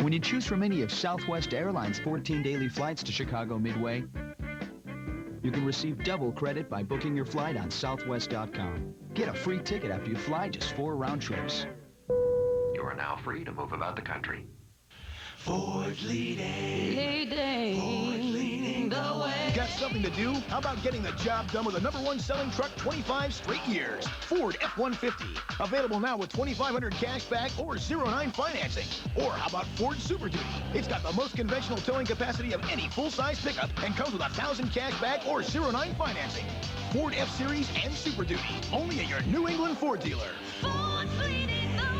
When you choose from any of Southwest Airlines' 14 daily flights to Chicago Midway, you can receive double credit by booking your flight on Southwest.com. Get a free ticket after you fly just 4 round trips. You are now free to move about the country. Ford leading the way. Got something to do? How about getting the job done with the #1 selling truck 25 straight years? Ford F-150. Available now with $2,500 cash back or 0-9 financing. Or how about Ford Super Duty? It's got the most conventional towing capacity of any full-size pickup and comes with $1,000 cash back or 0-9 financing. Ford F-Series and Super Duty. Only at your New England Ford dealer. Ford's leading the way.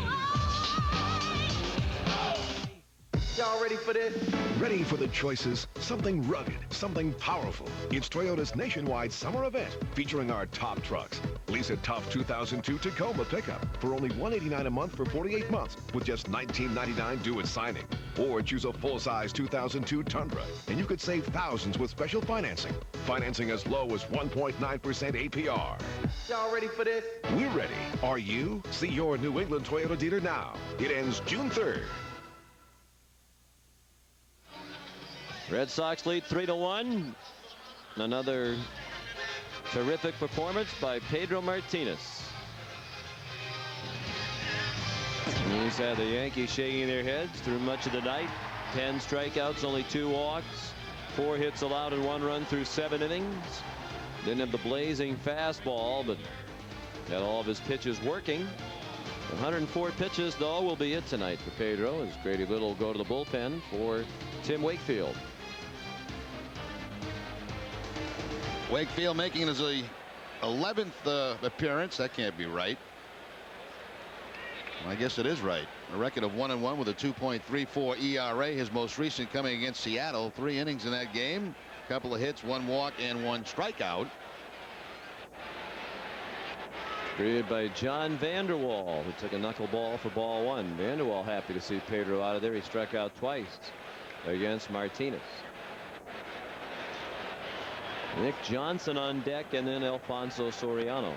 Yo, Y'all ready for this? Ready for the choices? Something rugged, something powerful. It's Toyota's nationwide summer event featuring our top trucks. Lease a tough 2002 Tacoma pickup for only $189 a month for 48 months with just $19.99 due at signing. Or choose a full-size 2002 Tundra and you could save thousands with special financing. Financing as low as 1.9% APR. Y'all ready for this? We're ready. Are you? See your New England Toyota dealer now. It ends June 3rd. Red Sox lead 3-1. Another terrific performance by Pedro Martinez. He's had the Yankees shaking their heads through much of the night. 10 strikeouts, only 2 walks, 4 hits allowed and 1 run through 7 innings. Didn't have the blazing fastball, but got all of his pitches working. 104 pitches, though, will be it tonight for Pedro as Grady Little will go to the bullpen for Tim Wakefield. Wakefield making his 11th appearance. That can't be right. I guess it is right. A record of 1-1 with a 2.34 ERA. His most recent coming against Seattle. 3 innings in that game. A couple of hits, 1 walk, and 1 strikeout. Created by John Vanderwall, who took a knuckleball for ball 1. Vanderwall happy to see Pedro out of there. He struck out twice against Martinez. Nick Johnson on deck, and then Alfonso Soriano.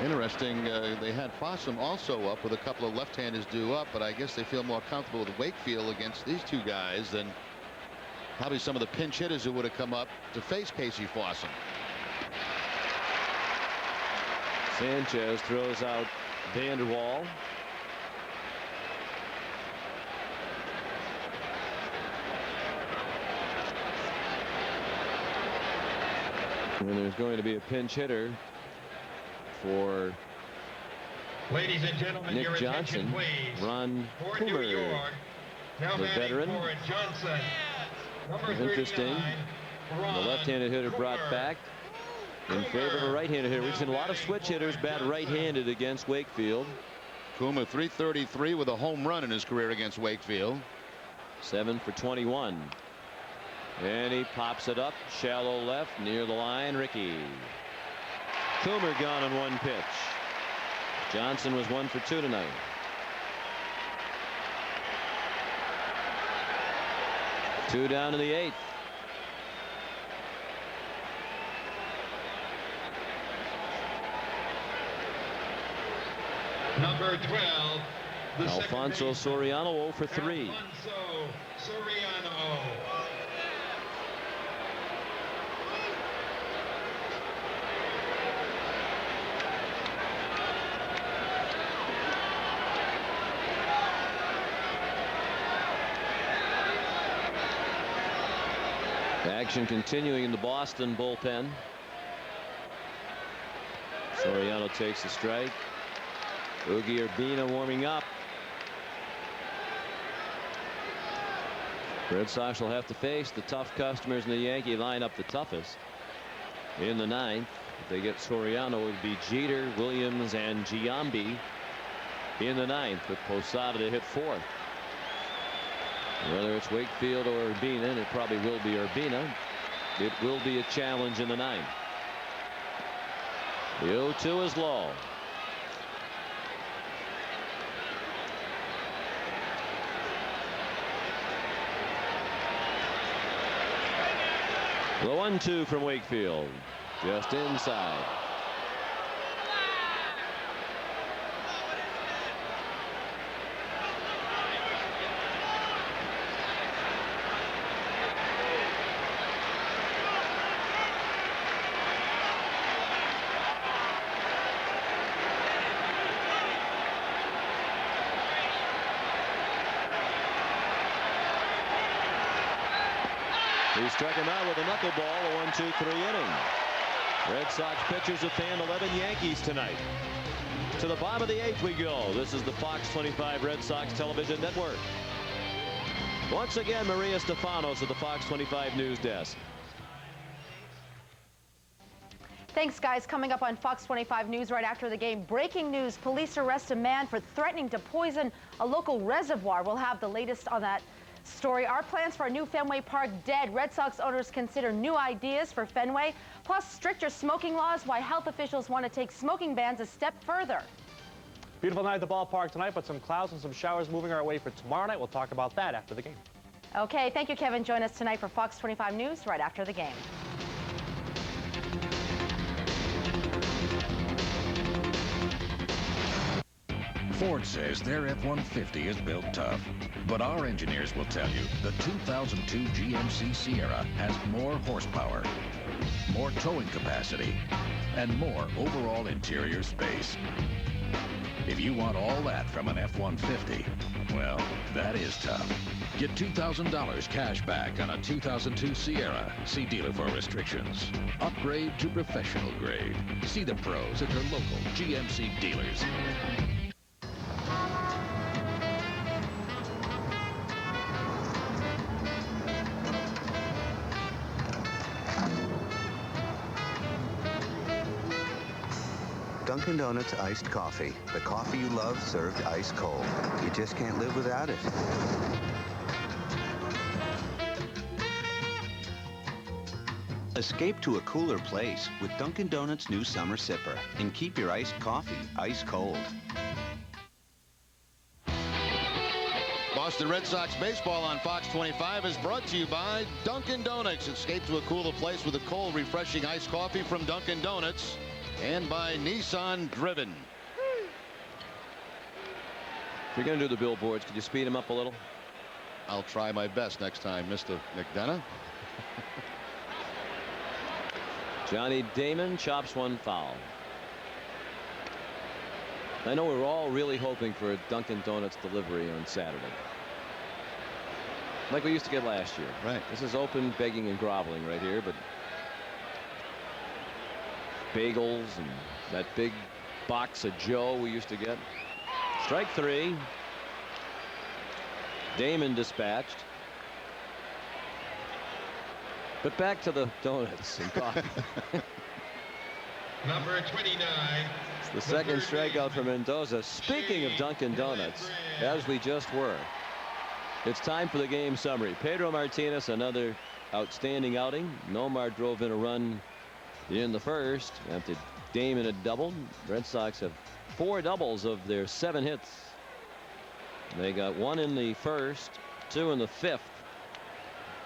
Interesting. They had Fossum also up with a couple of left-handers due up, but I guess they feel more comfortable with Wakefield against these 2 guys than probably some of the pinch hitters who would have come up to face Casey Fossum. Sanchez throws out Vanderwall. And there's going to be a pinch hitter for Ladies and gentlemen, Nick your Johnson. attention, please. Ron For New Coomer, York, now the batting veteran. for Johnson. Number It's interesting. 39, The Ron left-handed hitter brought Coomer. back in favor of a right-handed hitter. We've seen a lot of switch hitters bat right-handed against Wakefield. Coomer 333 with a home run in his career against Wakefield. 7 for 21. And he pops it up shallow left near the line. Ricky Coomer gone on 1 pitch. Johnson was 1 for 2 tonight. Two down in the 8th. Number 12. Alfonso Soriano 0 for 3. Alfonso Soriano. Action continuing in the Boston bullpen. Soriano takes the strike. Oogie Urbina warming up. Red Sox will have to face the tough customers in the Yankee lineup, the toughest. In the 9th, if they get Soriano, it would be Jeter, Williams, and Giambi in the 9th, with Posada to hit 4th. Whether it's Wakefield or Urbina, and it probably will be Urbina, it will be a challenge in the 9th. The 0-2 is low. The 1-2 from Wakefield, just inside. He struck him out with a knuckleball, a 1-2-3 inning. Red Sox pitchers have fanned 11 Yankees tonight. To the bottom of the 8th we go. This is the Fox 25 Red Sox Television Network. Once again, Maria Stefanos at the Fox 25 News Desk. Thanks, guys. Coming up on Fox 25 News right after the game, breaking news. Police arrest a man for threatening to poison a local reservoir. We'll have the latest on that story. Our plans for a new Fenway Park dead. Red Sox owners consider new ideas for Fenway. Plus, stricter smoking laws, why health officials want to take smoking bans a step further. Beautiful night at the ballpark tonight, but some clouds and some showers moving our way for tomorrow night. We'll talk about that after the game. Okay, thank you, Kevin. Join us tonight for Fox 25 News right after the game. Ford says their F-150 is built tough, but our engineers will tell you the 2002 GMC Sierra has more horsepower, more towing capacity, and more overall interior space. If you want all that from an F-150, well, that is tough. Get $2,000 cash back on a 2002 Sierra. See dealer for restrictions. Upgrade to professional grade. See the pros at your local GMC dealers. Dunkin' Donuts iced coffee. The coffee you love served ice cold. You just can't live without it. Escape to a cooler place with Dunkin' Donuts' new summer sipper and keep your iced coffee ice cold. Boston Red Sox baseball on Fox 25 is brought to you by Dunkin' Donuts. Escape to a cooler place with a cold, refreshing iced coffee from Dunkin' Donuts. And by Nissan Driven. If you're going to do the billboards, could you speed them up a little? I'll try my best next time, Mr. McDonough. Johnny Damon chops one foul. I know we're all really hoping for a Dunkin' Donuts delivery on Saturday, like we used to get last year. Right. This is open begging and groveling right here, but bagels and that big box of Joe we used to get. Strike three. Damon dispatched. But back to the donuts and coffee. Number 29. It's the second strikeout for Mendoza. Speaking of Dunkin' Donuts, as we just were, it's time for the game summary. Pedro Martinez, another outstanding outing. Nomar drove in a run in the first after Damon had doubled. Red Sox have 4 doubles of their 7 hits. They got 1 in the first, 2 in the 5th.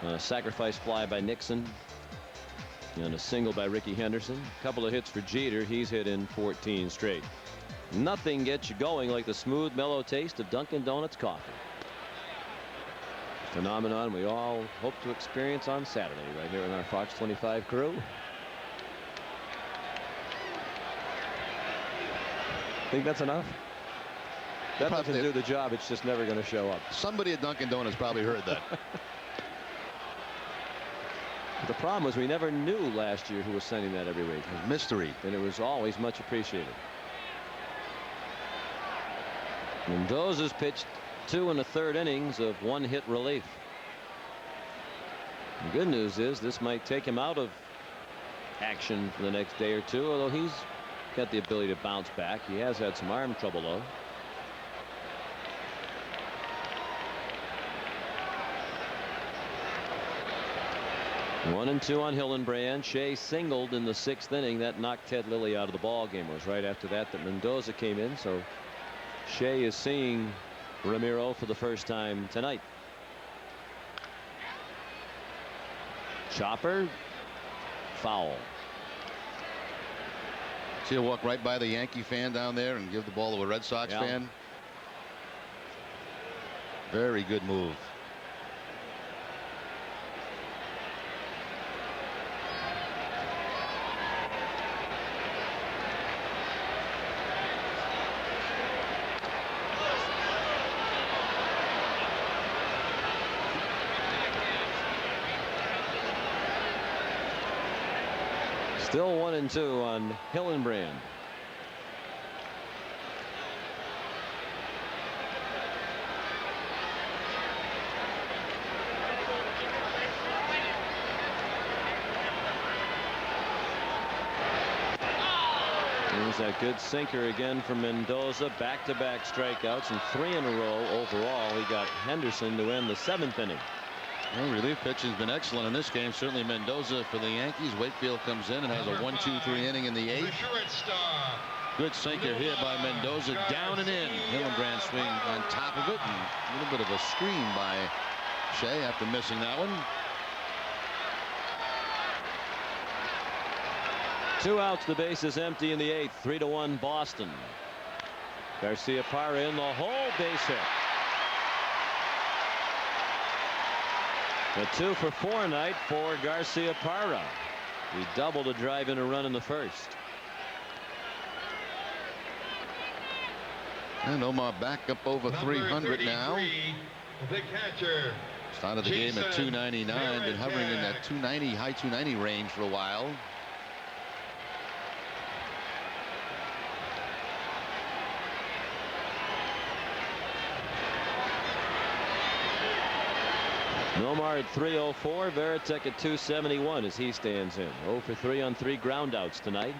A sacrifice fly by Nixon and a single by Ricky Henderson. A couple of hits for Jeter. He's hit in 14 straight. Nothing gets you going like the smooth, mellow taste of Dunkin' Donuts coffee. Phenomenon we all hope to experience on Saturday right here in our Fox 25 crew. Think that's enough? That doesn't do the job. It's just never going to show up. Somebody at Dunkin' Donuts probably heard that. The problem was we never knew last year who was sending that every week. Mystery. And it was always much appreciated. Mendoza's pitched 2 1/3 innings of 1-hit relief. The good news is this might take him out of action for the next day or two, although he's got the ability to bounce back. He has had some arm trouble, though. One and 2 on Hillenbrand. Shea singled in the 6th inning. That knocked Ted Lilly out of the ball game. It was right after that Mendoza came in. So Shea is seeing Ramiro for the first time tonight. Chopper, foul. See, he'll walk right by the Yankee fan down there and give the ball to a Red Sox fan. Very good move. Still 1 and 2 on Hillenbrand. There's that good sinker again from Mendoza. Back-to-back strikeouts and 3 in a row overall. He got Henderson to end the 7th inning. Well, relief pitching has been excellent in this game. Certainly Mendoza for the Yankees. Wakefield comes in and has a 1-2-3 inning in the 8th. Good sinker here by Mendoza, down and in. Hillenbrand swing on top of it, and a little bit of a screen by Shea after missing that one. 2 outs, the base is empty in the 8th. 3-1 Boston. Garciaparra in the hole, base hit. A 2-for-4 night for Garciaparra. He doubled to drive in a run in the first. And Omar back up over 300 now. The catcher. Started the game at 299, been hovering in that 290, high 290 range for a while. Nomar at 304, Varitek at 271 as he stands in. 0 for 3 on 3 groundouts tonight.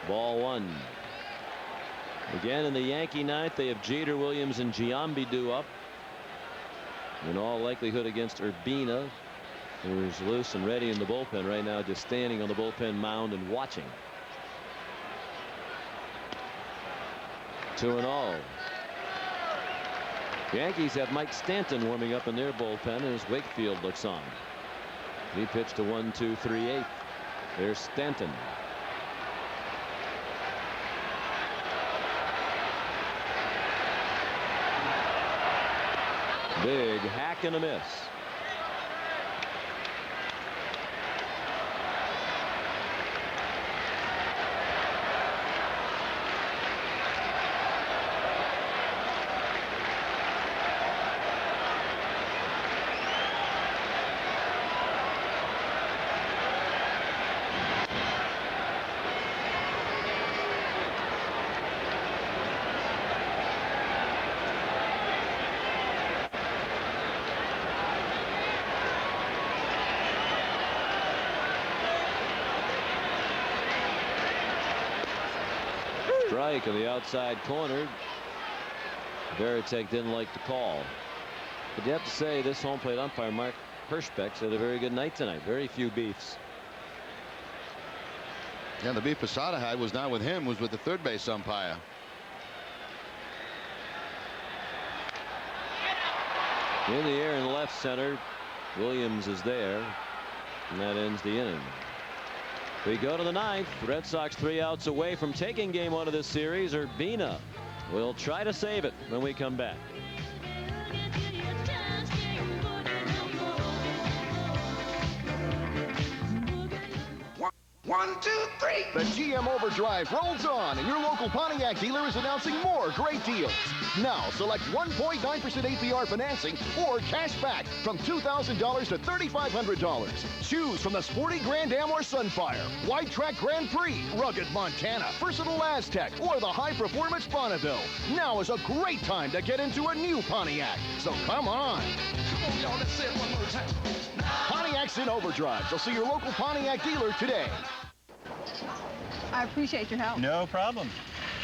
Ball 1. Again in the Yankee ninth, they have Jeter, Williams, and Giambi due up. In all likelihood against Urbina, who's loose and ready in the bullpen right now, just standing on the bullpen mound and watching. 2-0. The Yankees have Mike Stanton warming up in their bullpen as Wakefield looks on. He pitched a 1-2-3-8. There's Stanton. Big hack and a miss. Strike in the outside corner. Varitek didn't like the call. But you have to say this home plate umpire Mark Hirschbeck's had a very good night tonight. Very few beefs. Yeah, the beef Posada had was not with him, was with the third base umpire. In the air in left center. Williams is there. And that ends the inning. We go to the ninth. Red Sox 3 outs away from taking game 1 of this series. Urbina will try to save it when we come back. 1, 2, 3. The GM Overdrive rolls on, and your local Pontiac dealer is announcing more great deals. Now, select 1.9% APR financing or cash back from $2,000 to $3,500. Choose from the sporty Grand Am or Sunfire, Wide Track Grand Prix, rugged Montana, versatile Aztec, or the high-performance Bonneville. Now is a great time to get into a new Pontiac. So come on. Come on, y'all. Let's say it one more time. Pontiac's in overdrive, so see your local Pontiac dealer today. I appreciate your help. No problem.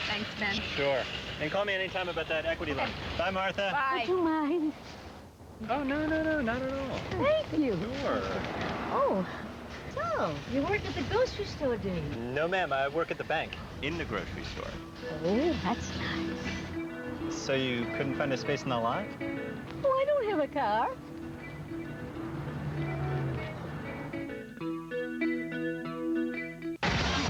Thanks, Ben. Sure. And call me anytime about that equity loan. Bye, Martha. Bye. Would you mind? Oh, no, not at all. Thank you. Sure. Oh, so you work at the grocery store, do you? No, ma'am. I work at the bank in the grocery store. Oh, that's nice. So you couldn't find a space in the lot? Oh, I don't have a car.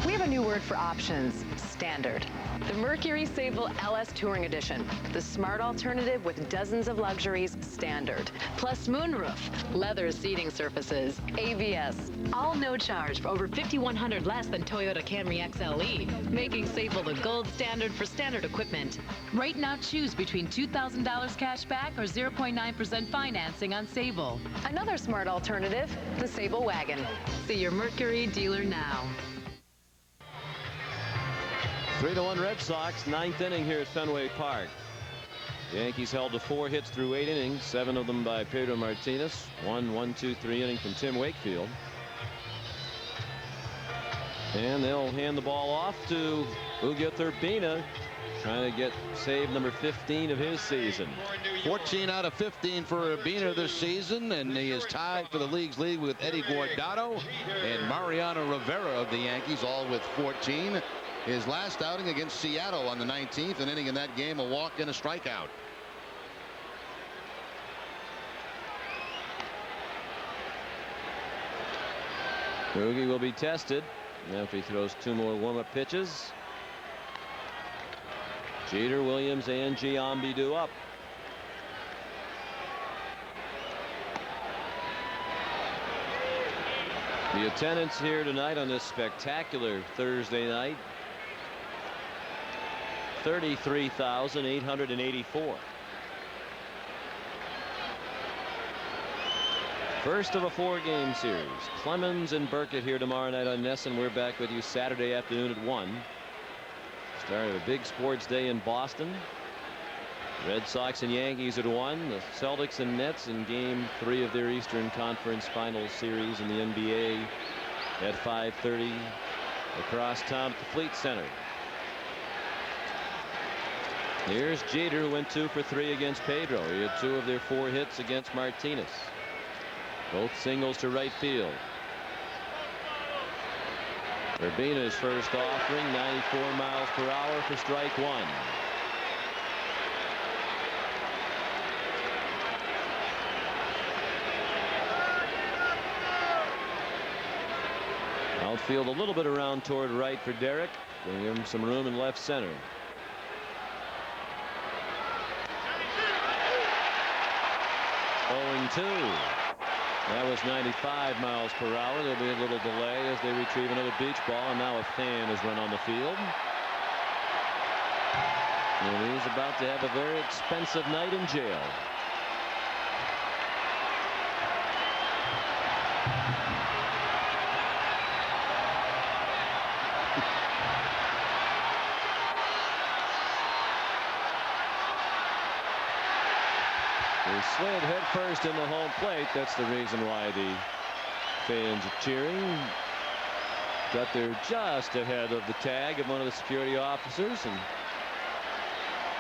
We have a new word for options: standard. The Mercury Sable LS Touring Edition, the smart alternative with dozens of luxuries. Standard, plus moonroof, leather seating surfaces, ABS, all no charge for over $5,100 less than Toyota Camry XLE, making Sable the gold standard for standard equipment. Right now, choose between $2,000 cash back or 0.9% financing on Sable. Another smart alternative, the Sable Wagon. See your Mercury dealer now. 3-1 Red Sox, 9th inning here at Fenway Park. The Yankees held to 4 hits through 8 innings, 7 of them by Pedro Martinez, 1-2-3 inning from Tim Wakefield. And they'll hand the ball off to Uguiar, trying to get save number 15 of his season. 14 out of 15 for Urbina this season, and he is tied for the league's lead with Eddie Guardado and Mariano Rivera of the Yankees, all with 14. His last outing against Seattle on the 19th, an inning in that game, a walk and a strikeout. Oogie will be tested after he throws 2 more warm-up pitches. Jeter, Williams, and Giambi due up. The attendance here tonight on this spectacular Thursday night, 33,884. First of a 4-game series. Clemens and Burkett here tomorrow night on NESN. We're back with you Saturday afternoon at 1. Start of a big sports day in Boston. Red Sox and Yankees at 1. The Celtics and Nets in game 3 of their Eastern Conference Finals series in the NBA at 5:30 across town at the Fleet Center. Here's Jeter, who went 2 for 3 against Pedro. He had 2 of their 4 hits against Martinez. Both singles to right field. Urbina's first offering, 94 miles per hour for strike 1. Outfield a little bit around toward right for Derek. Giving him some room in left center. Owing 2. That was 95 miles per hour. There'll be a little delay as they retrieve another beach ball, and now a fan has run on the field. And he's about to have a very expensive night in jail. They slid head first in the home plate. That's the reason why the fans are cheering. Got there just ahead of the tag of one of the security officers. And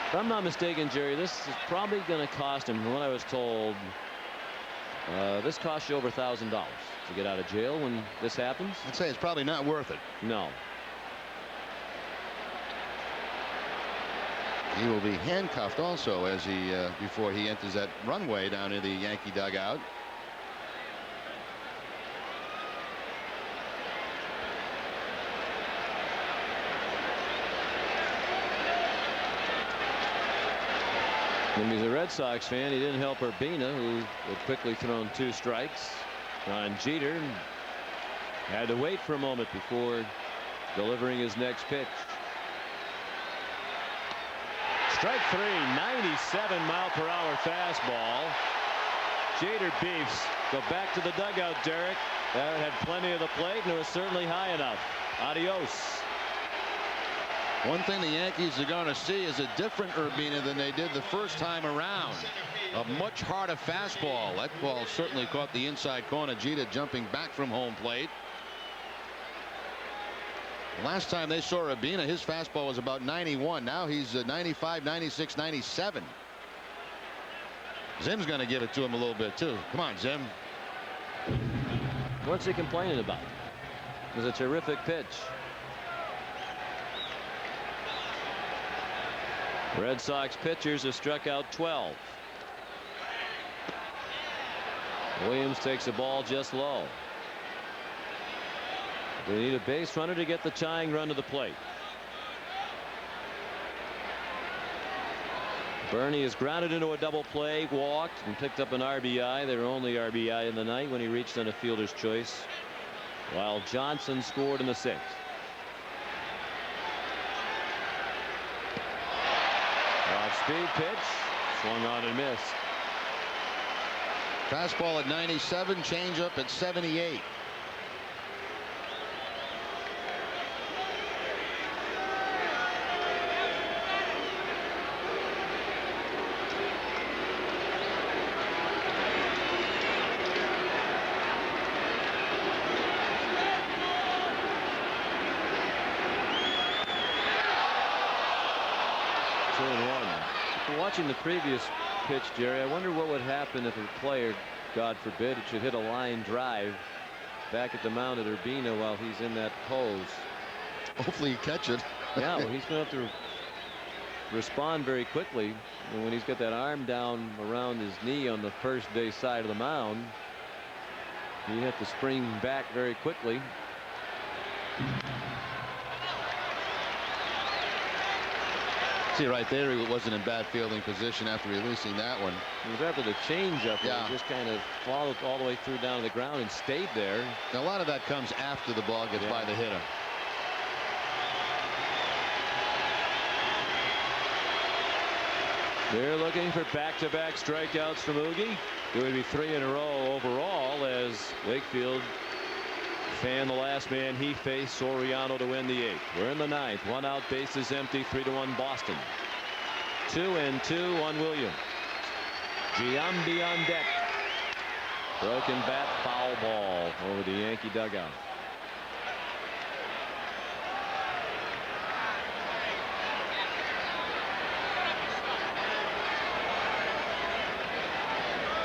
if I'm not mistaken, Jerry, this is probably going to cost him, from what I was told, this costs you over $1,000 to get out of jail when this happens. I'd say it's probably not worth it. No. He will be handcuffed also as he before he enters that runway down in the Yankee dugout. When he's a Red Sox fan, he didn't help Urbina, who had quickly thrown 2 strikes on Jeter, and had to wait for a moment before delivering his next pitch. Strike 3, 97-mile-per-hour fastball. Jeter beefs. Go back to the dugout, Derek. That had plenty of the plate, and it was certainly high enough. Adios. One thing the Yankees are going to see is a different Urbina than they did the first time around. A much harder fastball. That ball certainly caught the inside corner. Jeter jumping back from home plate. Last time they saw Urbina, his fastball was about 91. Now he's 95, 96, 97. Zim's going to give it to him a little bit too. Come on, Zim. What's he complaining about? It was a terrific pitch. Red Sox pitchers have struck out 12. Williams takes the ball just low. They need a base runner to get the tying run to the plate. Bernie is grounded into a double play, walked, and picked up an RBI, their only RBI in the night, when he reached on a fielder's choice, while Johnson scored in the 6th. Off-speed pitch, swung on and missed. Fastball at 97, changeup at 78. 2-1. Watching the previous pitch, Jerry, I wonder what would happen if a player, God forbid, it should hit a line drive back at the mound at Urbina while he's in that pose. Hopefully he catch it. Yeah, well, he's going to have to respond very quickly. And when he's got that arm down around his knee on the first base side of the mound, you have to spring back very quickly. See right there, he wasn't in bad fielding position after releasing that one. It was after the changeup. Yeah. He just kind of followed all the way through down to the ground and stayed there. Now, a lot of that comes after the ball gets by the hitter. They're looking for back-to-back strikeouts from Oogie. It would be 3 in a row overall as Wakefield fanned the last man he faced, Soriano, to win the 8th. We're in the 9th. 1 out, bases empty, 3-1 Boston. 2-2 on Williams. Giambi on deck. Broken bat, foul ball over the Yankee dugout.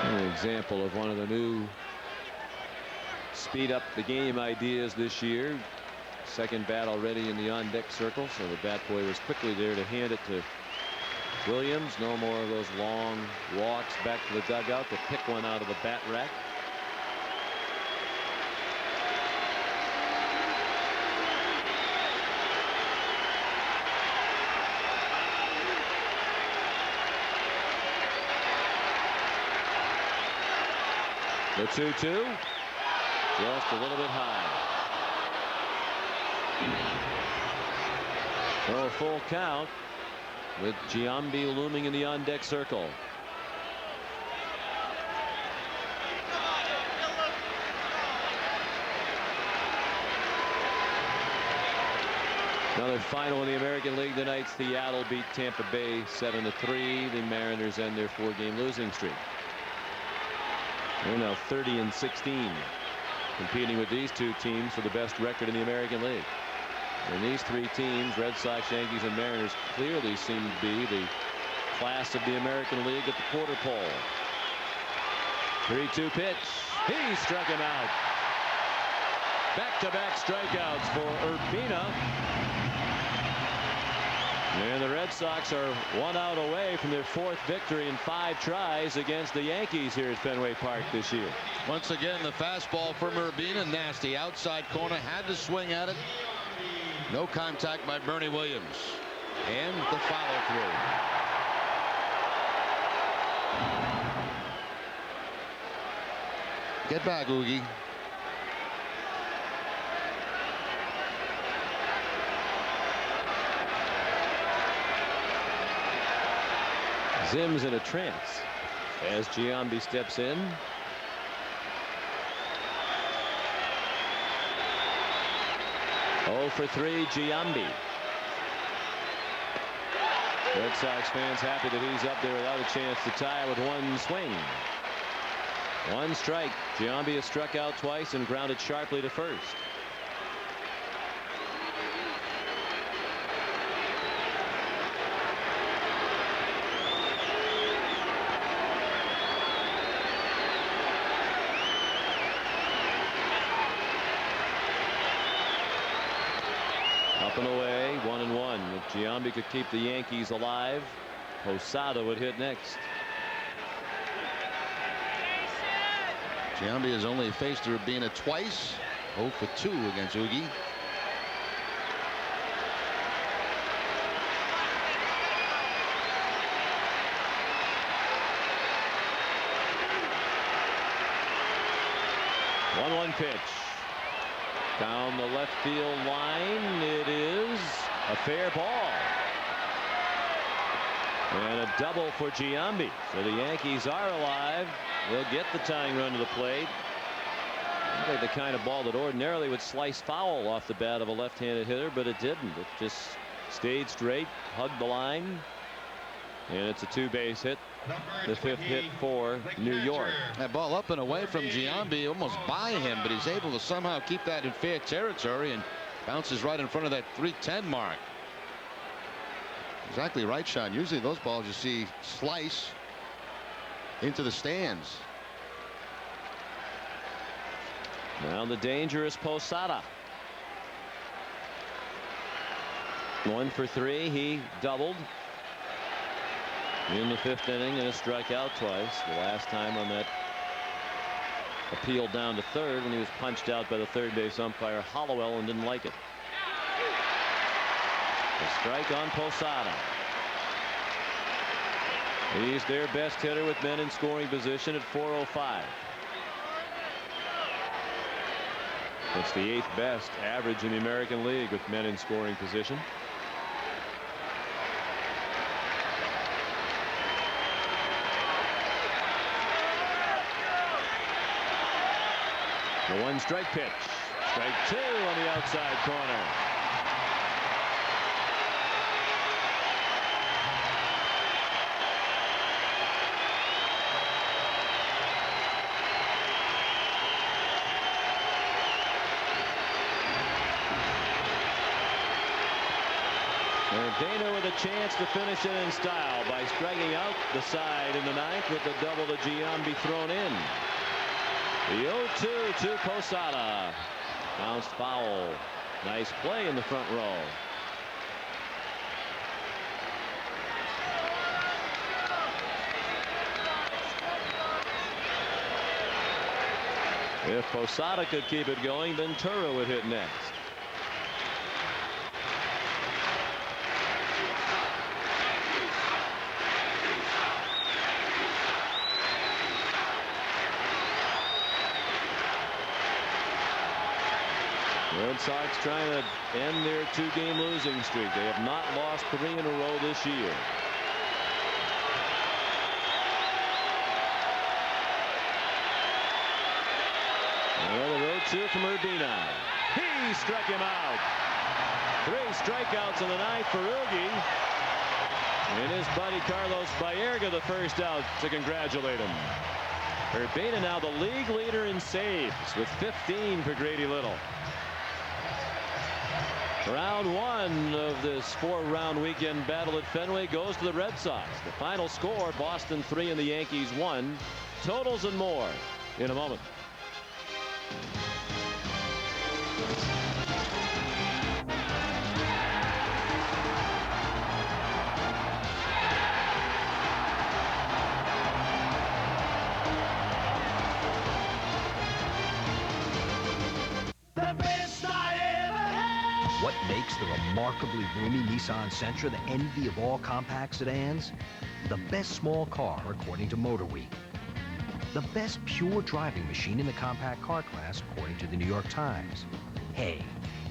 An example of one of the new speed up the game ideas this year. Second bat already in the on deck circle, so the bat boy was quickly there to hand it to Williams. No more of those long walks back to the dugout to pick one out of the bat rack. The 2-2, just a little bit high. So a full count with Giambi looming in the on deck circle. Another final in the American League tonight. Seattle beat Tampa Bay 7-3. The Mariners end their 4-game losing streak. They're now 30-16, competing with these two teams for the best record in the American League. And these three teams, Red Sox, Yankees, and Mariners, clearly seem to be the class of the American League at the quarter pole. 3-2 pitch. He struck him out. Back-to-back strikeouts for Urbina. And the Red Sox are 1 out away from their 4th victory in 5 tries against the Yankees here at Fenway Park this year. Once again, the fastball from Urbina, nasty outside corner, had to swing at it. No contact by Bernie Williams. And the follow through. Get back, Oogie. Zim's in a trance as Giambi steps in. Oh for 3, Giambi. Red Sox fans happy that he's up there without a chance to tie with 1 swing. 1 strike. Giambi has struck out twice and grounded sharply to first. Up and away, 1-1. If Giambi could keep the Yankees alive, Posada would hit next. Giambi has only faced Urbina twice. 0 for 2 against Oogie. One pitch. Down the left field line. It is a fair ball. And a double for Giambi. So the Yankees are alive. They'll get the tying run to the plate. Like the kind of ball that ordinarily would slice foul off the bat of a left-handed hitter, but it didn't. It just stayed straight, hugged the line. And it's a 2-base hit. The 5th hit for New York. That ball up and away from Giambi, almost by him, but he's able to somehow keep that in fair territory and bounces right in front of that 310 mark. Exactly right, Sean. Usually those balls you see slice into the stands. Now the dangerous Posada. 1 for 3. He doubled in the 5th inning and has struck out twice. The last time on that appeal down to 3rd when he was punched out by the 3rd base umpire Hollowell and didn't like it. A strike on Posada. He's their best hitter with men in scoring position at .405. It's the 8th best average in the American League with men in scoring position. The 1-strike pitch. Strike 2 on the outside corner. Pedro with a chance to finish it in style by striking out the side in the 9th with the double to Giambi thrown in. The 0-2 to Posada. Bounced foul. Nice play in the front row. If Posada could keep it going, Ventura would hit next. Red Sox trying to end their 2-game losing streak. They have not lost 3 in a row this year. Another 0-2 from Urbina. He struck him out. 3 strikeouts in the 9th for Oogie. And his buddy Carlos Baerga the first out to congratulate him. Urbina now the league leader in saves with 15 for Grady Little. Round 1 of this 4-round weekend battle at Fenway goes to the Red Sox. The final score, Boston 3 and the Yankees 1. Totals and more in a moment. What makes the remarkably roomy Nissan Sentra the envy of all compact sedans? The best small car, according to MotorWeek. The best pure driving machine in the compact car class, according to the New York Times. Hey,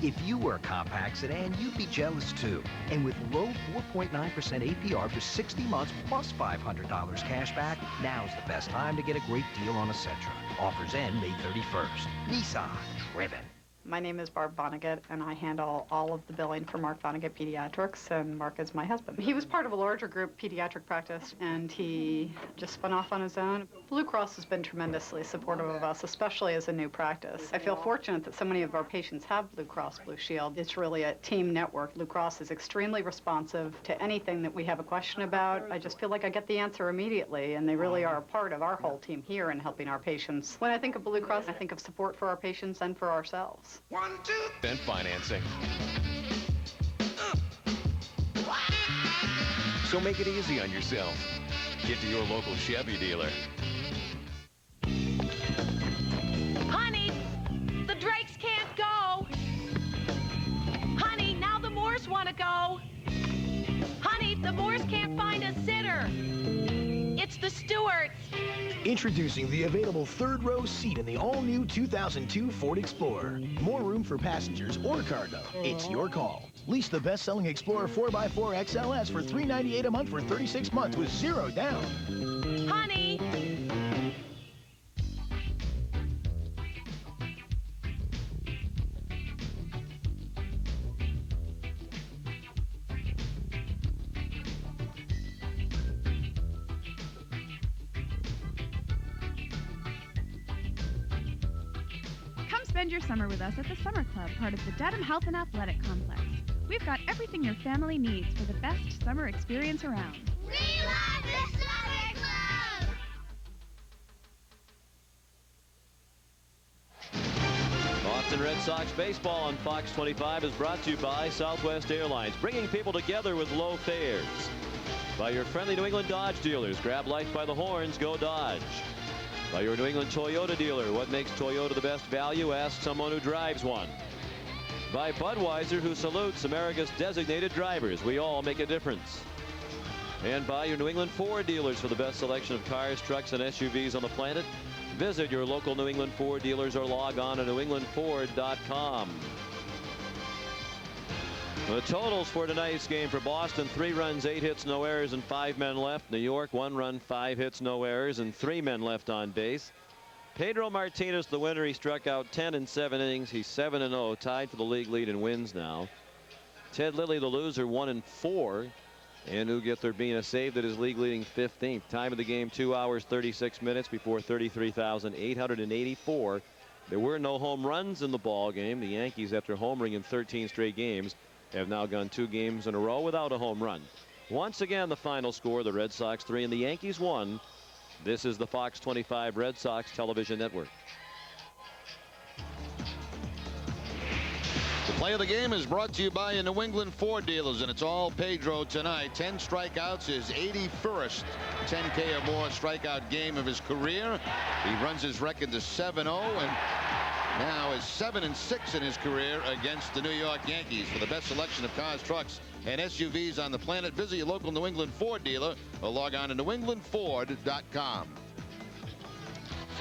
if you were a compact sedan, you'd be jealous too. And with low 4.9% APR for 60 months plus $500 cash back, now's the best time to get a great deal on a Sentra. Offers end May 31st. Nissan, driven. My name is Barb Vonnegut, and I handle all of the billing for Mark Vonnegut Pediatrics, and Mark is my husband. He was part of a larger group pediatric practice, and he just spun off on his own. Blue Cross has been tremendously supportive of us, especially as a new practice. I feel fortunate that so many of our patients have Blue Cross Blue Shield. It's really a team network. Blue Cross is extremely responsive to anything that we have a question about. I just feel like I get the answer immediately, and they really are a part of our whole team here in helping our patients. When I think of Blue Cross, I think of support for our patients and for ourselves. 1, 2. And financing. So make it easy on yourself. Get to your local Chevy dealer. Honey, the Drakes can't go. Honey, now the Moores want to go. Honey, the Moores can't find a sitter. It's the Stewarts. Introducing the available 3rd row seat in the all-new 2002 Ford Explorer. More room for passengers or cargo. It's your call. Lease the best-selling Explorer 4x4 XLS for $398 a month for 36 months with 0 down. Honey! Spend your summer with us at the Summer Club, part of the Dedham Health and Athletic Complex. We've got everything your family needs for the best summer experience around. We love the Summer Club! Boston Red Sox baseball on Fox 25 is brought to you by Southwest Airlines, bringing people together with low fares. By your friendly New England Dodge dealers, grab life by the horns, go Dodge. By your New England Toyota dealer, what makes Toyota the best value? Ask someone who drives one. By Budweiser, who salutes America's designated drivers. We all make a difference. And by your New England Ford dealers for the best selection of cars, trucks, and SUVs on the planet. Visit your local New England Ford dealers or log on to newenglandford.com. The totals for tonight's game for Boston: 3 runs, 8 hits, no errors, and 5 men left. New York, 1 run, 5 hits, no errors, and 3 men left on base. Pedro Martinez, the winner. He struck out 10 in 7 innings. He's 7-0, tied for the league lead in wins now. Ted Lilly, the loser, 1-4. And Ugueth Urbina saved at his league leading 15th. Time of the game 2 hours 36 minutes before 33,884. There were no home runs in the ball game. The Yankees, after homering in 13 straight games, have now gone 2 games in a row without a home run. Once again, the final score: the Red Sox 3 and the Yankees 1. This is the Fox 25 Red Sox television network. The play of the game is brought to you by your New England Ford dealers, and it's all Pedro tonight. 10 strikeouts, his 81st 10K or more strikeout game of his career. He runs his record to 7-0 and now is 7-6 in his career against the New York Yankees. For the best selection of cars, trucks, and SUVs on the planet, visit your local New England Ford dealer or log on to newenglandford.com.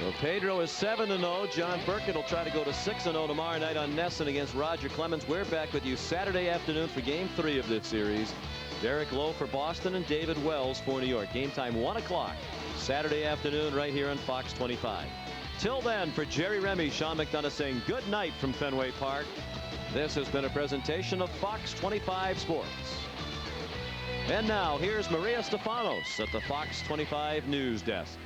So Pedro is 7-0. John Burkett will try to go to 6-0 tomorrow night on Nesson against Roger Clemens. We're back with you Saturday afternoon for Game 3 of this series. Derek Lowe for Boston and David Wells for New York. Game time 1 o'clock Saturday afternoon right here on Fox 25. Till then, for Jerry Remy, Sean McDonough saying good night from Fenway Park. This has been a presentation of Fox 25 Sports. And now here's Maria Stefanos at the Fox 25 News Desk.